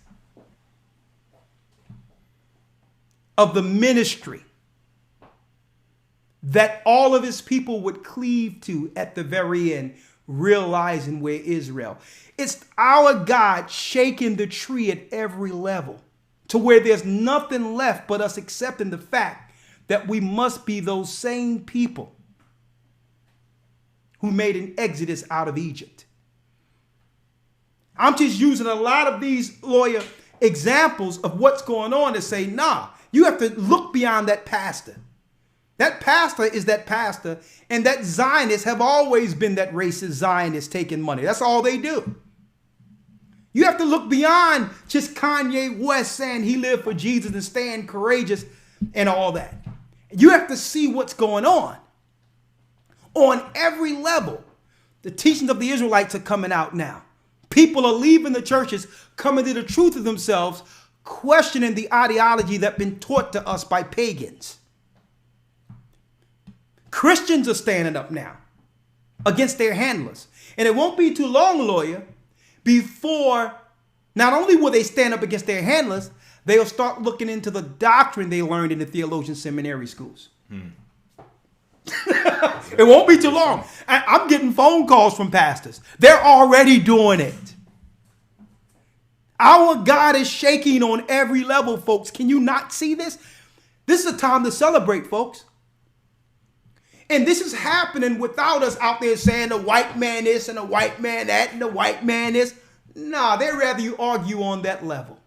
of the ministry that all of his people would cleave to at the very end, realizing we're Israel. It's our God shaking the tree at every level to where there's nothing left but us accepting the fact that we must be those same people who made an exodus out of Egypt. I'm just using a lot of these lawyer examples of what's going on to say, nah, you have to look beyond that pastor. That pastor is that pastor, and that Zionists have always been that racist Zionist taking money. That's all they do. You have to look beyond just Kanye West saying he lived for Jesus and staying courageous and all that. You have to see what's going on. On every level, the teachings of the Israelites are coming out now. People are leaving the churches, coming to the truth of themselves, questioning the ideology that's been taught to us by pagans. Christians are standing up now against their handlers. And it won't be too long, lawyer, before not only will they stand up against their handlers, they'll start looking into the doctrine they learned in the theologian seminary schools. It won't be too long. I'm getting phone calls from pastors. They're already doing it. Our God is shaking on every level, folks. Can you not see this? This is a time to celebrate, folks. And this is happening without us out there saying the white man this and the white man that and the white man this. Nah, they'd rather you argue on that level.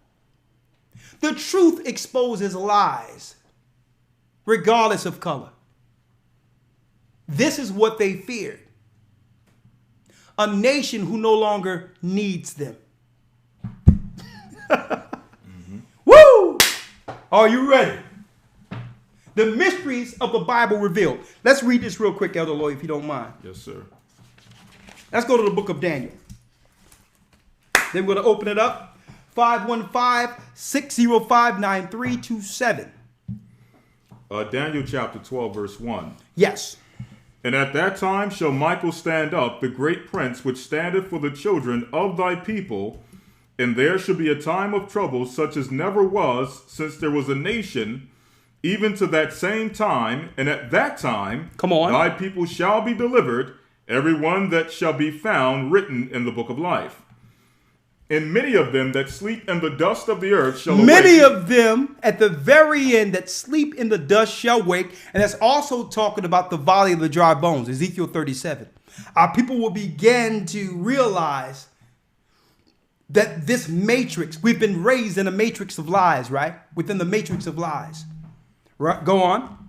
The truth exposes lies, regardless of color. This is what they feared. A nation who no longer needs them. Woo! Are you ready? The mysteries of the Bible revealed. Let's read this real quick, Elder Lloyd, if you don't mind. Yes, sir. Let's go to the book of Daniel. Then we're going to open it up. 515-605-9327. Daniel chapter 12, verse 1. Yes. And at that time shall Michael stand up, the great prince, which standeth for the children of thy people, and there shall be a time of trouble such as never was since there was a nation, even to that same time, and at that time thy people shall be delivered, every one that shall be found written in the book of life. And many of them that sleep in the dust of the earth shall awake. Many of them at the very end that sleep in the dust shall wake. And that's also talking about the valley of the dry bones, Ezekiel 37. Our people will begin to realize that this matrix, we've been raised in a matrix of lies, right? Within the matrix of lies. Right? Go on.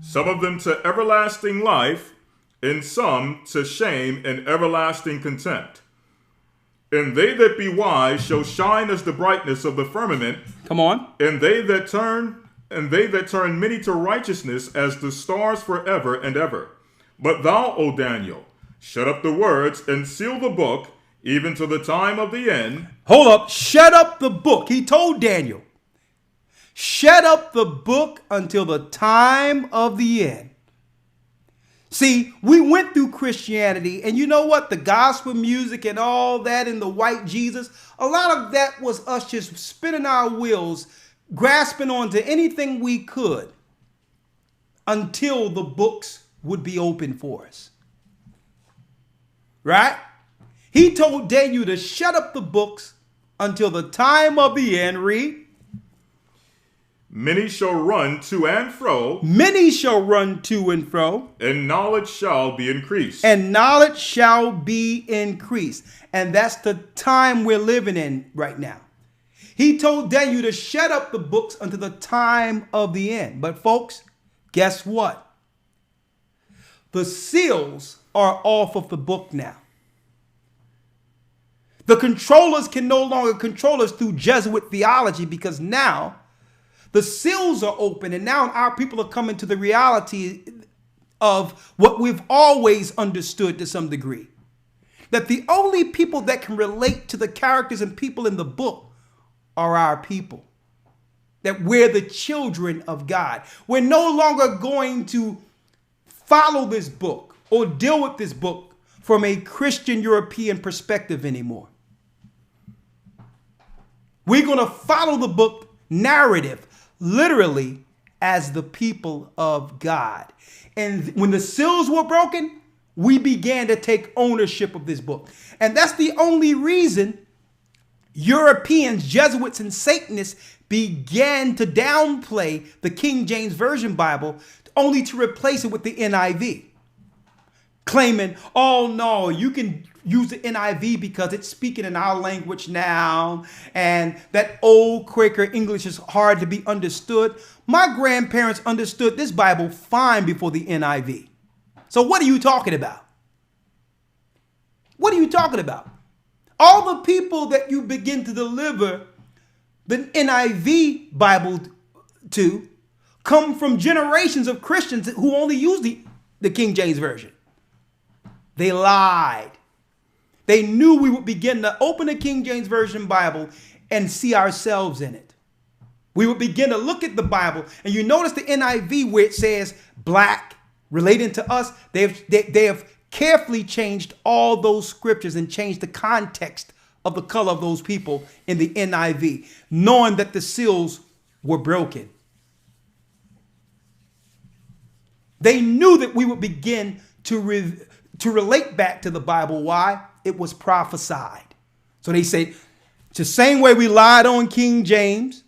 Some of them to everlasting life, and some to shame and everlasting contempt. And they that be wise shall shine as the brightness of the firmament. Come on. And they that turn many to righteousness as the stars forever and ever. But thou, O Daniel, shut up the words and seal the book, even to the time of the end. Hold up. Shut up the book. He told Daniel, shut up the book until the time of the end. See, we went through Christianity, and you know what? The gospel music and all that and the white Jesus, a lot of that was us just spinning our wheels, grasping onto anything we could until the books would be open for us. Right? He told Daniel to shut up the books until the time of the end. Read. Many shall run to and fro. Many shall run to and fro. And knowledge shall be increased. And knowledge shall be increased. And that's the time we're living in right now. He told Daniel to shut up the books until the time of the end. But folks, guess what? The seals are off of the book now. The controllers can no longer control us through Jesuit theology, because now the seals are open, and now our people are coming to the reality of what we've always understood to some degree. That the only people that can relate to the characters and people in the book are our people. That we're the children of God. We're no longer going to follow this book or deal with this book from a Christian European perspective anymore. We're going to follow the book narrative literally as the people of God. And when the seals were broken, we began to take ownership of this book. And that's the only reason Europeans, Jesuits, and Satanists began to downplay the King James Version Bible only to replace it with the NIV. Claiming, oh no, you can use the NIV because it's speaking in our language now, and that old Quaker English is hard to be understood. My grandparents understood this Bible fine before the NIV. So what are you talking about? What are you talking about? All the people that you begin to deliver the NIV Bible to come from generations of Christians who only use the King James Version. They lied. They knew we would begin to open the King James Version Bible and see ourselves in it. We would begin to look at the Bible, and you notice the NIV where it says black relating to us. They have carefully changed all those scriptures and changed the context of the color of those people in the NIV, knowing that the seals were broken. They knew that we would begin to relate back to the Bible. Why? It was prophesied. So they say, it's the same way we lied on King James,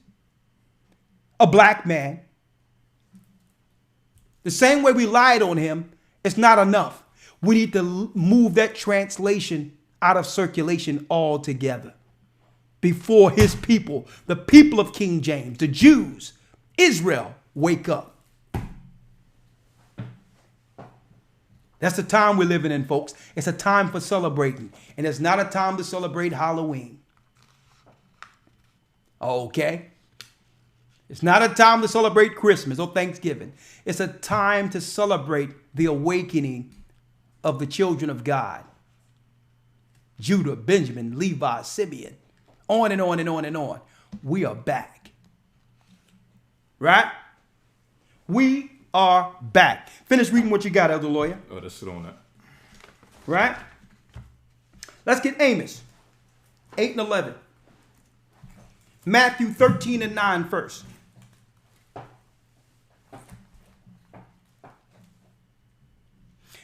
a black man. The same way we lied on him, it's not enough. We need to move that translation out of circulation altogether. Before his people, the people of King James, the Jews, Israel, wake up. That's the time we're living in, folks. It's a time for celebrating. And it's not a time to celebrate Halloween. Okay? It's not a time to celebrate Christmas or Thanksgiving. It's a time to celebrate the awakening of the children of God. Judah, Benjamin, Levi, Simeon, on and on and on and on. We are back. Right? We are back. Finish reading what you got, Elder Lawyer. Oh, let's sit on that. Right? Let's get Amos 8 and 11. Matthew 13 and 9 first.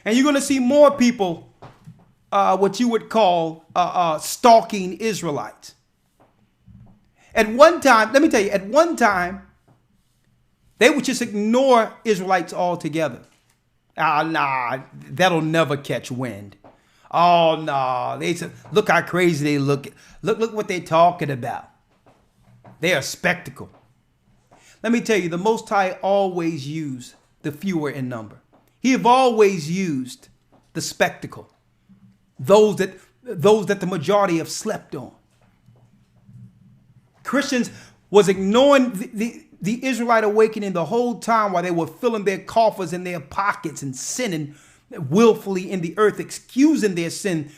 And you're going to see more people, what you would call stalking Israelites. At one time, let me tell you, at one time, they would just ignore Israelites altogether. Nah, that'll never catch wind. Oh, no. They said, look how crazy they look. Look what they're talking about. They are spectacle. Let me tell you, the Most High always used the fewer in number. He have always used the spectacle. Those that the majority have slept on. Christians was ignoring the Israelite awakening the whole time while they were filling their coffers in their pockets and sinning willfully in the earth, excusing their sin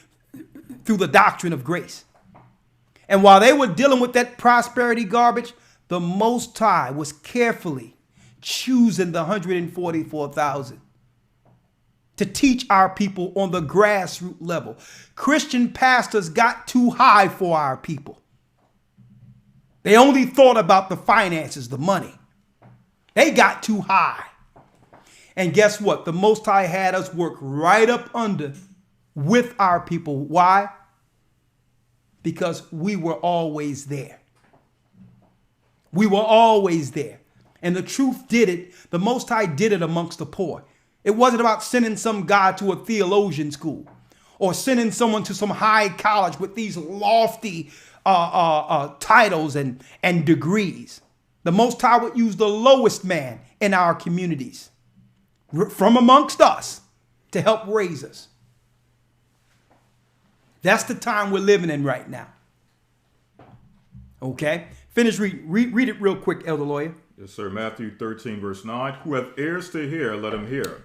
through the doctrine of grace. And while they were dealing with that prosperity garbage, the Most High was carefully choosing the 144,000 to teach our people on the grassroots level. Christian pastors got too high for our people. They only thought about the finances, the money. They got too high. And guess what? The Most High had us work right up under with our people. Why? Because we were always there. We were always there. And the truth did it. The Most High did it amongst the poor. It wasn't about sending some guy to a theologian school or sending someone to some high college with these lofty titles and degrees. The Most High would use the lowest man in our communities from amongst us to help raise us. That's the time we're living in right now. Okay? Finish reading. Read it real quick, Elder Lawyer. Yes, sir. Matthew 13, verse 9. Who hath ears to hear, let him hear.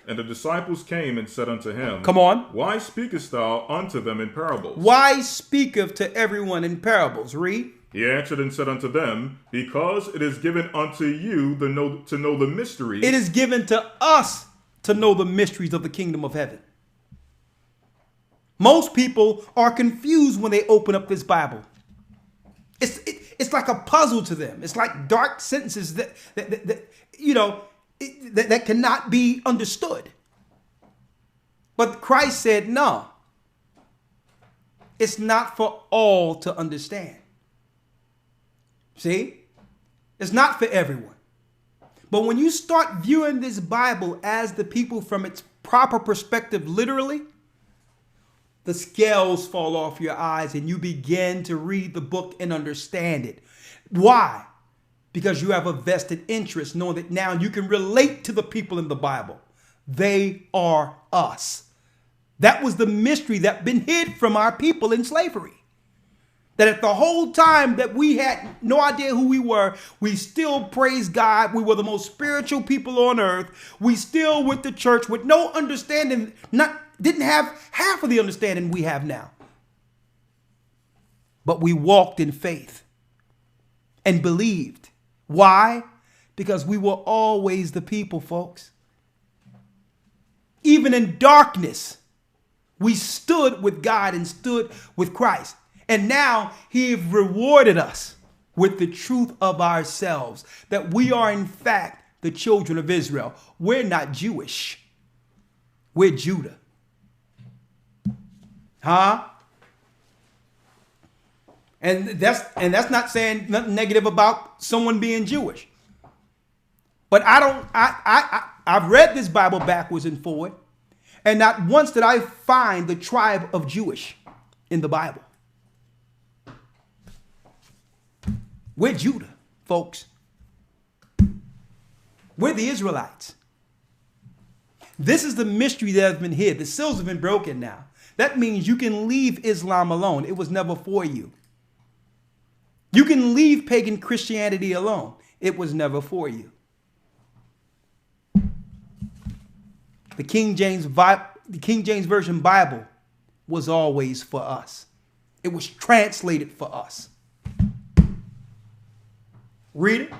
And the disciples came and said unto him, come on. Why speakest thou unto them in parables? Why speaketh to everyone in parables? Read. He answered and said unto them, Because it is given unto you to know the mysteries. It is given to us to know the mysteries of the kingdom of heaven. Most people are confused when they open up this Bible. It's like a puzzle to them. It's like dark sentences that cannot be understood. But Christ said, no, it's not for all to understand. See, it's not for everyone. But when you start viewing this Bible as the people from its proper perspective, literally, the scales fall off your eyes and you begin to read the book and understand it. Why? Because you have a vested interest knowing that now you can relate to the people in the Bible. They are us. That was the mystery that been hid from our people in slavery. That at the whole time that we had no idea who we were, we still praised God. We were the most spiritual people on earth. We still went to church with no understanding, didn't have half of the understanding we have now. But we walked in faith and believed. Why? Because we were always the people, folks. Even in darkness, we stood with God and stood with Christ. And now he rewarded us with the truth of ourselves, that we are in fact the children of Israel. We're not Jewish. We're Judah. Huh? And that's not saying nothing negative about someone being Jewish. But I've read this Bible backwards and forward, and not once did I find the tribe of Jewish in the Bible. We're Judah, folks. We're the Israelites. This is the mystery that has been hid. The seals have been broken now. That means you can leave Islam alone. It was never for you. You can leave pagan Christianity alone. It was never for you. The King James Version Bible was always for us. It was translated for us. Read it.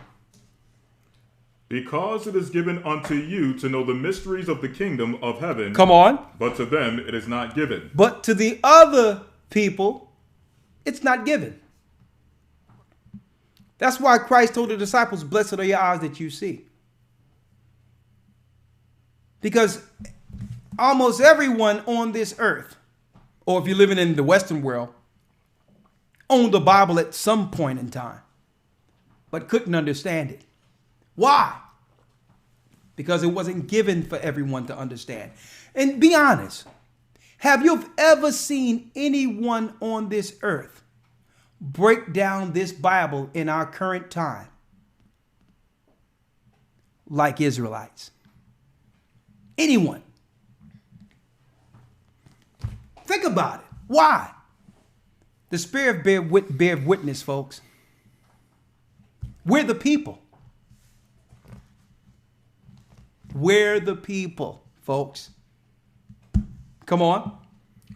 Because it is given unto you to know the mysteries of the kingdom of heaven. Come on. But to them it is not given. But to the other people, it's not given. That's why Christ told the disciples, blessed are your eyes that you see. Because almost everyone on this earth, or if you're living in the Western world, owned the Bible at some point in time, but couldn't understand it. Why? Because it wasn't given for everyone to understand. And be honest, have you ever seen anyone on this earth break down this Bible in our current time like Israelites? Anyone? Think about it. Why? The Spirit bear witness, folks. We're the people. We're the people, folks. Come on.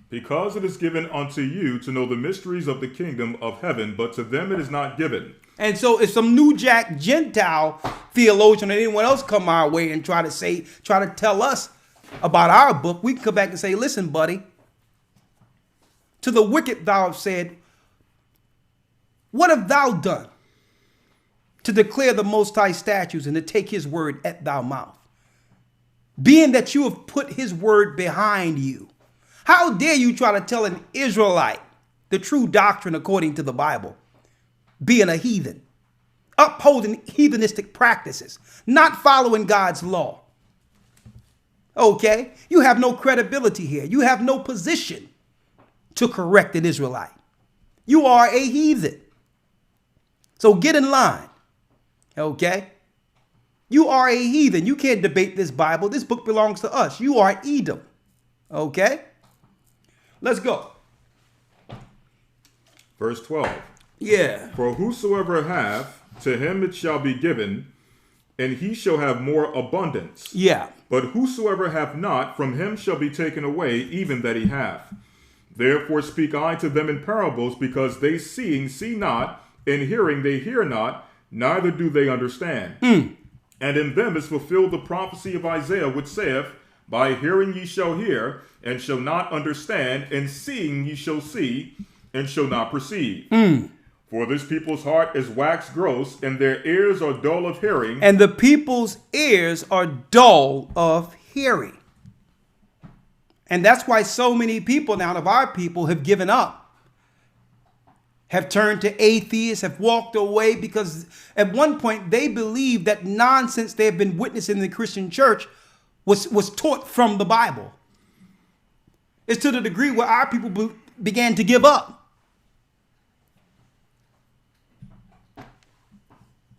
Because it is given unto you to know the mysteries of the kingdom of heaven, but to them it is not given. And so if some New Jack Gentile theologian or anyone else come our way and try to tell us about our book, we can come back and say, listen, buddy, to the wicked thou have said, what have thou done to declare the Most High statutes and to take his word at thy mouth? Being that you have put his word behind you. How dare you try to tell an Israelite the true doctrine according to the Bible? Being a heathen, upholding heathenistic practices, not following God's law. Okay? You have no credibility here. You have no position to correct an Israelite. You are a heathen. So get in line. Okay? You are a heathen. You can't debate this Bible. This book belongs to us. You are Edom. Okay? Let's go. Verse 12. Yeah. For whosoever hath, to him it shall be given, and he shall have more abundance. Yeah. But whosoever hath not, from him shall be taken away, even that he hath. Therefore speak I to them in parables, because they seeing see not, and hearing they hear not, neither do they understand. And in them is fulfilled the prophecy of Isaiah, which saith, by hearing ye shall hear, and shall not understand, and seeing ye shall see, and shall not perceive. For this people's heart is waxed gross, and their ears are dull of hearing. And the people's ears are dull of hearing. And that's why so many people now of our people have given up. Have turned to atheists, have walked away, because at one point they believed that nonsense they have been witnessing in the Christian church was taught from the Bible. It's to the degree where our people began to give up.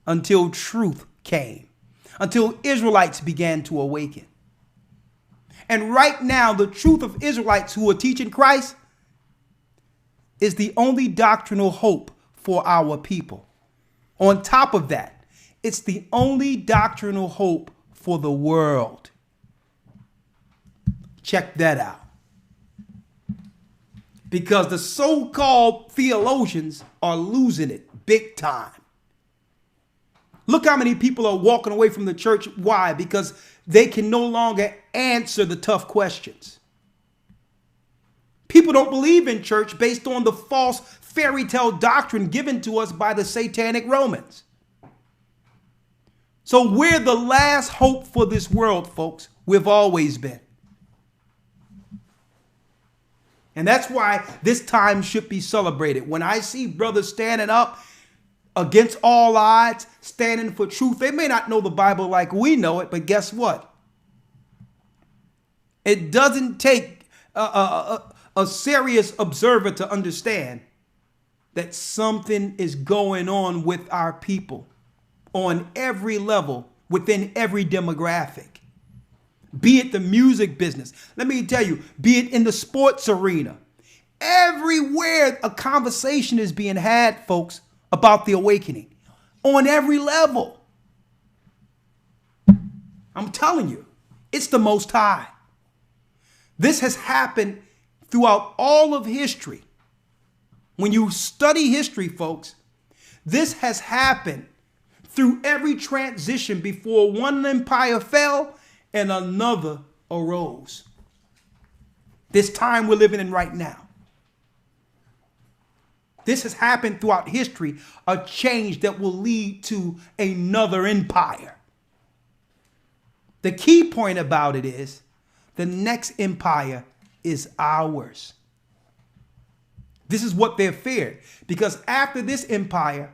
Until truth came. Until Israelites began to awaken. And right now, the truth of Israelites who are teaching Christ is the only doctrinal hope for our people. On top of that, it's the only doctrinal hope for the world. Check that out. Because the so-called theologians are losing it big time. Look how many people are walking away from the church. Why? Because they can no longer answer the tough questions. People don't believe in church based on the false fairy tale doctrine given to us by the satanic Romans. So we're the last hope for this world, folks. We've always been. And that's why this time should be celebrated. When I see brothers standing up against all odds, standing for truth, they may not know the Bible like we know it, but guess what? It doesn't take a serious observer to understand that something is going on with our people on every level, within every demographic. Be it the music business. Let me tell you, be it in the sports arena. Everywhere a conversation is being had, folks, about the awakening. On every level. I'm telling you, it's the Most High. This has happened throughout all of history. When you study history, folks, this has happened through every transition before one empire fell and another arose. This time we're living in right now. This has happened throughout history, a change that will lead to another empire. The key point about it is the next empire is ours. This is what they're feared, because after this empire,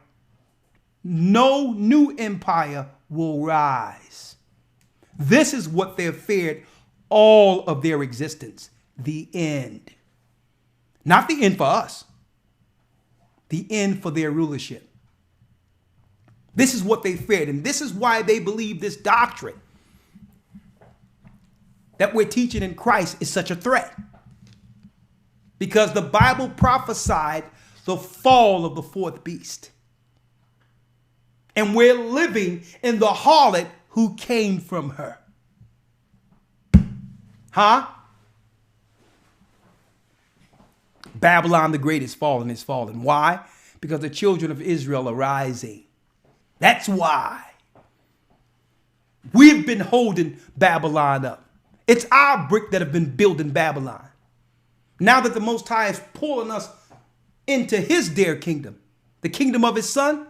no new empire will rise. This is what they're feared all of their existence. The end. Not the end for us. The end for their rulership. This is what they feared. And this is why they believe this doctrine that we're teaching in Christ is such a threat. Because the Bible prophesied the fall of the fourth beast. And we're living in the harlot who came from her. Huh? Babylon the Great is fallen. Why? Because the children of Israel are rising. That's why. We've been holding Babylon up. It's our brick that have been building Babylon. Now that the Most High is pulling us into his dear kingdom, the kingdom of his son,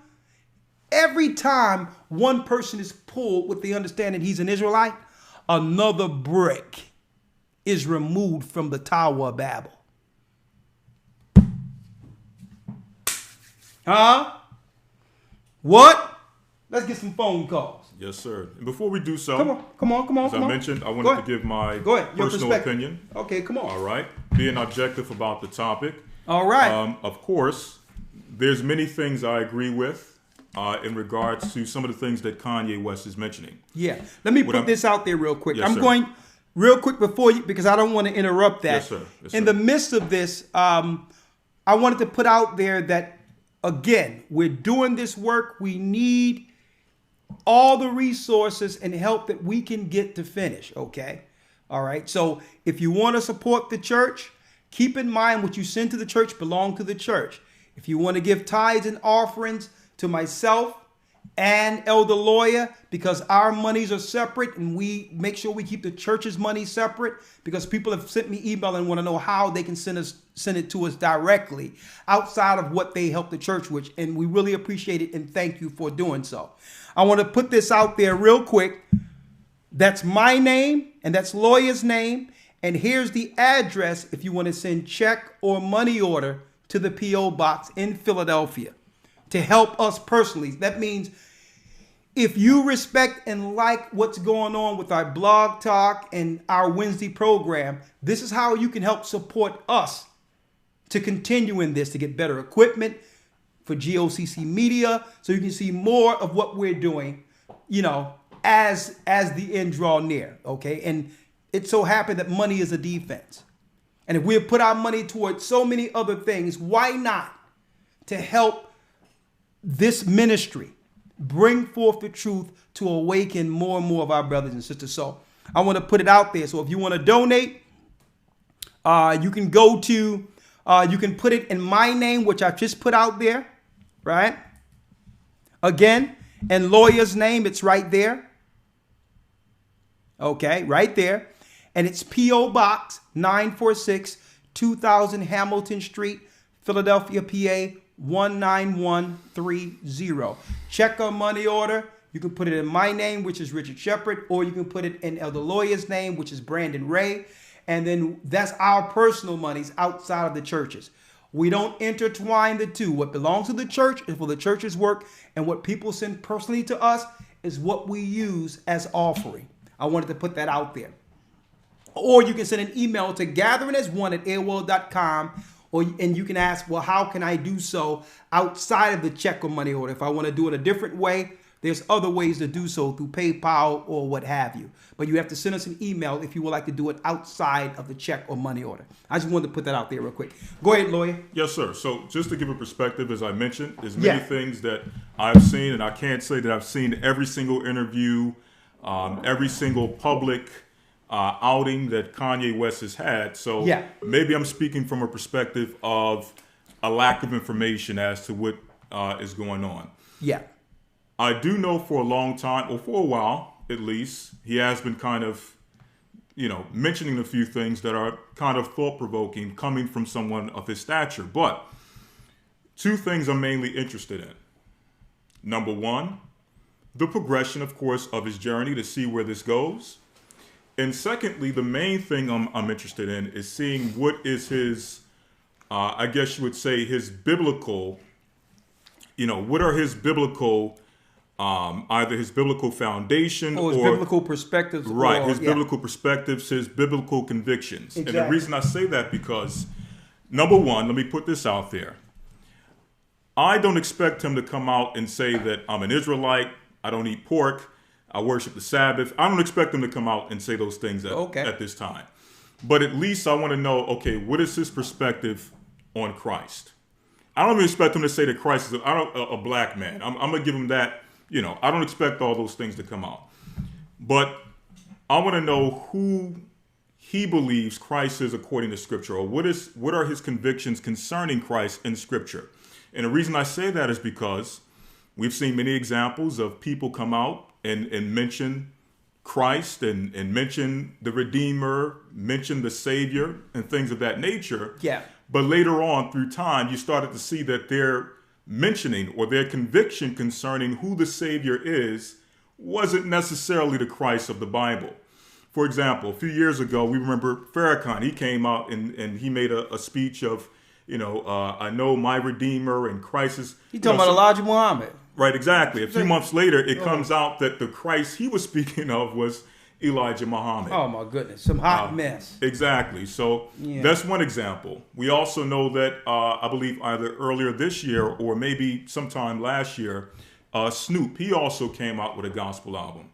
every time one person is pulled with the understanding he's an Israelite, another brick is removed from the Tower of Babel. Huh? What? Let's get some phone calls. Yes, sir. And before we do so, come on. As I mentioned, I wanted to give my personal opinion. Okay, come on. All right. Being objective about the topic. All right. Of course, there's many things I agree with in regards to some of the things that Kanye West is mentioning. Yeah. Let me put this out there real quick. Yes, I'm sir. going real quick before you, because I don't want to interrupt that. Yes, sir. Yes, sir. In the midst of this, I wanted to put out there that, again, we're doing this work. We need all the resources and help that we can get to finish, okay? All right, so if you want to support the church, keep in mind what you send to the church belong to the church. If you want to give tithes and offerings to myself and Elder Lawyer, because our monies are separate and we make sure we keep the church's money separate, because people have sent me email and want to know how they can send it to us directly outside of what they help the church with, and we really appreciate it and thank you for doing so. I want to put this out there real quick. That's my name and that's Lawyer's name, and here's the address if you want to send check or money order to the P.O. Box in Philadelphia to help us personally. That means if you respect and like what's going on with our blog talk and our Wednesday program, this is how you can help support us to continue in this, to get better equipment for GOCC Media, so you can see more of what we're doing, you know, as the end draw near, okay? And it so happened that money is a defense. And if we have put our money towards so many other things, why not to help this ministry bring forth the truth to awaken more and more of our brothers and sisters? So I want to put it out there. So if you want to donate, you can go to, you can put it in my name, which I just put out there, right? Again, and Lawyer's name, it's right there. Okay, right there. And it's P.O. Box 946 2000 Hamilton Street, Philadelphia, PA 19130. Check or money order. You can put it in my name, which is Richard Shepard, or you can put it in Elder Lawyer's name, which is Brandon Ray. And then that's our personal monies outside of the churches. We don't intertwine the two. What belongs to the church is for the church's work, and what people send personally to us is what we use as offering. I wanted to put that out there. Or you can send an email to gatheringas1@aol.com, and you can ask, well, how can I do so outside of the check or money order? If I want to do it a different way, there's other ways to do so through PayPal or what have you. But you have to send us an email if you would like to do it outside of the check or money order. I just wanted to put that out there real quick. Go ahead, lawyer. Yes, sir. So just to give a perspective, as I mentioned, there's many things that I've seen, and I can't say that I've seen every single interview, every single public outing that Kanye West has had. So maybe I'm speaking from a perspective of a lack of information as to what is going on. Yeah. I do know for a long time, or for a while at least, he has been kind of, mentioning a few things that are kind of thought-provoking coming from someone of his stature. But two things I'm mainly interested in. Number one, the progression, of course, of his journey to see where this goes. And secondly, the main thing I'm interested in is seeing what is his, I guess you would say, his biblical, what are his biblical, either his biblical foundation or his biblical perspectives. Right, his biblical perspectives, his biblical convictions. Exactly. And the reason I say that because, number one, let me put this out there. I don't expect him to come out and say that I'm an Israelite, I don't eat pork, I worship the Sabbath. I don't expect him to come out and say those things at this time. But at least I want to know, okay, what is his perspective on Christ? I don't even expect him to say that Christ is a black man. I'm going to give him that. I don't expect all those things to come out. But I want to know who he believes Christ is according to Scripture, or what are his convictions concerning Christ in Scripture. And the reason I say that is because we've seen many examples of people come out and mention Christ and mention the Redeemer, mention the Savior, and things of that nature. Yeah. But later on, through time, you started to see that their mentioning or their conviction concerning who the Savior is wasn't necessarily the Christ of the Bible. For example, a few years ago, we remember Farrakhan. He came out and he made a speech of, I know my Redeemer and Christ is... He talking about Elijah Muhammad. Right, exactly. A few months later, it comes out that the Christ he was speaking of was Elijah Muhammad. Oh, my goodness. Some hot mess. Exactly. So that's one example. We also know that, I believe either earlier this year or maybe sometime last year, Snoop, he also came out with a gospel album.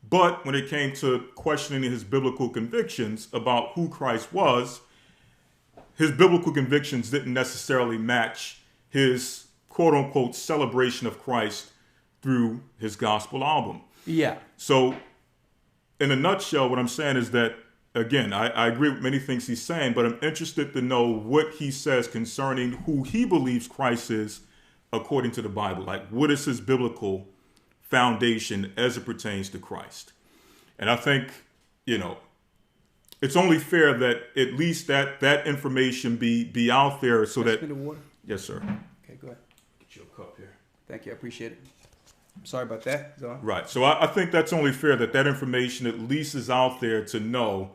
But when it came to questioning his biblical convictions about who Christ was, his biblical convictions didn't necessarily match his quote-unquote celebration of Christ through his gospel album. Yeah. So in a nutshell, what I'm saying is that, again, I agree with many things he's saying, but I'm interested to know what he says concerning who he believes Christ is according to the Bible. Like, what is his biblical foundation as it pertains to Christ? And I think, it's only fair that at least that information be out there so that... The water? Yes, sir. Okay, go ahead. Get your cup here. Thank you. I appreciate it. I'm sorry about that. Right. So I think that's only fair that information at least is out there to know,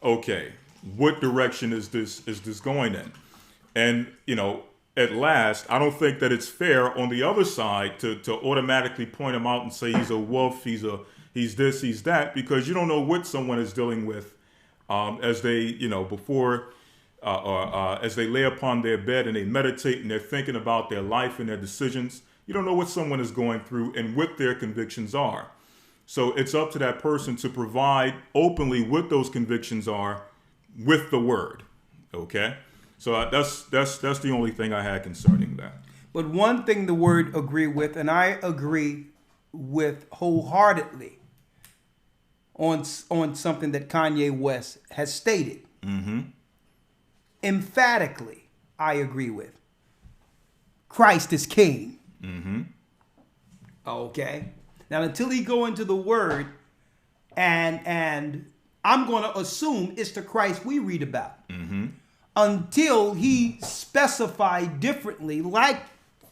okay, what direction is this going in? And, at last, I don't think that it's fair on the other side to automatically point him out and say he's a wolf, he's this, he's that, because you don't know what someone is dealing with as they, before as they lay upon their bed and they meditate and they're thinking about their life and their decisions. You don't know what someone is going through and what their convictions are. So it's up to that person to provide openly what those convictions are with the word. Okay? So that's the only thing I had concerning that. But one thing the word agree with, and I agree with wholeheartedly on something that Kanye West has stated. Mm-hmm. Emphatically, I agree with. Christ is king. Mm-hmm. Okay. Now, until he go into the word, and I'm going to assume it's the Christ we read about. Mm-hmm. until he specified differently, like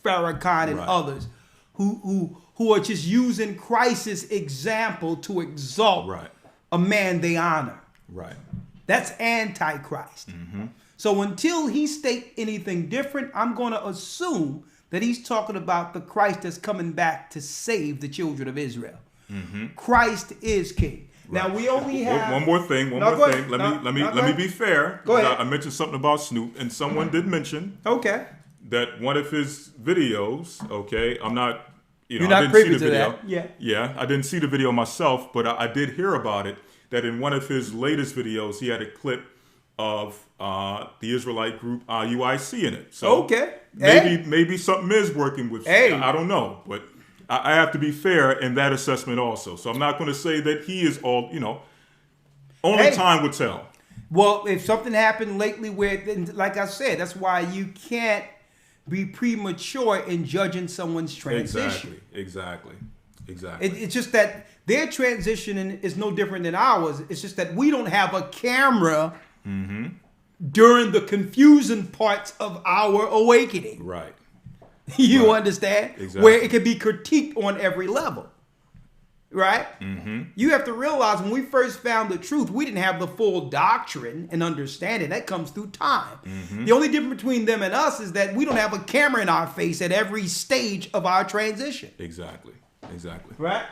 Farrakhan and Right. others, who are just using Christ's example to exalt Right. a man they honor. Right. That's antichrist. So until he state anything different, I'm going to assume that he's talking about the Christ that's coming back to save the children of Israel. Christ is king. Right. Now we only have one more thing. No, go ahead. Let me No, be fair. Go ahead. I mentioned something about Snoop, and someone did mention Okay. that one of his videos. Okay, I'm not. You're I not didn't privy see the to video. that. Yeah. Yeah, I didn't see the video myself, but I did hear about it. That in one of his latest videos, he had a clip of the Israelite group UIC in it. So Okay. maybe something is working with. Hey. I don't know, but I have to be fair in that assessment also. So I'm not going to say that he is all. Only Hey. time will tell. Well, if something happened lately where, like I said, that's why you can't be premature in judging someone's transition. Exactly. It's just that their transition is no different than ours. It's just that we don't have a camera during the confusing parts of our awakening. Right. You Right. understand? Exactly. Where it can be critiqued on every level. Right? You have to realize when we first found the truth, we didn't have the full doctrine and understanding. That comes through time. The only difference between them and us is that we don't have a camera in our face at every stage of our transition. Exactly. Right?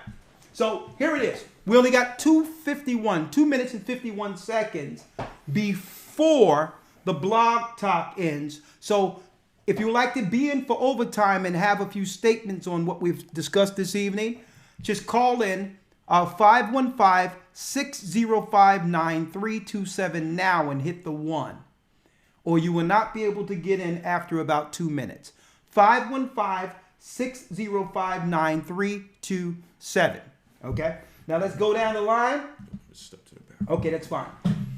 So here it is. We only got 2 minutes and 51 seconds before the blog talk ends. So if you would like to be in for overtime and have a few statements on what we've discussed this evening, just call in 515-605-9327 now and hit the 1. Or you will not be able to get in after about 2 minutes. 515-605-9327. Okay? Now let's go down the line. Step to the back. Okay, that's fine.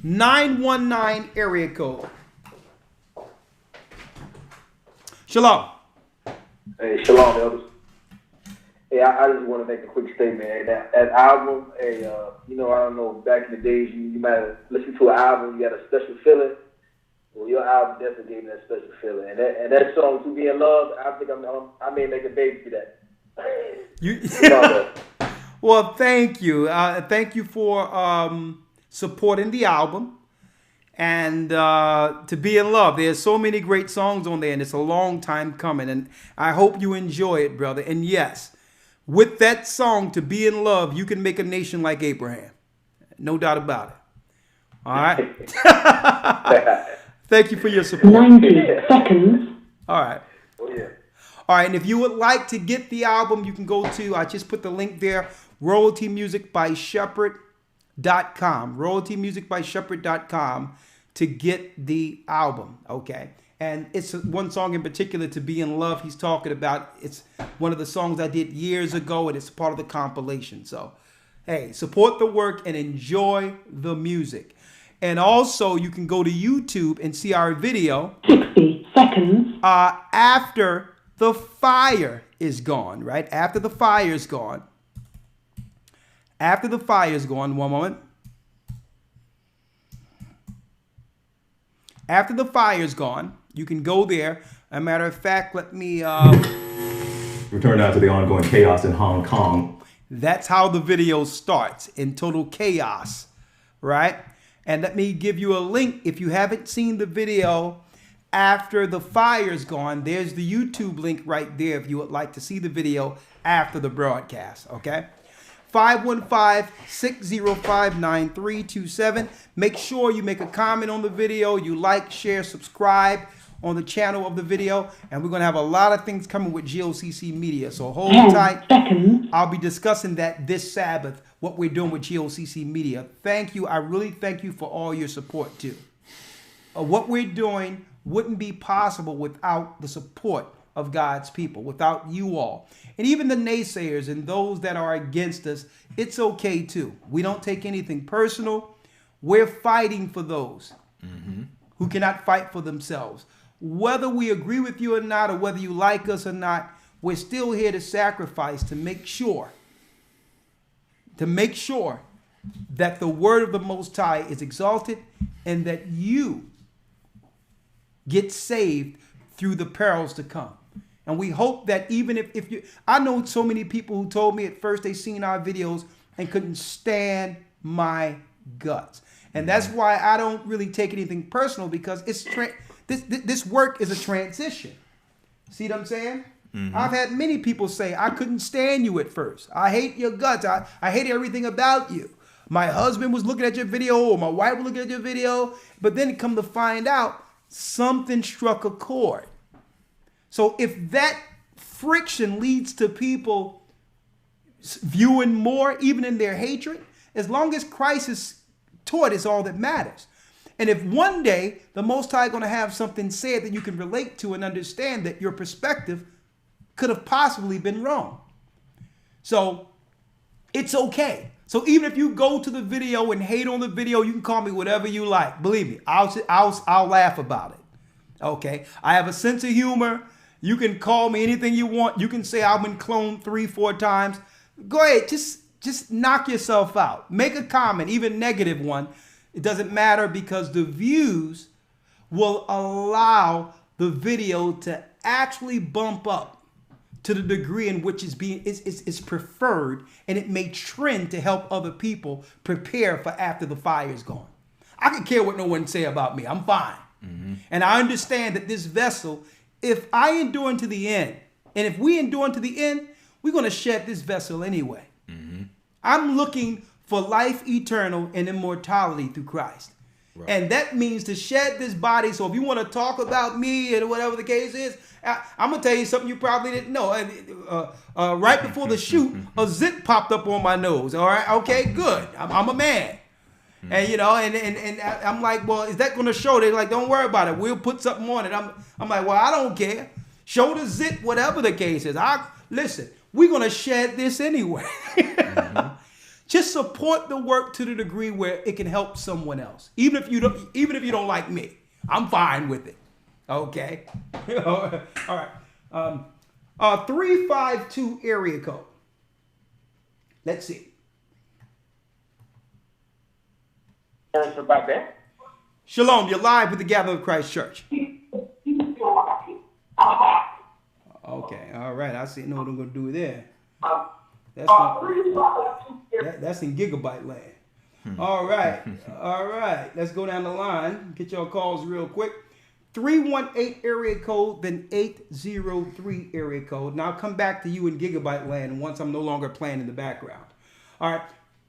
919 area code. Shalom. Hey, shalom, elders. Hey, I just want to make a quick statement. Hey, that album, hey, I don't know, back in the days, you might have listened to an album, you had a special feeling. Well, your album definitely gave me that special feeling. And that song, To Be in Love, I think I may make a baby to that. Well, thank you. Thank you for supporting the album. And To Be in Love. There's so many great songs on there, and it's a long time coming. And I hope you enjoy it, brother. And yes, with that song, To Be in Love, you can make a nation like Abraham. No doubt about it. All right? Thank you for your support. 90 seconds. All right. Oh, yeah. All right, and if you would like to get the album, you can go to, I just put the link there, royaltymusicbyshepherd.com. royaltymusicbyshepherd.com to get the album, okay? And it's one song in particular, To Be in Love, he's talking about. It's one of the songs I did years ago, and it's part of the compilation. So, hey, support the work and enjoy the music. And also, you can go to YouTube and see our video. 60 seconds. After the fire is gone, right? After the fire is gone. After the fire is gone, one moment. After the fire is gone, you can go there. As a matter of fact, let me... Return now to the ongoing chaos in Hong Kong. That's how the video starts, in total chaos, right? And let me give you a link. If you haven't seen the video after the fire's gone, there's the YouTube link right there if you would like to see the video after the broadcast, okay? 515-605-9327. Make sure you make a comment on the video. You like, share, subscribe on the channel of the video. And we're going to have a lot of things coming with GOCC Media. So hold tight. Seconds. I'll be discussing that this Sabbath, what we're doing with GOCC Media. Thank you. I really thank you for all your support too. What we're doing wouldn't be possible without the support of God's people, without you all. And even the naysayers and those that are against us, it's okay too. We don't take anything personal. We're fighting for those who cannot fight for themselves. Whether we agree with you or not, or whether you like us or not, we're still here to sacrifice to make sure that the word of the Most High is exalted and that you get saved through the perils to come. And we hope that even if you, I know so many people who told me at first they seen our videos and couldn't stand my guts. And that's why I don't really take anything personal, because it's this work is a transition. See what I'm saying? Mm-hmm. I've had many people say, I couldn't stand you at first. I hate your guts. I hate everything about you. My husband was looking at your video, or my wife was looking at your video, but then come to find out something struck a chord. So if that friction leads to people viewing more, even in their hatred, as long as Christ is taught, is all that matters. And if one day the Most High is going to have something said that you can relate to and understand that your perspective could have possibly been wrong. So it's okay. So even if you go to the video and hate on the video, you can call me whatever you like. Believe me, I'll laugh about it. Okay, I have a sense of humor. You can call me anything you want. You can say I've been cloned 3-4 times. Go ahead, just knock yourself out. Make a comment, even negative one. It doesn't matter, because the views will allow the video to actually bump up to the degree in which it's preferred, and it may trend to help other people prepare for after the fire is gone. I can care what no one say about me. I'm fine. Mm-hmm. And I understand that this vessel, if I endure unto the end, and if we endure unto the end, we're going to shed this vessel anyway. Mm-hmm. I'm looking for life eternal and immortality through Christ. Right. And that means to shed this body. So if you want to talk about me and whatever the case is, I'm going to tell you something you probably didn't know. Right before the shoot, a zit popped up on my nose. All right. Okay, good. I'm a man. Mm-hmm. And, you know, and I'm like, well, is that going to show? They're like, don't worry about it. We'll put something on it. I'm like, well, I don't care. Show the zit, whatever the case is. Listen, we're going to shed this anyway. Mm-hmm. Just support the work to the degree where it can help someone else. Even if you don't like me, I'm fine with it. Okay. All right. 352 area code. Let's see. About that. Shalom, you're live with the Gathering of Christ Church. Okay, all right. I see. Know what I'm going to do there. That's in gigabyte land. All right. All right. Let's go down the line. Get your calls real quick. 318 area code, then 803 area code. Now I'll come back to you in gigabyte land once I'm no longer playing in the background. All right.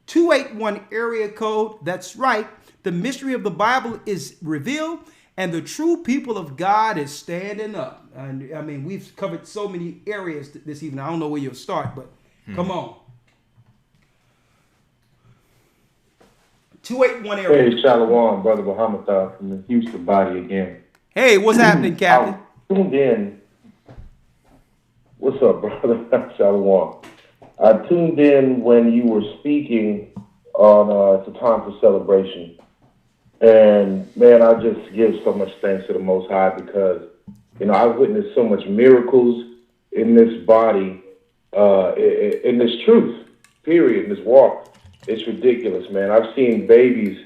281 area code. That's right. The mystery of the Bible is revealed, and the true people of God is standing up. And I mean, we've covered so many areas this evening. I don't know where you'll start, but come on. 281 area. Hey, Shalom, Brother Muhammad from the Houston body again. Hey, what's happening, Captain? I tuned in. What's up, brother? Shalom. I tuned in when you were speaking on It's a Time for Celebration. And, man, I just give so much thanks to the Most High, because, you know, I've witnessed so much miracles in this body, in this truth, period, in this walk. It's ridiculous, man. I've seen babies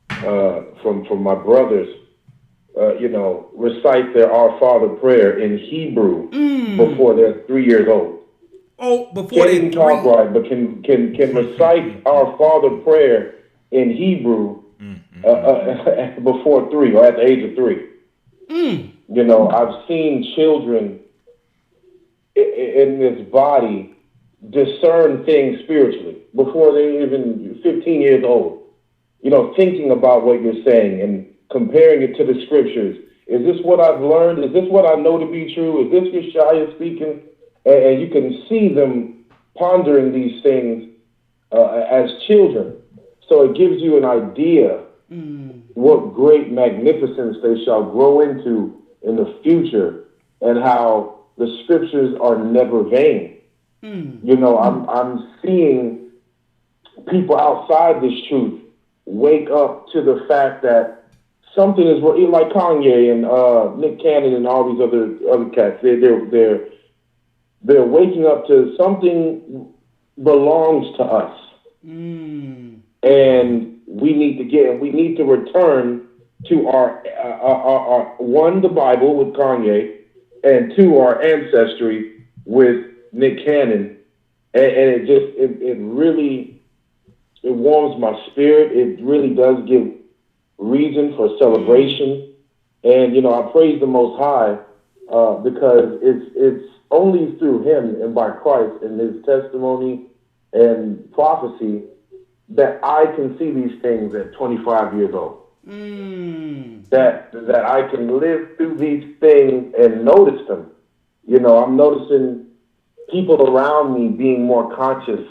from my brothers, you know, recite their Our Father prayer in Hebrew before they're 3 years old. Oh, before they can talk right, but can recite Our Father prayer in Hebrew before 3, or at the age of 3. You know, I've seen children in this body discern things spiritually before they're even 15 years old. You know, thinking about what you're saying and comparing it to the scriptures. Is this what I've learned? Is this what I know to be true? Is this Yeshaya speaking? And you can see them pondering these things as children. So it gives you an idea what great magnificence they shall grow into in the future, and how the scriptures are never vain. You know, I'm seeing people outside this truth wake up to the fact that something is like Kanye and Nick Cannon and all these other cats. They're waking up to something belongs to us, and we need to return to our one, the Bible with Kanye, and two, our ancestry with Nick Cannon, and it really warms my spirit. It really does give reason for celebration, and I praise the Most High because it's only through Him and by Christ and His testimony and prophecy that I can see these things at 25 years old. That I can live through these things and notice them. I'm noticing people around me being more conscious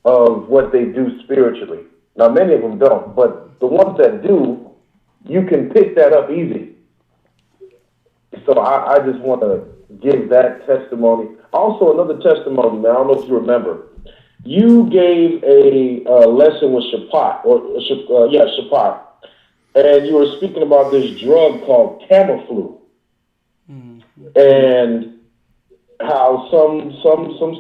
of what they do spiritually. Now, many of them don't, but the ones that do, you can pick that up easy. So I just want to give that testimony. Also, another testimony, man, I don't know if you remember. You gave a lesson with Shabbat, Shabbat, and you were speaking about this drug called Tamiflu, and how some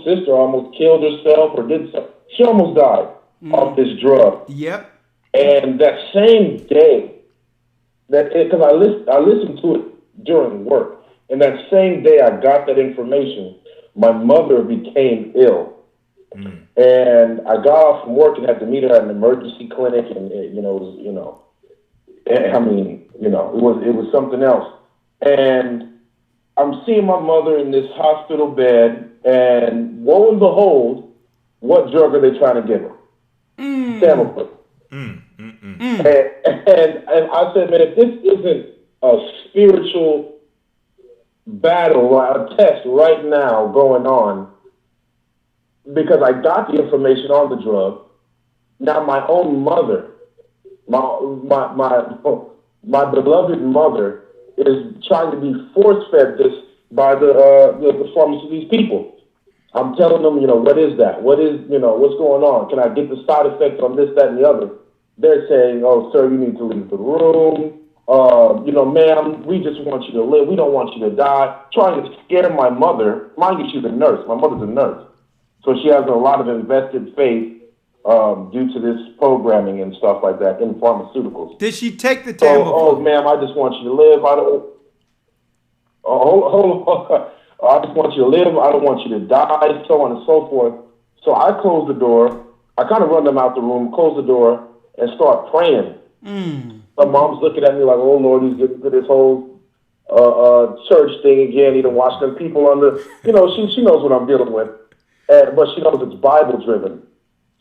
sister almost killed herself or did something. She almost died off this drug. Yep. And that same day, because I listened to it during work, and that same day I got that information, my mother became ill. And I got off from work and had to meet her at an emergency clinic, and it was something else. And I'm seeing my mother in this hospital bed, and lo and behold, what drug are they trying to give her? Tamiflu. And I said, man, if this isn't a spiritual battle, a test right now going on, because I got the information on the drug. Now my own mother, my beloved mother, is trying to be force-fed this by the pharmacy, these people. I'm telling them, what is that? What is, what's going on? Can I get the side effects on this, that, and the other? They're saying, oh, sir, you need to leave the room. Ma'am, we just want you to live. We don't want you to die. Trying to scare my mother. Mind you, she's a nurse. My mother's a nurse. So she has a lot of invested faith due to this programming and stuff like that in pharmaceuticals. Did she take the Tamiflu? Oh, ma'am, I just want you to live. Hold on. I just want you to live. I don't want you to die, so on and so forth. So I close the door. I kind of run them out the room, close the door, and start praying. My mom's looking at me like, oh, Lord, he's getting to this whole church thing again. He done watch them people on the, she knows what I'm dealing with. But she knows it's Bible-driven.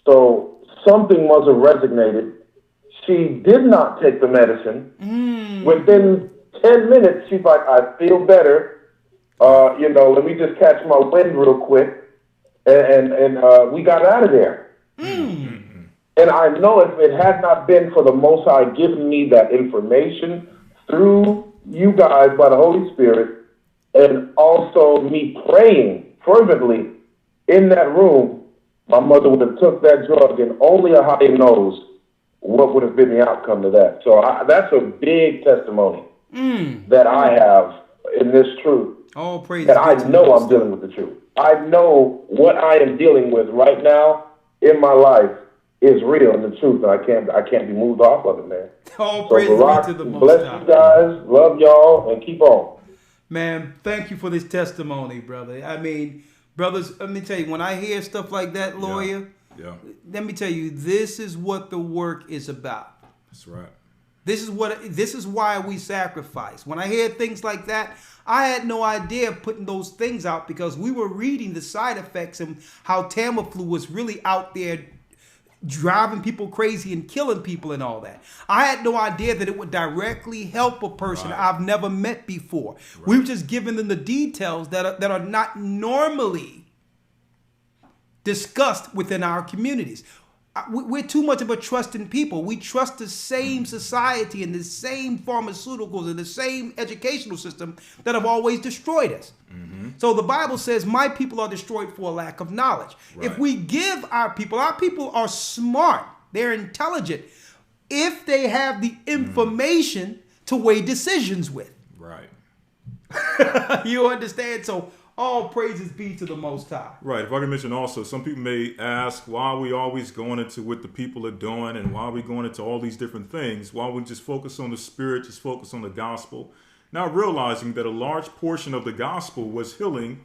So something must have resonated. She did not take the medicine. Within 10 minutes, she's like, I feel better. Let me just catch my wind real quick. And we got out of there. And I know if it had not been for the Most High giving me that information through you guys by the Holy Spirit, and also me praying fervently in that room, my mother would have took that drug, and only a high knows what would have been the outcome to that. So that's a big testimony that I have in this truth. Oh, praise that I know I'm dealing with the truth. I know what I am dealing with right now in my life is real and the truth, and I can't be moved off of it, man. Oh, praise be to the Most bless High. you guys, love y'all, and keep on. Man, thank you for this testimony, brother. I mean, brothers, let me tell you, when I hear stuff like that, lawyer, let me tell you, this is what the work is about. That's right. This is why we sacrifice. When I hear things like that, I had no idea of putting those things out because we were reading the side effects and how Tamiflu was really out there driving people crazy and killing people and all that. I had no idea that it would directly help a person I've never met before. Right. We were just giving them the details that are not normally discussed within our communities. We're too much of a trusting people. We trust the same society and the same pharmaceuticals and the same educational system that have always destroyed us. So the Bible says, my people are destroyed for a lack of knowledge. Right. If we give our people are smart. They're intelligent. If they have the information to weigh decisions with. Right. You understand? So All praises be to the Most High. Right. If I can mention also, some people may ask, why are we always going into what the people are doing, and why are we going into all these different things? Why don't we just focus on the Spirit, just focus on the gospel? Not realizing that a large portion of the gospel was healing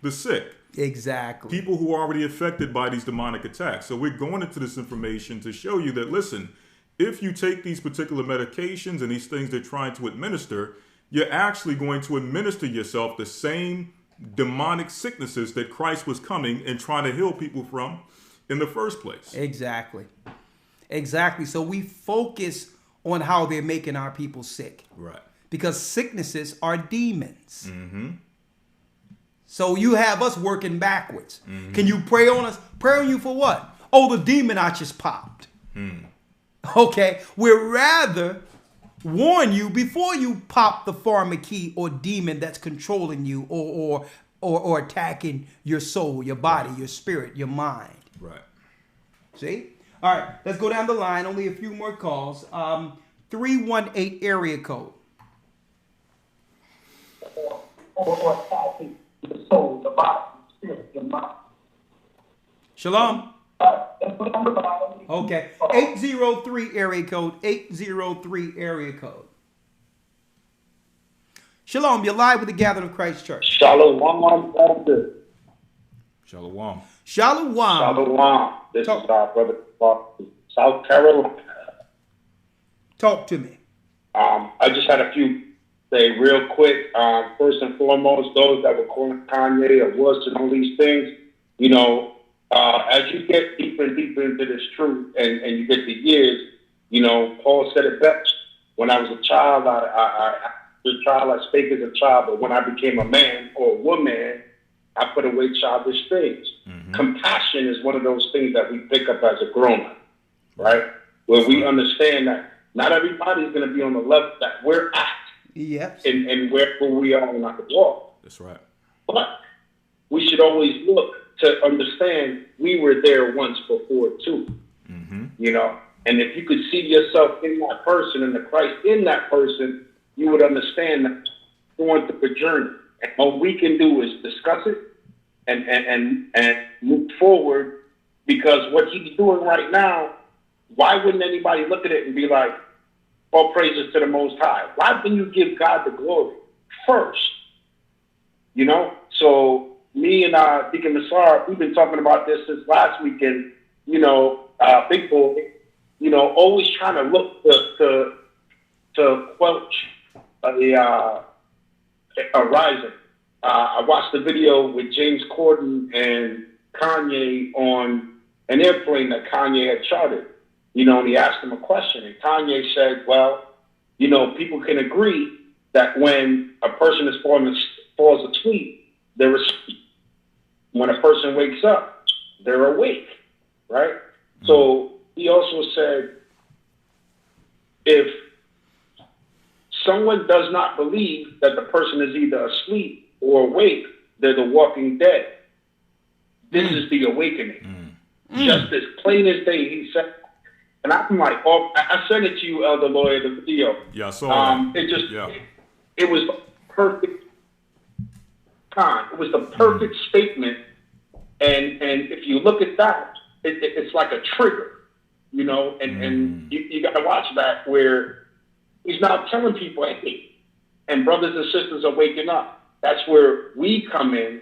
the sick. Exactly. People who are already affected by these demonic attacks. So we're going into this information to show you that, listen, if you take these particular medications and these things they're trying to administer, you're actually going to administer yourself the same demonic sicknesses that Christ was coming and trying to heal people from in the first place. Exactly. Exactly. So we focus on how they're making our people sick. Right. Because sicknesses are demons. Mm-hmm. So you have us working backwards. Mm-hmm. Can you pray on us? Pray on you for what? Oh, the demon I just popped. Okay. We'd rather warn you before you pop the pharmacy or demon that's controlling you or attacking your soul, your body, your spirit, your mind. Right. See? All right, let's go down the line. Only a few more calls. 318 area code. Or attacking the soul, the body, the spirit, the mind. Shalom. Okay. 803 area code. 803 area code. Shalom. You're live with the Gathering of Christ Church. Shalom. Shalom. Shalom. Shalom. This is our brother from South Carolina. Talk to me. I just had a few say real quick. First and foremost, those that were calling Kanye a wuss and all these things, you know, as you get deeper and deeper into this truth and you get the years, you know, Paul said it best. When I was a child, I spake as a child, but when I became a man or a woman, I put away childish things. Mm-hmm. Compassion is one of those things that we pick up as a grown-up, right? Where we understand that not everybody's going to be on the level that we're at. Yep. And where we are on our walk. That's right. But we should always look to understand we were there once before too. Mm-hmm. You know, and if you could see yourself in that person and the Christ in that person, you would understand that going through a journey. And what we can do is discuss it and move forward, because what he's doing right now, why wouldn't anybody look at it and be like, all praises to the Most High? Why wouldn't you give God the glory first? You know? So me and Deacon Massar, we've been talking about this since last weekend. You know, Big Boy, you know, always trying to look to quench a rising. I watched the video with James Corden and Kanye on an airplane that Kanye had chartered. You know, and he asked him a question, and Kanye said, well, you know, people can agree that when a person falls asleep, they're asleep. When a person wakes up, they're awake, right? Mm-hmm. So he also said, if someone does not believe that the person is either asleep or awake, they're the walking dead. This is the awakening. Just as plain as day, he said. And I'm like, oh, I sent it to you, Elder Lawyer, the video. Yeah, I saw that. It was the perfect time. It was the perfect statement. And if you look at that, it's like a trigger, you know, and you got to watch that, where he's now telling people, hey, and brothers and sisters are waking up. That's where we come in,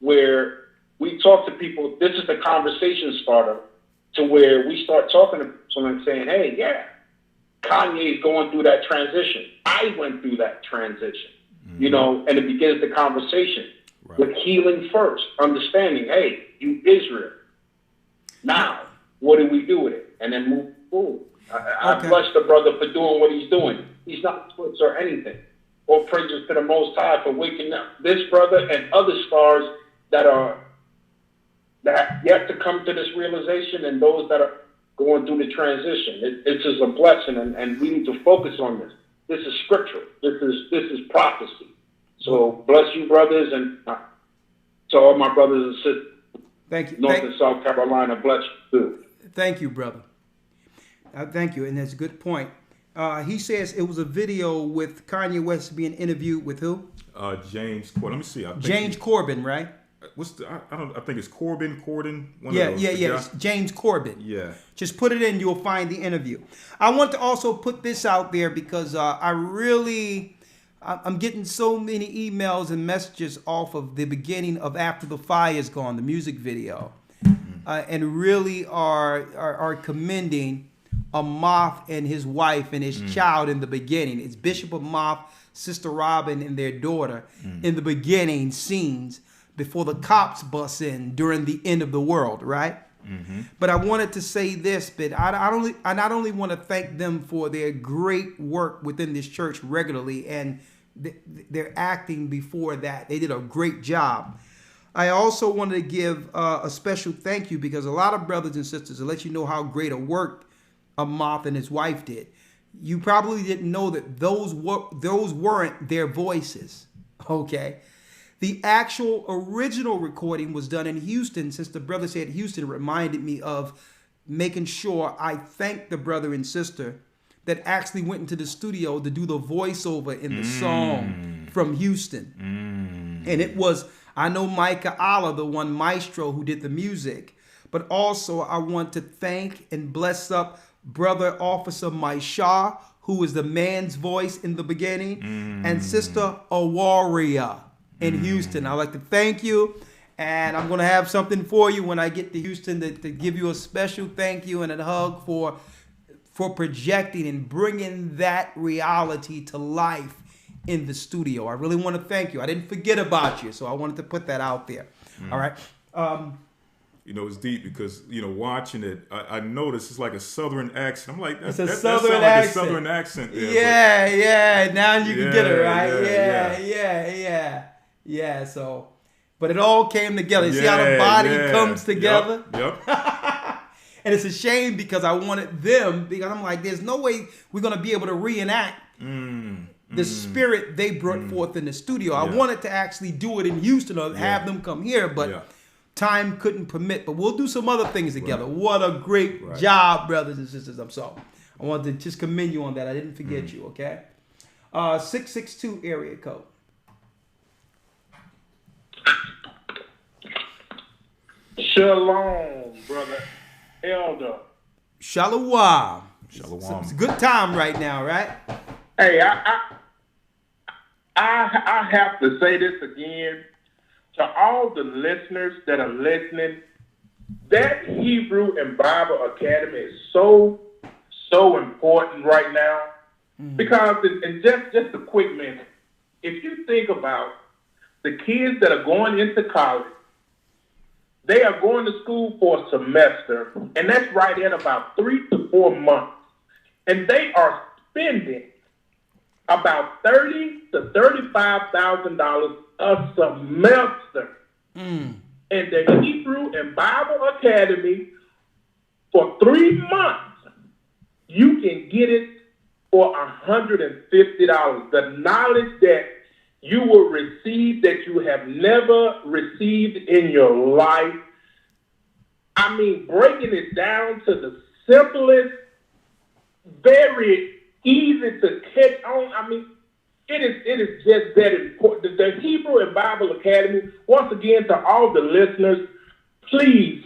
where we talk to people. This is the conversation starter, to where we start talking to someone and saying, hey, yeah, Kanye is going through that transition. I went through that transition, you know, and it begins the conversation with healing first, understanding, hey, you Israel. Now, what do we do with it? And then move forward. I bless the brother for doing what he's doing. He's not Twitch or anything. All praises to the Most High for waking up this brother and other stars that have yet to come to this realization, and those that are going through the transition. It's just a blessing, and we need to focus on this. This is scripture. This is prophecy. So bless you, brothers, and to all my brothers and sisters. Thank you. North and South Carolina, bless you too. Thank you, brother. Thank you, and that's a good point. He says it was a video with Kanye West being interviewed with who? James Corden. Let me see. I think James Corbin, right? What's the? I don't. I think it's Corden. One Yeah, of those. yeah, yeah. It's James Corbin. Yeah. Just put it in. You'll find the interview. I want to also put this out there because I'm getting so many emails and messages off of the beginning of After the Fire Is Gone, the music video, and really are commending Amoth and his wife and his child in the beginning. It's Bishop Amoth, Sister Robin, and their daughter in the beginning scenes before the cops bust in during the end of the world, right? But I wanted to say this, but I not only want to thank them for their great work within this church regularly and their acting before that. They did a great job. I also wanted to give a special thank you because a lot of brothers and sisters, to let you know how great a work Amoth and his wife did. You probably didn't know that those weren't their voices, okay? The actual original recording was done in Houston. Since the brother said Houston, it reminded me of making sure I thanked the brother and sister that actually went into the studio to do the voiceover in the song from Houston. And it was, I know Micah Allah, the one maestro who did the music, but also I want to thank and bless up Brother Officer Maisha, who was the man's voice in the beginning, and Sister Awaria in Houston. I'd like to thank you, and I'm going to have something for you when I get to Houston to give you a special thank you and a hug for projecting and bringing that reality to life in the studio. I really want to thank you. I didn't forget about you, so I wanted to put that out there. All right. You know, it's deep because, you know, watching it, I noticed it's like a Southern accent. I'm like, it's a Southern accent. Like a Southern accent there, yeah. Now you can get it, right? Yeah. So, but it all came together. You see how the body comes together? Yep. And it's a shame because I wanted them, because I'm like, there's no way we're going to be able to reenact the spirit they brought forth in the studio. I wanted to actually do it in Houston or have them come here, but time couldn't permit. But we'll do some other things together. What a great job, brothers and sisters. I wanted to just commend you on that. I didn't forget you, okay? 662 area code. Shalom, brother. Elder. Shalom. Shalom. It's a good time right now, right? Hey, I have to say this again to all the listeners that are listening. That Hebrew and Bible Academy is so important right now because, and just a quick minute, if you think about the kids that are going into college, they are going to school for a semester, and that's right at about 3 to 4 months. And they are spending about $30,000 to $35,000 a semester in the Hebrew and Bible Academy for 3 months. You can get it for $150. The knowledge that you will receive that you have never received in your life. I mean, breaking it down to the simplest, very easy to catch on. I mean, it is just that important. The Hebrew and Bible Academy, once again, to all the listeners, please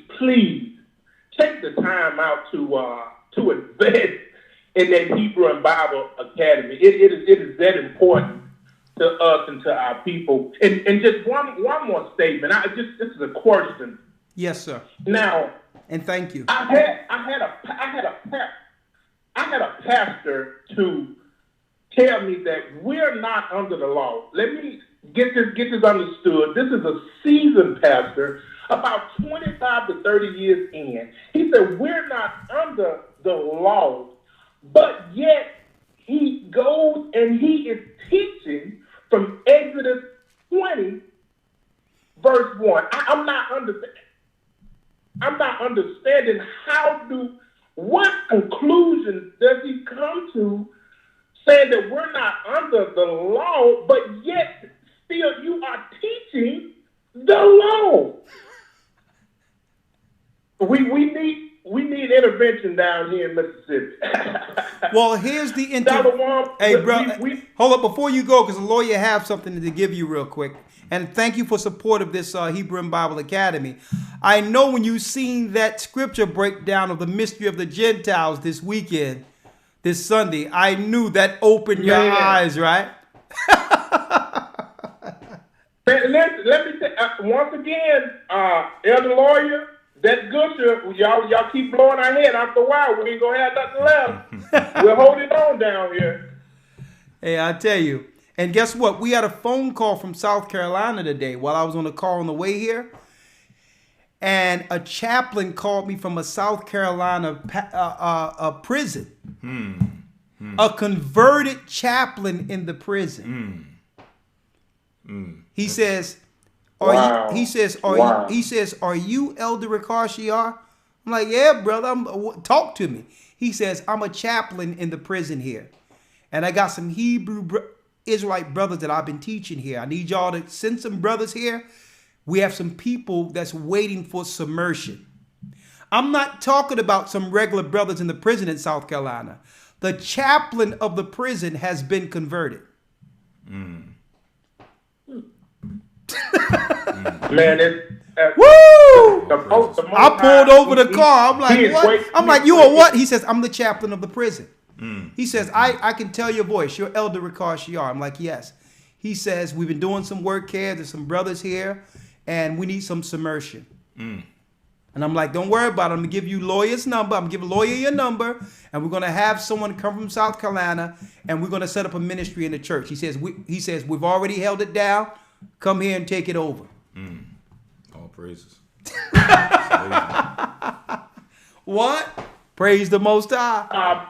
take the time out to invest in that Hebrew and Bible Academy. It is that important to us and to our people. And just one more statement. This is a question. Yes, sir. Now, and thank you. I had a pastor to tell me that we're not under the law. Let me get this understood. This is a seasoned pastor, about 25 to 30 years in. He said we're not under the law, but yet he goes and he is teaching from Exodus 20, verse 1. I'm not understanding what conclusions does he come to saying that we're not under the law, but yet still you are teaching the law. We need intervention intervention down here in Mississippi. Well, here's the Hey, bro, hold up before you go, because the lawyer have something to give you real quick. And thank you for support of this Hebrew and Bible Academy. I know when you seen that scripture breakdown of the mystery of the Gentiles this weekend, this Sunday, I knew that opened your eyes, right? Let me say, once again, elder lawyer, that Gocc, y'all keep blowing our head. After a while, we ain't gonna have nothing left. We're holding on down here. Hey, I tell you. And guess what? We had a phone call from South Carolina today while I was on the call on the way here. And a chaplain called me from a South Carolina prison. A converted chaplain in the prison. He says, "Are you?" He says, "Are you?" He says, "Are you Elder Ricard?" I'm like, "Yeah, brother. Talk to me." He says, "I'm a chaplain in the prison here, and I got some Hebrew Israelite brothers that I've been teaching here. I need y'all to send some brothers here. We have some people that's waiting for submersion." I'm not talking about some regular brothers in the prison in South Carolina. The chaplain of the prison has been converted. Man, woo! I pulled over the car. I'm like, what? I'm like, you are what? He says, "I'm the chaplain of the prison." He says, I can tell your voice. You're Elder Ricard Shiar. I'm like, yes. He says, "We've been doing some work here. There's some brothers here, and we need some submersion." And I'm like, "Don't worry about it. I'm going to give you lawyer's number. I'm going to give a lawyer your number, and we're going to have someone come from South Carolina, and we're going to set up a ministry in the church." He says, "We've already held it down. Come here and take it over." All praises. What? Praise the Most High.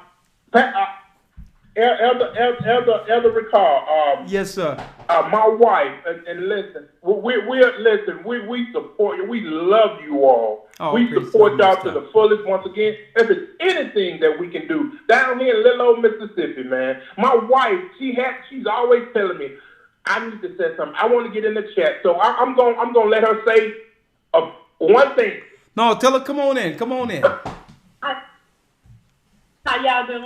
Elder Ricard. Yes, sir. My wife, and listen, we support you. We love you all. We support y'all to the fullest. Once again, if it's anything that we can do down here in little old Mississippi, man. My wife, she's always telling me, "I need to say something. I want to get in the chat." So I'm gonna let her say one thing. No, tell her, come on in. Come on in. How y'all doing?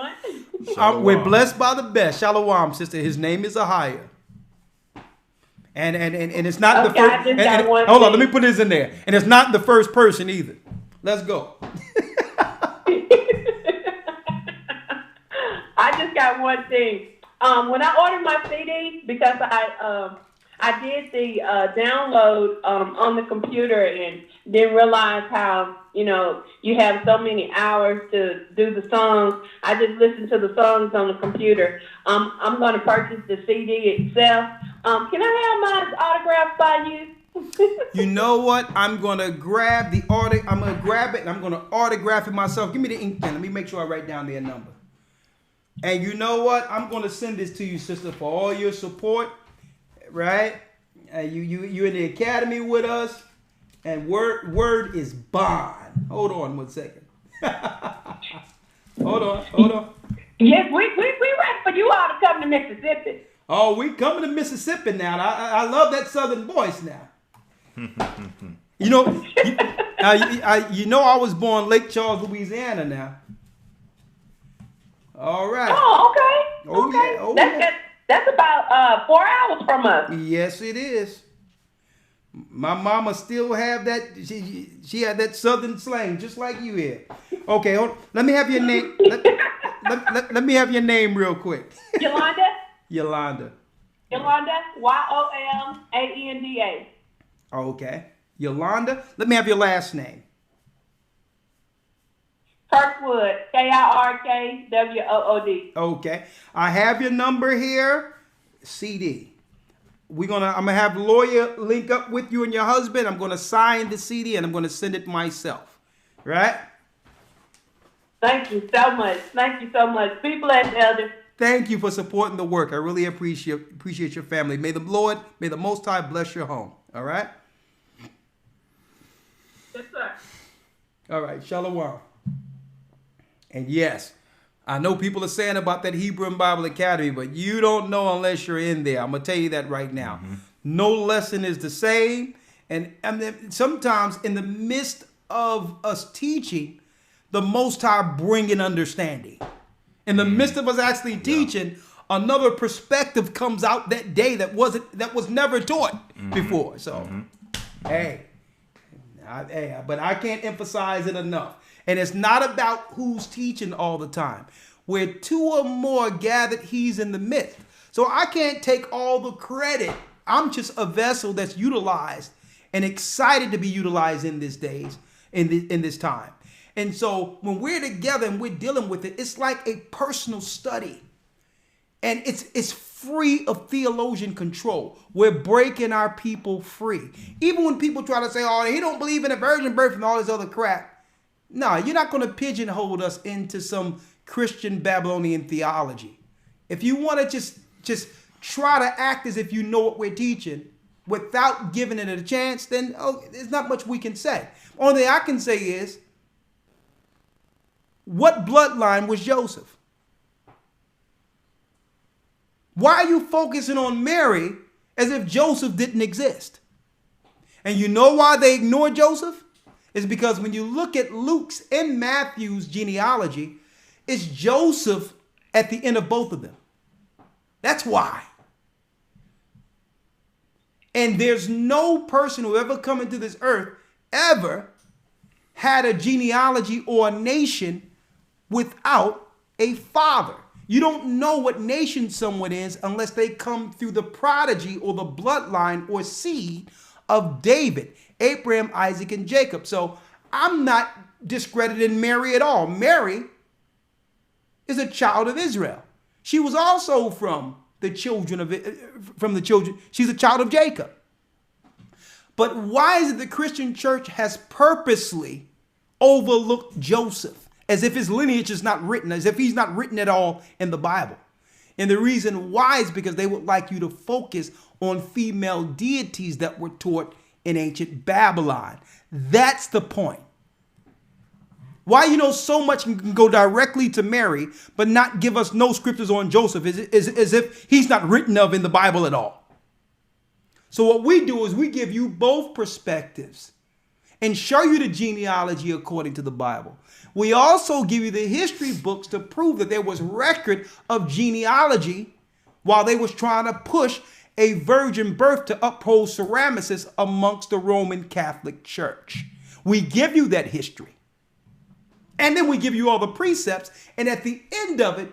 We're blessed by the best. Shalom, sister. His name is Ahia. And it's not the first. Hold on, let me put this in there. And it's not the first person either. Let's go. I just got one thing. When I ordered my CD, because I did the download on the computer and didn't realize how, you have so many hours to do the songs. I just listened to the songs on the computer. I'm going to purchase the CD itself. Can I have mine autographed by you? You know what? I'm going to grab the I'm going to grab it and I'm going to autograph it myself. Give me the ink pen. Let me make sure I write down their number. And you know what? I'm going to send this to you, sister, for all your support. Right? You in the academy with us, and word is bond. Hold on 1 second. Hold on. Yes, we ready for you all to come to Mississippi. Oh, we coming to Mississippi now. I love that southern voice now. I was born Lake Charles, Louisiana now. All right. Oh, okay. Oh, okay. Yeah. Oh, yeah. That's about 4 hours from us. Yes, it is. My mama still have that. She had that southern slang, just like you had. Okay, let me have your name. Let me have your name real quick. Yolanda. Yolanda. Yolanda. Okay. Yolanda. Let me have your last name. Kirkwood. Kirkwood. Okay. I have your number here. CD. I'm gonna have lawyer link up with you and your husband. I'm gonna sign the CD and I'm gonna send it myself. Right? Thank you so much. Be blessed, Elder. Thank you for supporting the work. I really appreciate your family. May the Most High bless your home. All right? Yes, sir. All right. Shalom. And yes, I know people are saying about that Hebrew and Bible Academy, but you don't know unless you're in there. I'm going to tell you that right now. Mm-hmm. No lesson is the same. And sometimes in the midst of us teaching, the Most High bringing understanding. In the midst of us actually teaching, another perspective comes out that day that was never taught before. So, hey, but I can't emphasize it enough. And it's not about who's teaching all the time. Where two or more gathered, he's in the midst. So I can't take all the credit. I'm just a vessel that's utilized and excited to be utilized in these days, in this time. And so when we're together and we're dealing with it, it's like a personal study. And it's free of theologian control. We're breaking our people free. Even when people try to say, oh, he don't believe in a virgin birth and all this other crap. No, you're not going to pigeonhole us into some Christian Babylonian theology. If you want to just try to act as if you know what we're teaching without giving it a chance, then there's not much we can say. Only thing I can say is, what bloodline was Joseph? Why are you focusing on Mary as if Joseph didn't exist? And you know why they ignore Joseph? It's because when you look at Luke's and Matthew's genealogy, it's Joseph at the end of both of them. That's why. And there's no person who ever come into this earth ever had a genealogy or a nation without a father. You don't know what nation someone is unless they come through the prodigy or the bloodline or seed of David, Abraham, Isaac, and Jacob. So I'm not discrediting Mary at all. Mary is a child of Israel. She was also she's a child of Jacob. But why is it the Christian church has purposely overlooked Joseph? As if his lineage is not written, as if he's not written at all in the Bible. And the reason why is because they would like you to focus on female deities that were taught in ancient Babylon. That's the point. Why you know so much and can go directly to Mary, but not give us no scriptures on Joseph is as if he's not written of in the Bible at all. So what we do is we give you both perspectives and show you the genealogy according to the Bible. We also give you the history books to prove that there was record of genealogy while they was trying to push a virgin birth to uphold ceramicis amongst the Roman Catholic Church. We give you that history. And then we give you all the precepts. And at the end of it,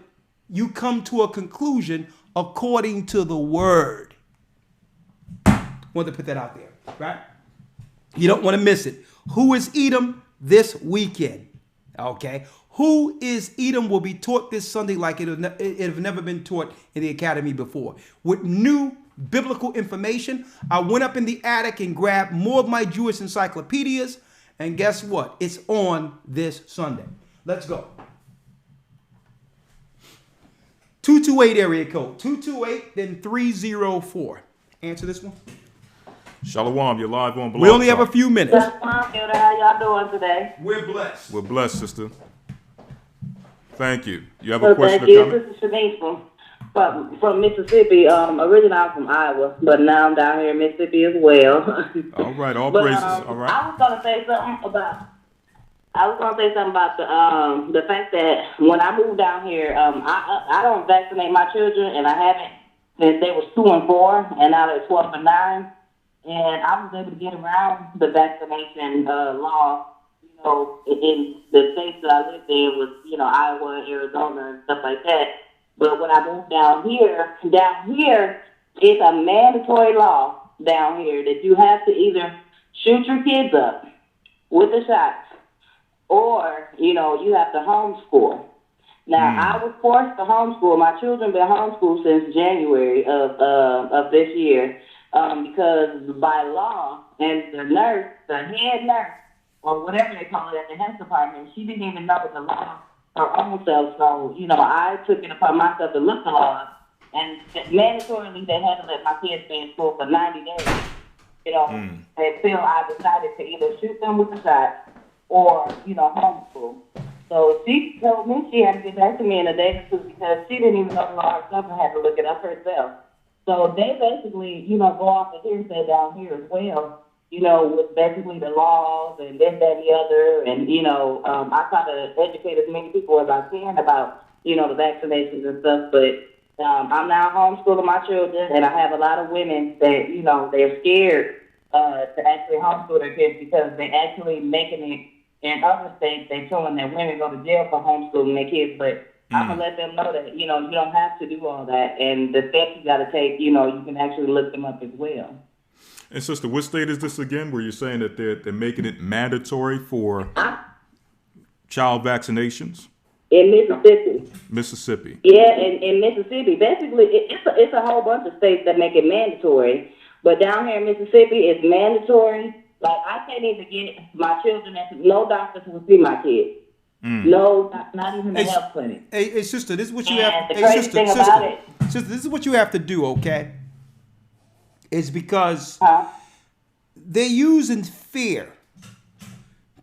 you come to a conclusion according to the word. Want to put that out there, right? You don't want to miss it. Who is Edom this weekend? Okay. Who is Edom will be taught this Sunday like it have never been taught in the academy before. With new biblical information, I went up in the attic and grabbed more of my Jewish encyclopedias. And guess what? It's on this Sunday. Let's go. 228 area code. 228, then 304. Answer this one. Shalom, you're live on Blog We only Talk. have a few minutes. How y'all doing today? We're blessed. We're blessed, sister. Thank you. You have a question thank or you. comment? This is Shanice from Mississippi. Originally I'm from Iowa, but now I'm down here in Mississippi as well. All right, all But, praises. All right. I was gonna say something about the fact that when I moved down here, I don't vaccinate my children, and I haven't since they were 2 and 4, and now they're 12 and 9. And I was able to get around the vaccination law, in the states that I lived in was, Iowa and Arizona and stuff like that. But when I moved down here, it's a mandatory law down here that you have to either shoot your kids up with the shots or, you have to homeschool. Now, I was forced to homeschool. My children been homeschooled since January of this year. Because by law, and the head nurse, or whatever they call it at the health department, she didn't even know the law her own self. So, I took it upon myself to look the law up. And mandatorily, they had to let my kids be in school for 90 days. Until I decided to either shoot them with a shot or, homeschool. So she told me she had to get back to me in a day or two because she didn't even know the law herself and had to look it up herself. So they basically, go off the hearsay down here as well. with basically the laws and this, that, and the other. And, I try to educate as many people as I can about, the vaccinations and stuff. But I'm now homeschooling my children, and I have a lot of women that, they're scared to actually homeschool their kids because they're actually making it in other states. They're showing that women go to jail for homeschooling their kids. But I'm going to let them know that, you don't have to do all that. And the steps you got to take, you can actually look them up as well. And sister, what state is this again? Where you're saying that they're making it mandatory for child vaccinations? In Mississippi. Mississippi. Yeah, in Mississippi. Basically, it's a whole bunch of states that make it mandatory. But down here in Mississippi, it's mandatory. Like, I can't even get my children, no doctors will see my kids. No, not even the health clinic. Hey, sister, this is what you have. The crazy thing about it, sister, this is what you have to do. Okay, is because they're using fear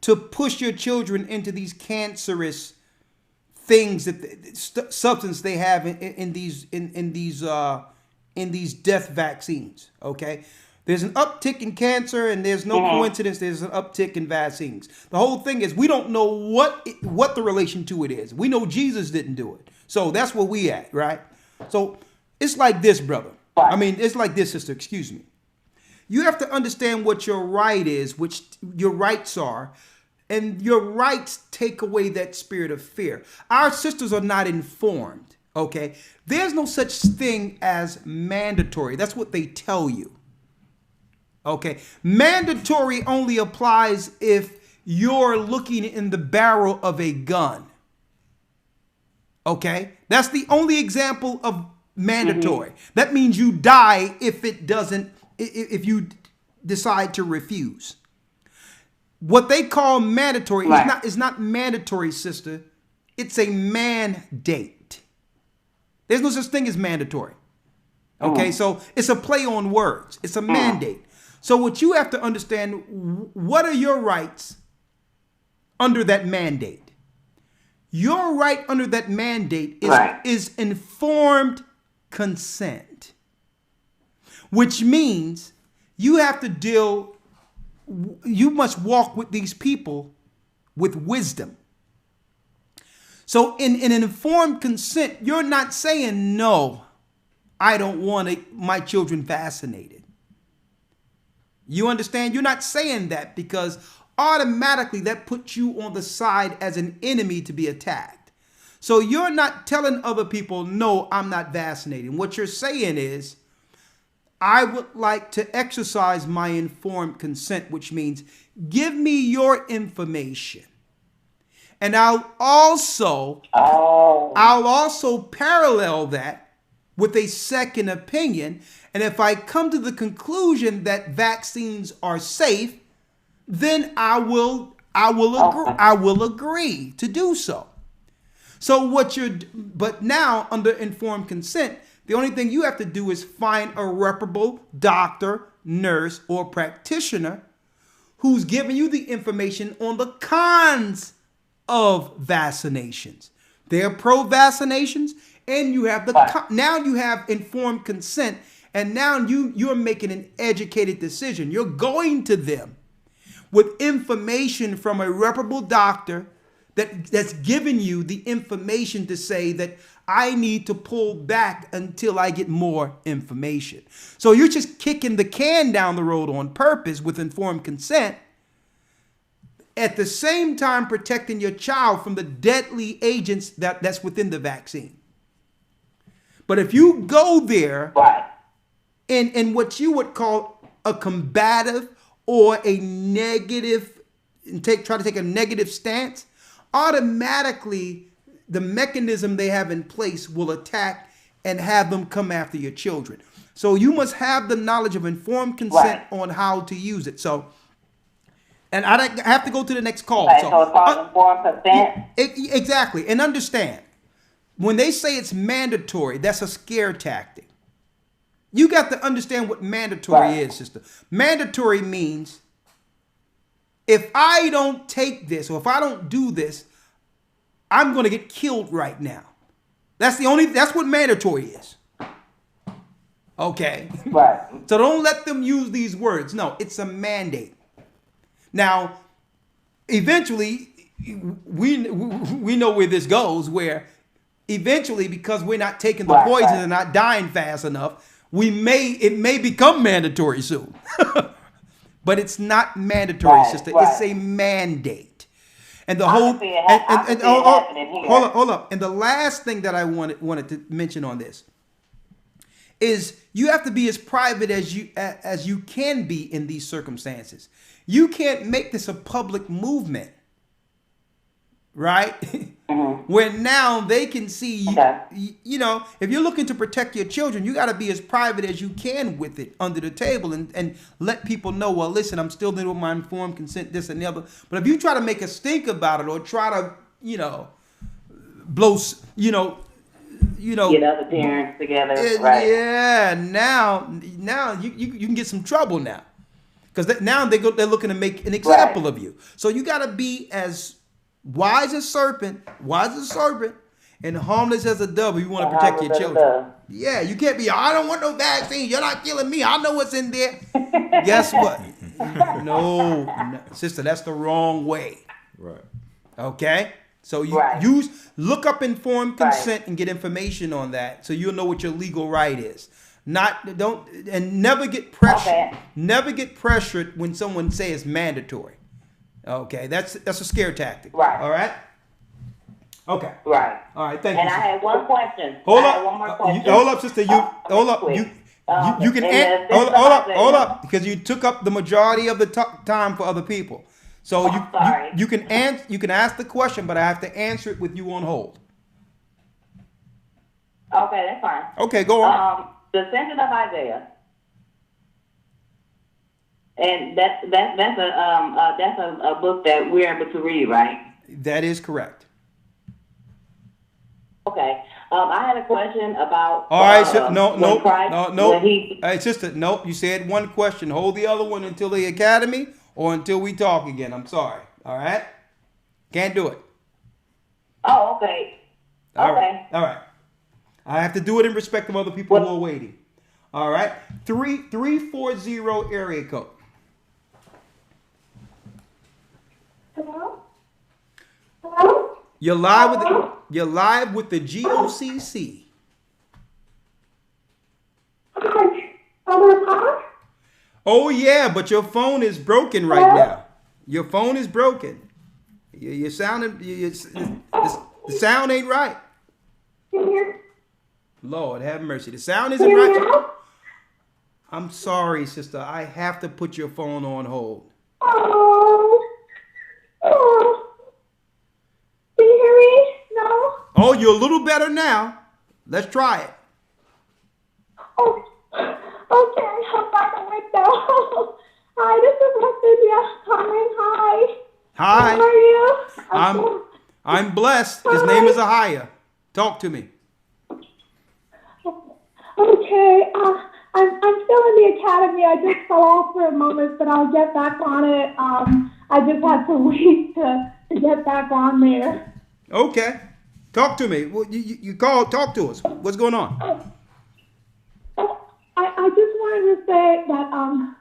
to push your children into these cancerous things that substance they have in these death vaccines. Okay. There's an uptick in cancer, and there's no coincidence there's an uptick in vaccines. The whole thing is we don't know what the relation to it is. We know Jesus didn't do it. So that's where we at, right? So it's like this, brother. I mean, it's like this, sister, excuse me. You have to understand what your right is, which your rights are, and your rights take away that spirit of fear. Our sisters are not informed, okay? There's no such thing as mandatory. That's what they tell you. Okay, mandatory only applies if you're looking in the barrel of a gun. Okay, that's the only example of mandatory. That means you die if if you decide to refuse. What they call mandatory is not mandatory, sister. It's a mandate. There's no such thing as mandatory. Okay, so it's a play on words. It's a mandate. So what you have to understand, what are your rights under that mandate? Your right under that mandate is informed consent, which means you must walk with these people with wisdom. So in an informed consent, you're not saying, no, I don't want my children vaccinated. You understand? You're not saying that because automatically that puts you on the side as an enemy to be attacked. So you're not telling other people, no, I'm not vaccinated. What you're saying is, I would like to exercise my informed consent, which means give me your information. And I'll also parallel that with a second opinion. And if I come to the conclusion that vaccines are safe, then I will agree to do so. So but now under informed consent, the only thing you have to do is find a reputable doctor, nurse, or practitioner who's giving you the information on the cons of vaccinations. They're pro-vaccinations, and you have now you have informed consent. And now you're making an educated decision. You're going to them with information from a reputable doctor that's giving you the information to say that I need to pull back until I get more information. So you're just kicking the can down the road on purpose with informed consent, at the same time protecting your child from the deadly agents that's within the vaccine. But if you go there in what you would call a combative or a negative, try to take a negative stance, automatically the mechanism they have in place will attack and have them come after your children. So you must have the knowledge of informed consent on how to use it. So, and I have to go to the next call. So it's called informed consent? Exactly. And understand, when they say it's mandatory, that's a scare tactic. You got to understand what mandatory is, sister. Mandatory means if I don't take this or if I don't do this, I'm going to get killed right now. That's what mandatory is. Okay? Right. So don't let them use these words. No, it's a mandate. Now, eventually, we know where this goes, where eventually, because we're not taking the poison and not dying fast enough, it may become mandatory soon. But it's not mandatory, sister. It's a mandate. And the whole hold up. And the last thing that I wanted to mention on this is you have to be as private as you can be in these circumstances. You can't make this a public movement, right? Where now they can see, you know, if you're looking to protect your children, you got to be as private as you can with it under the table and let people know, well, listen, I'm still dealing with my informed consent, this and the other. But if you try to make a stink about it or try to, you know, blow, you know, get other parents together, right? Yeah, now you can get some trouble now, because now they're looking to make an example of you. So you got to be as wise as serpent, and harmless as a dove. You want to protect your children. Yeah, you can't be, I don't want no vaccine. You're not killing me. I know what's in there. Guess what? No, sister, that's the wrong way. Right. Okay? So you look up informed consent and get information on that, so you'll know what your legal right is. Never get pressured. Never get pressured when someone says it's mandatory. Okay, that's a scare tactic. Right. All right. Okay. Right. All right. Thank you. And I had one question. Hold up. One more question. Hold up, sister. Hold up. You can hold up, because you took up the majority of the time for other people. So you can ask the question, but I have to answer it with you on hold. Okay, that's fine. Okay, go on. The Sentence of Isaiah. And that's a book that we're able to read, right? That is correct. Okay. I had a question about. All right. No. All right, sister. Nope. You said one question. Hold the other one until the academy or until we talk again. I'm sorry. All right. Can't do it. Oh, okay. All right. I have to do it in respect of other people who are waiting. All right. 340 area code. Hello? You're live with the GOCC. Oh yeah, but your phone is broken right now. Your phone is broken. You're sounding. The sound ain't right. Lord have mercy. The sound isn't right. I'm sorry, sister. I have to put your phone on hold. Can you hear me? No? Oh, you're a little better now. Let's try it. Oh, okay. I'm by the window. Hi, this is Cynthia calling. Hi. Hi. How are you? I'm blessed. His name is Ahia. Talk to me. Okay. I'm still in the academy. I just fell off for a moment, but I'll get back on it. I just had to wait to get back on there. Okay. Talk to me. Well, you called. Talk to us. What's going on? I just wanted to say that I'm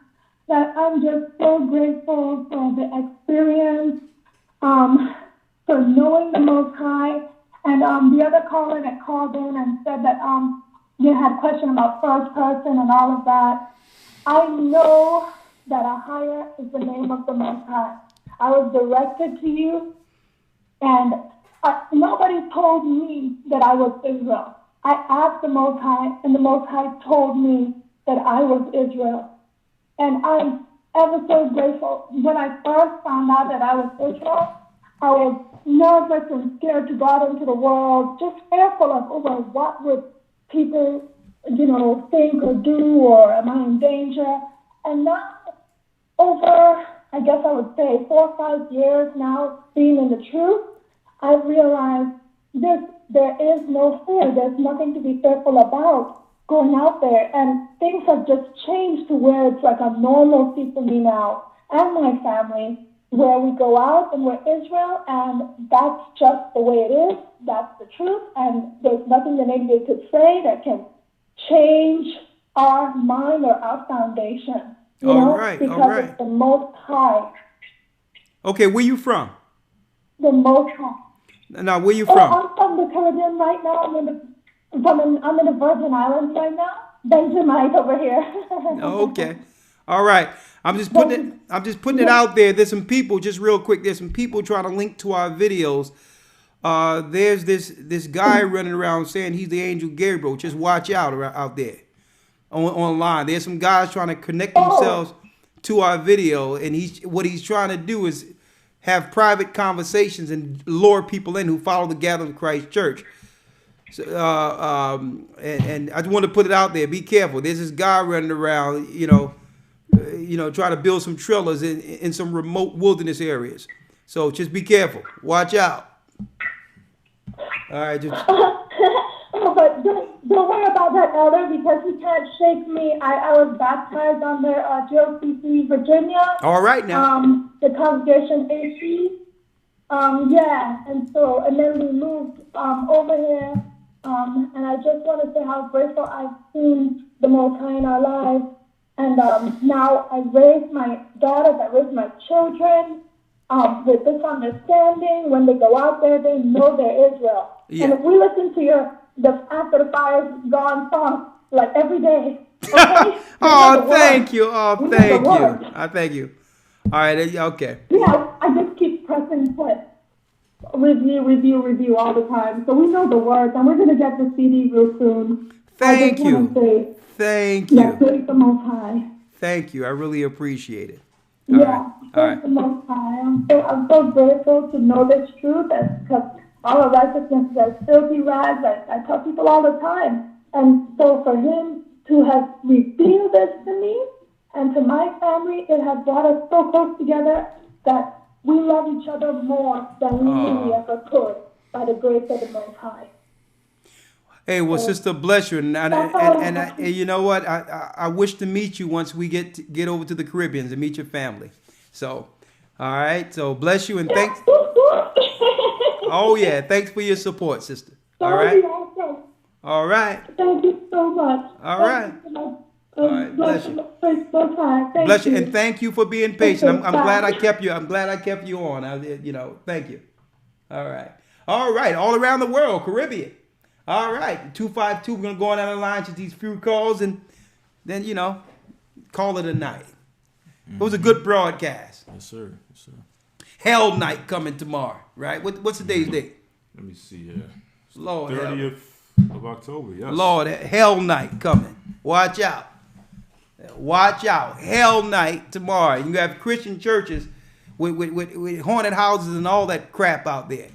just so grateful for the experience, for knowing the Most High, and the other caller that called in and said that you had a question about first person and all of that. I know that Ahia is the name of the Most High. I was directed to you, and nobody told me that I was Israel. I asked the Most High, and the Most High told me that I was Israel. And I'm ever so grateful. When I first found out that I was Israel, I was nervous and scared to go out into the world, just fearful of what would people, think or do, or am I in danger? And now, over, I guess I would say 4 or 5 years now, being in the truth, I realized there is no fear. There's nothing to be fearful about going out there. And things have just changed to where it's like a normalcy for me now and my family, where we go out and we're Israel, and that's just the way it is. That's the truth. And there's nothing that anybody could say that can change our mind or our foundation. You All know, right, because all right. it's the Most High. Okay, where you from? The Most High. Now, where you Oh, from? I'm from the Caribbean right now. I'm in the Virgin Islands right now. Benjamin over here. Okay. All right. I'm just putting it out there. There's some people, just real quick, there's some people trying to link to our videos. There's this guy running around saying he's the angel Gabriel. Just watch out there online. There's some guys trying to connect themselves to our video, and what he's trying to do is have private conversations and lure people in who follow the Gathering of Christ Church. So, and I just want to put it out there. Be careful. There's this guy running around, trying to build some trailers in some remote wilderness areas. So just be careful. Watch out. All right. But don't worry about that, Elder, because he can't shake me. I was baptized under GOCC Virginia. All right now. The congregation AC. And then we moved over here. And I just want to say how grateful I've seen the Most High in our lives. And now I raise my daughters, I raise my children with this understanding. When they go out there, they know they're Israel. Yeah. And if we listen to the After the Fire's Gone song like every day, okay? Oh, thank you. Oh, thank you. I thank you. All right. Okay. Yeah, I just keep pressing play. Review all the time. So we know the words, and we're going to get the CD real soon. Thank you. Thank you. Praise the Most High. Thank you. I really appreciate it. Praise the Most High. I'm so grateful to know this truth, because all of righteousness is as filthy rags. I tell people all the time. And so for him to have revealed this to me and to my family, it has brought us so close together that we love each other more than we really ever could by the grace of the Most High. Hey, well, sister, bless you, and you know what? I wish to meet you once we get over to the Caribbean and meet your family. So, all right. So bless you and thanks. Oh yeah, thanks for your support, sister. All right. All right. Thank you so much. All right. All right, bless you. Bless you, and thank you for being patient. I'm glad I kept you. I'm glad I kept you on. Thank you. All right. All around the world, Caribbean. All right, 252. We're gonna go on down the line to these few calls, and then call it a night. It was a good broadcast. Yes, sir. Yes, sir. Hell Night coming tomorrow, right? What's the day's date? Let me see here. Lord, 30th of October. Yes. Lord, Hell Night coming. Watch out. Watch out. Hell Night tomorrow. You have Christian churches with haunted houses and all that crap out there.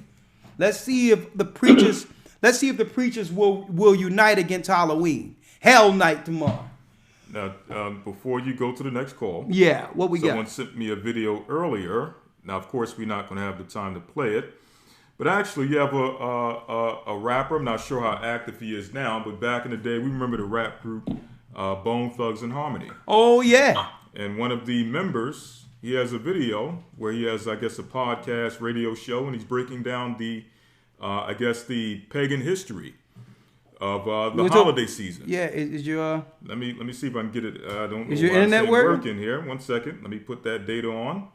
Let's see if the preachers will unite against Halloween. Hell Night tomorrow. Now, before you go to the next call. Yeah, what we got? Someone sent me a video earlier. Now, of course, we're not going to have the time to play it. But actually, you have a rapper. I'm not sure how active he is now, but back in the day, we remember the rap group Bone Thugs and Harmony. Oh, yeah. And one of the members, he has a video where he has, I guess, a podcast radio show, and he's breaking down the pagan history of the holiday season. Yeah, is your... Let me see if I can get it. I don't know. Is your internet working here? 1 second. Let me put that data on.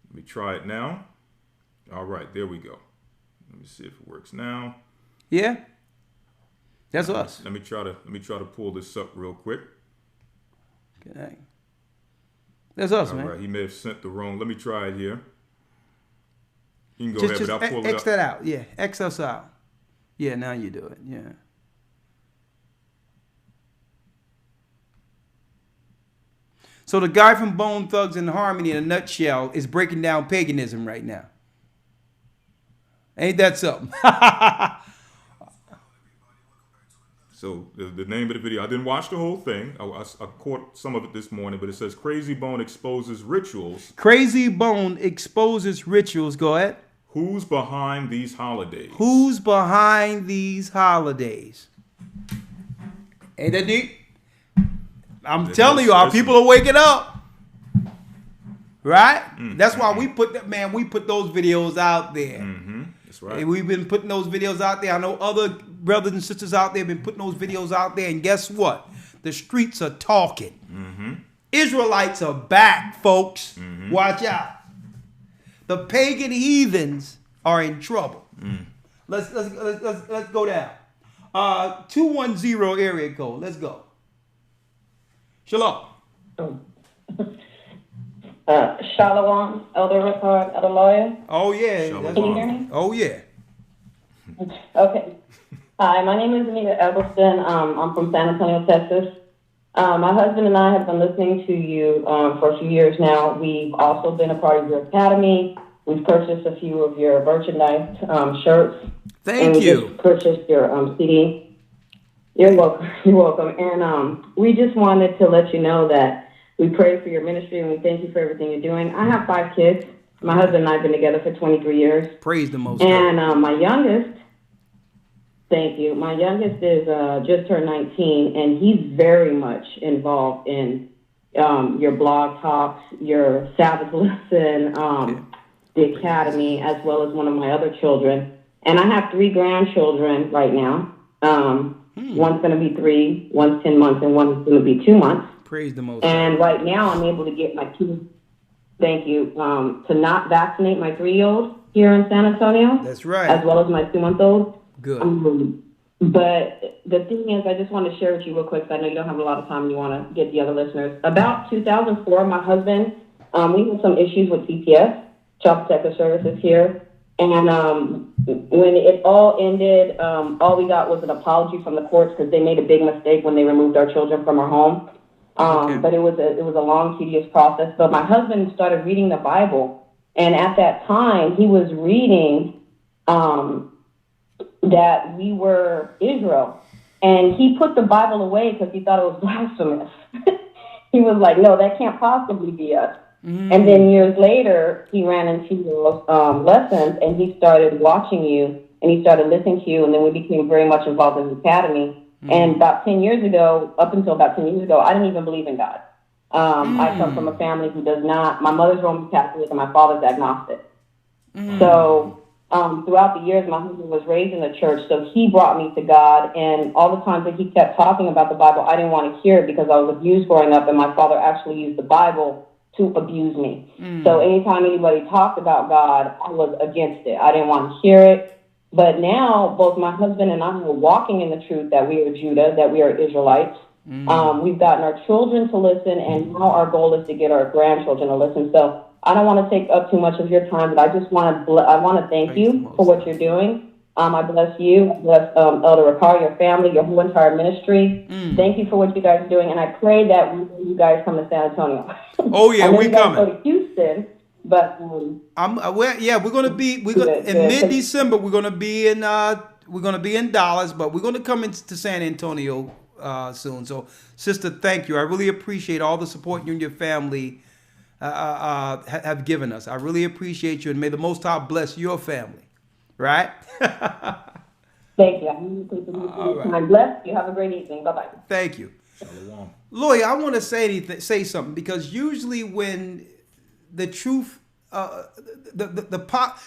Let me try it now. All right, there we go. Let me see if it works now. Yeah, that's us. Let me try to pull this up real quick. Okay, that's us, man. All right, he may have sent the wrong. Let me try it here. You can go ahead, but I'll pull it up. X that out. Yeah, X us out. Yeah, now you do it. Yeah. So the guy from Bone Thugs and Harmony, in a nutshell, is breaking down paganism right now. Ain't that something? So the name of the video, I didn't watch the whole thing. I caught some of it this morning, but it says Crazy Bone exposes rituals. Crazy Bone exposes rituals. Go ahead. Who's behind these holidays? Who's behind these holidays? Ain't that neat? I'm telling you, our people are waking up. Right? That's why we put those videos out there. Mm-hmm. That's right. And we've been putting those videos out there. I know other brothers and sisters out there have been putting those videos out there. And guess what? the streets are talking. Israelites are back, folks. Watch out. The pagan heathens are in trouble. Let's go down. 210 area code. Let's go. Shalom. Shalom, Elder Rickard, Elder Lawyer. Oh yeah. Can you hear me? Oh yeah. Okay. Hi, my name is Anita Eggleston. I'm from San Antonio, Texas. My husband and I have been listening to you for a few years now. We've also been a part of your academy. We've purchased a few of your merchandise shirts. Thank you. We just purchased your CD. You're welcome. You're welcome. And we just wanted to let you know that we pray for your ministry and we thank you for everything you're doing. I have 5 kids. My husband and I have been together for 23 years. Praise the Most And my youngest, thank you. My youngest is just turned 19, and he's very much involved in your blog talks, your Sabbath lesson, the academy, as well as one of my other children. And I have 3 grandchildren right now. One's going to be 3, one's 10 months, and one's going to be 2 months. Praise the Most And right now, I'm able to get my 2. Thank you. To not vaccinate my 3-year-old here in San Antonio. That's right. As well as my 2-month-old. Good. But the thing is, I just want to share with you real quick, because I know you don't have a lot of time and you want to get the other listeners. About 2004, my husband, we had some issues with CPS, Child Protective Services here. And when it all ended, all we got was an apology from the courts because they made a big mistake when they removed our children from our home. But it was a long, tedious process. But my husband started reading the Bible, and at that time, he was reading that we were Israel, and he put the Bible away because he thought it was blasphemous. He was like, "No, that can't possibly be us." And then years later, he ran into your lessons, and he started watching you, and he started listening to you, and then we became very much involved in the academy. And about 10 years ago, up until about 10 years ago, I didn't even believe in God. I come from a family who does not. My mother's Roman Catholic and my father's agnostic. So throughout the years, my husband was raised in the church, so he brought me to God. And all the times that he kept talking about the Bible, I didn't want to hear it because I was abused growing up, and my father actually used the Bible to abuse me. So anytime anybody talked about God, I was against it. I didn't want to hear it. But now, both my husband and I are walking in the truth that we are Judah, that we are Israelites. We've gotten our children to listen, and now our goal is to get our grandchildren to listen. So I don't want to take up too much of your time, but I just want to thank you for what you're doing. I bless you, bless Elder Ricard, your family, your whole entire ministry. Thank you for what you guys are doing, and I pray that you guys come to San Antonio. Oh yeah, we coming. Go to Houston. But we're gonna be in mid-December. We're gonna be in Dallas, but we're gonna come into San Antonio soon. So, sister, thank you. I really appreciate all the support you and your family have given us. I really appreciate you, and may the Most High bless your family. Right? Thank you. I'm blessed. You have a great evening. Bye bye. Thank you, Lawyer. I want to say something because usually when the truth,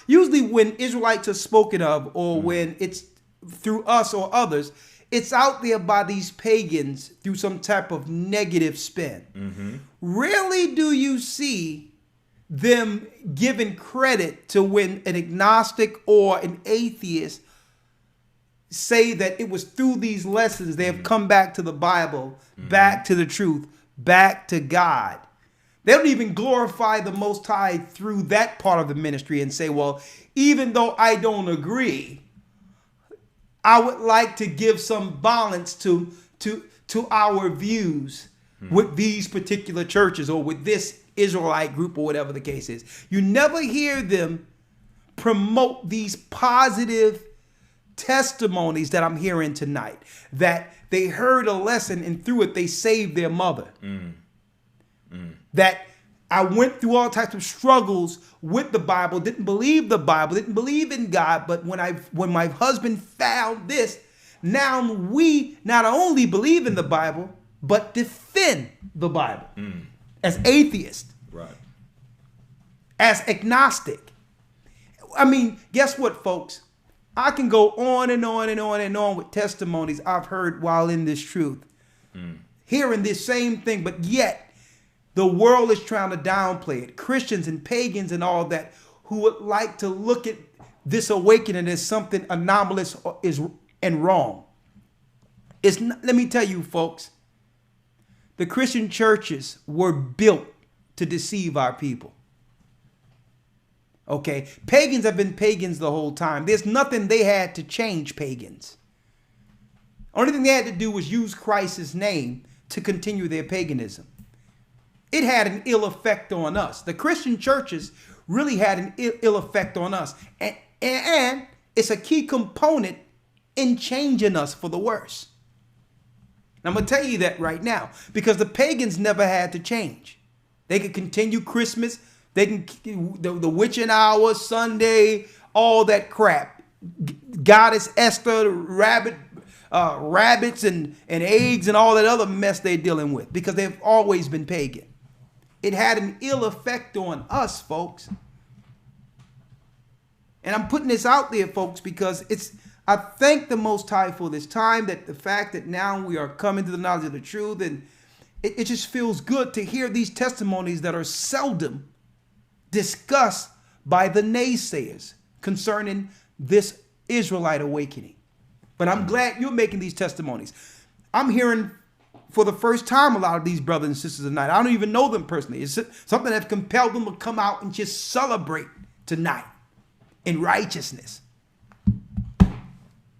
usually when Israelites are spoken of, or when it's through us or others, it's out there by these pagans through some type of negative spin. Rarely do you see them giving credit to when an agnostic or an atheist say that it was through these lessons they have come back to the Bible, back to the truth, back to God. They don't even glorify the Most High through that part of the ministry and say, well, even though I don't agree, I would like to give some balance to our views with these particular churches or with this Israelite group or whatever the case is. You never hear them promote these positive testimonies that I'm hearing tonight, that they heard a lesson and through it they saved their mother. That I went through all types of struggles with the Bible, didn't believe the Bible, didn't believe in God, but when my husband found this, now we not only believe in the Bible, but defend the Bible as atheists, right? As agnostic. I mean, guess what, folks? I can go on and on and on and on with testimonies I've heard while in this truth. hearing this same thing, but yet the world is trying to downplay it. Christians and pagans and all that who would like to look at this awakening as something anomalous and wrong. It's not, let me tell you, folks, the Christian churches were built to deceive our people. Okay, pagans have been pagans the whole time. There's nothing they had to change pagans. Only thing they had to do was use Christ's name to continue their paganism. It had an ill effect on us. The Christian churches really had an ill effect on us. And it's a key component in changing us for the worse. And I'm going to tell you that right now, because the pagans never had to change. They could continue Christmas. They can, the witching hour, Sunday, all that crap. Goddess Esther, rabbits and eggs and all that other mess they're dealing with, because they've always been pagan. It had an ill effect on us, folks. And I'm putting this out there, folks, because I thank the Most High for this time, that the fact that now we are coming to the knowledge of the truth, and it just feels good to hear these testimonies that are seldom discussed by the naysayers concerning this Israelite awakening. But I'm glad you're making these testimonies. I'm hearing for the first time a lot of these brothers and sisters tonight. I don't even know them personally. It's something that compelled them to come out and just celebrate tonight in righteousness.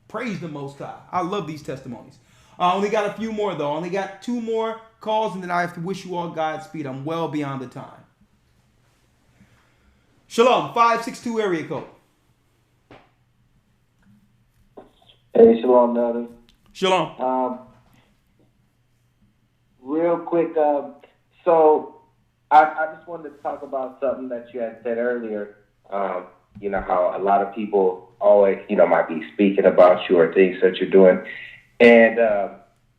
Praise the Most High. I love these testimonies. I only got a few more, though. I only got 2 more calls, and then I have to wish you all Godspeed. I'm well beyond the time. Shalom, 562 area code. Hey, Shalom, Nelson. Shalom. Real quick, so I just wanted to talk about something that you had said earlier. You know, how a lot of people always, might be speaking about you or things that you're doing. And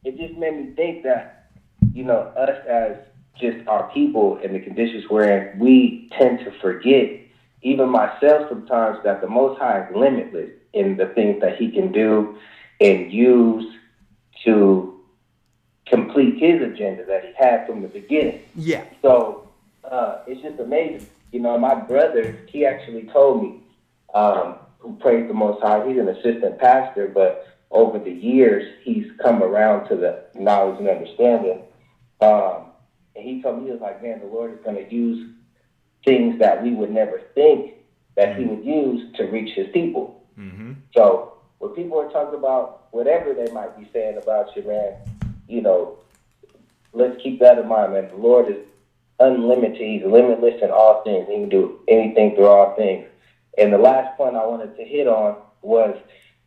it just made me think that, us as just our people and the conditions we're in, we tend to forget, even myself sometimes, that the Most High is limitless in the things that he can do and use to complete his agenda that he had from the beginning. Yeah. So it's just amazing. My brother, he actually told me, who prays the Most High, he's an assistant pastor, but over the years, he's come around to the knowledge and understanding. And he told me, he was like, man, the Lord is going to use things that we would never think that he would use to reach his people. Mm-hmm. So when people are talking about whatever they might be saying about you, man, let's keep that in mind, man. The Lord is unlimited. He's limitless in all things. He can do anything through all things. And the last point I wanted to hit on was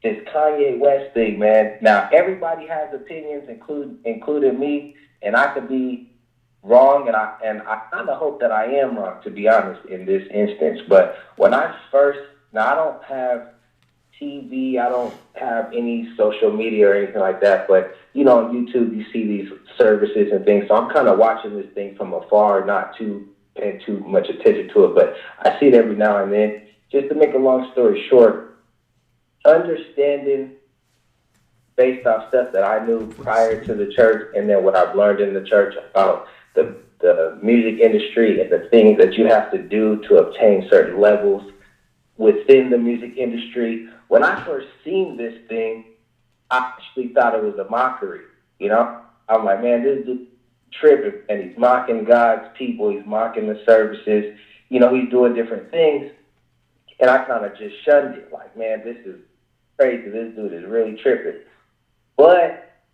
this Kanye West thing, man. Now, everybody has opinions, including me, and I could be wrong, and I kind of hope that I am wrong, to be honest, in this instance. But when I don't have TV, I don't have any social media or anything like that, but, on YouTube, you see these services and things, so I'm kind of watching this thing from afar, not paying too much attention to it, but I see it every now and then. Just to make a long story short, understanding based off stuff that I knew prior to the church and then what I've learned in the church about the music industry and the things that you have to do to obtain certain levels within the music industry. When I first seen this thing, I actually thought it was a mockery, I'm like, man, this is tripping, and he's mocking God's people, he's mocking the services, he's doing different things, and I kind of just shunned it, like, man, this is crazy, this dude is really tripping.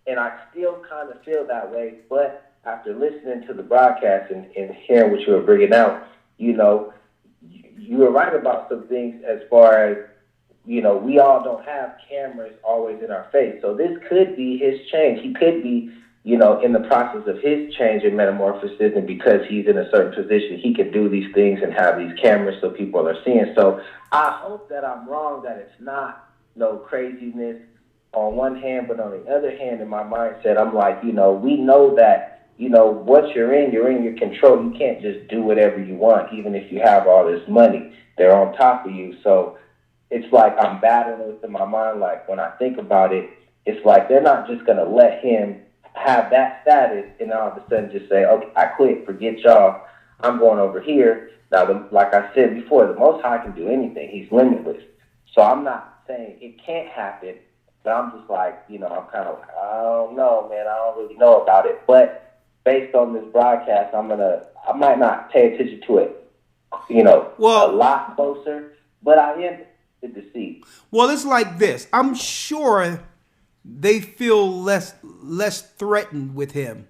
And I still kind of feel that way, but after listening to the broadcast and hearing what you were bringing out, you were right about some things as far as, we all don't have cameras always in our face. So this could be his change. He could be, in the process of his change and metamorphosis, and because he's in a certain position, he can do these things and have these cameras so people are seeing. So I hope that I'm wrong, that it's not no craziness on one hand, but on the other hand, in my mindset, I'm like, we know that, what you're in your control. You can't just do whatever you want, even if you have all this money. They're on top of you. So it's like I'm battling within my mind. Like, when I think about it, it's like they're not just going to let him have that status and all of a sudden just say, okay, I quit, forget y'all, I'm going over here. Now, like I said before, the Most High can do anything. He's limitless. So I'm not saying it can't happen, but I'm just like, I'm kind of like, I don't know, man. I don't really know about it. But based on this broadcast, I might not pay attention to it, a lot closer, but I am interested to see. Well, it's like this. I'm sure they feel less threatened with him,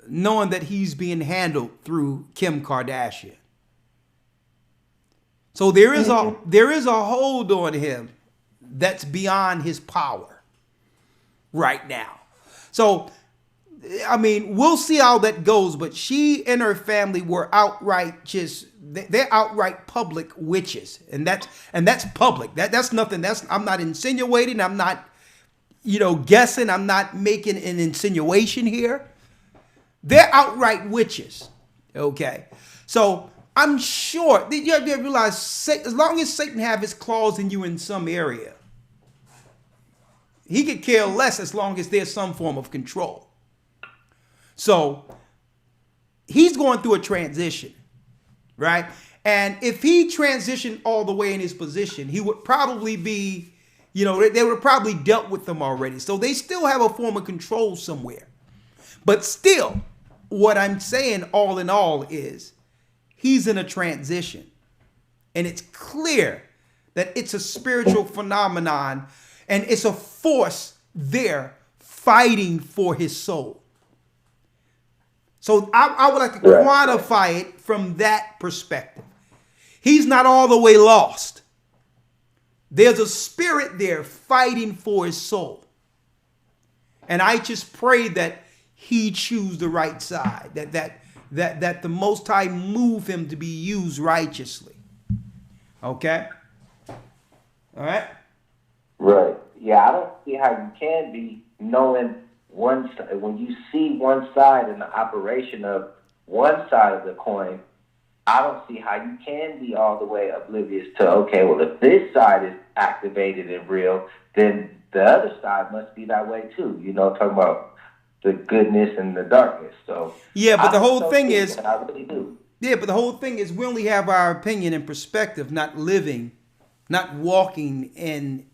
knowing that he's being handled through Kim Kardashian. So there is a hold on him that's beyond his power right now. So, I mean, we'll see how that goes, but she and her family were outright they're outright public witches. And that's public. That's nothing. I'm not insinuating. I'm not, guessing. I'm not making an insinuation here. They're outright witches. Okay. So I'm sure you have to realize, as long as Satan have his claws in you in some area, he could care less as long as there's some form of control. So he's going through a transition, right? And if he transitioned all the way in his position, he would probably be, they would have probably dealt with them already. So they still have a form of control somewhere. But still, what I'm saying all in all is he's in a transition. And it's clear that it's a spiritual phenomenon and it's a force there fighting for his soul. So I would like to quantify it from that perspective. He's not all the way lost. There's a spirit there fighting for his soul. And I just pray that he choose the right side, that the Most High move him to be used righteously. Okay? All right? Right. Yeah, I don't see how you can be knowing one side. When you see one side in the operation of one side of the coin, I don't see how you can be all the way oblivious to, okay, well, if this side is activated and real, then the other side must be that way too. Talking about the goodness and the darkness. So yeah, but the whole thing is, I really do. Yeah, but the whole thing is we only have our opinion and perspective, not living, not walking in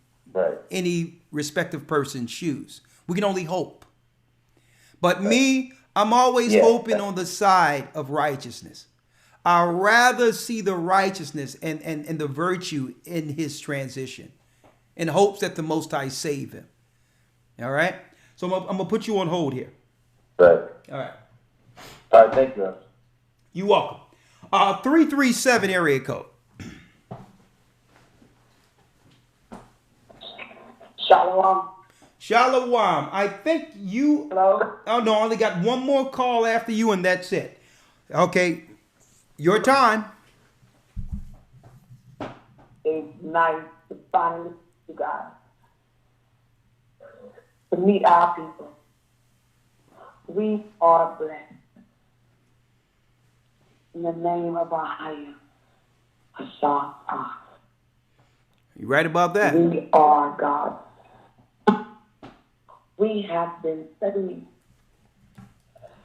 any respective person's shoes. We can only hope. But me, I'm always hoping on the side of righteousness. I'd rather see the righteousness and the virtue in his transition in hopes that the Most High save him. All right? So I'm going to put you on hold here. Right. All right. All right, thank you. You're welcome. 337 area code. Shalom. Shalom. I think you... Hello? Oh, no, I only got one more call after you and that's it. Okay. Your time. It's nice to finally see you guys. To meet our people. We are blessed. In the name of our higher, Hashem. You right about that? We are God. We have been studying.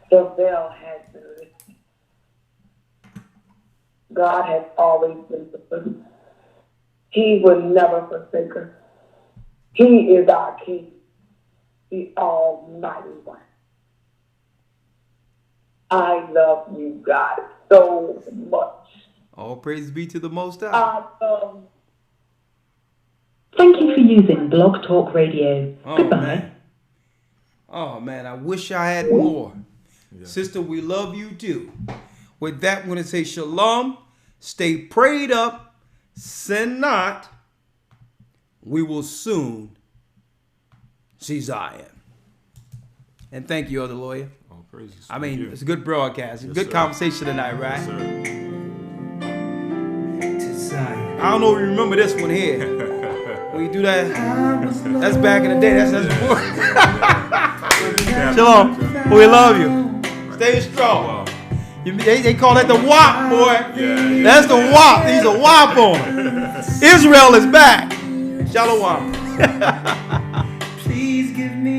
The veil has been lifted. God has always been with us. He will never forsake us. He is our King, the Almighty One. I love you, God, so much. All praise be to the Most High. Thank you for using Blog Talk Radio. Goodbye. Man. Oh, man, I wish I had more. Yeah. Sister, we love you too. With that, I'm going to say shalom. Stay prayed up. Sin not. We will soon see Zion. And thank you, other lawyer. Oh, praises. I mean, it's a good broadcast. Yes, good conversation tonight, right? Yes, I don't know if you remember this one here. When you do that, that's back in the day. That's before. Shalom. We love you. Stay strong. They call that the WAP, boy. Yeah. That's the WAP. He's a WAP on. Israel is back. Shalom. Please give me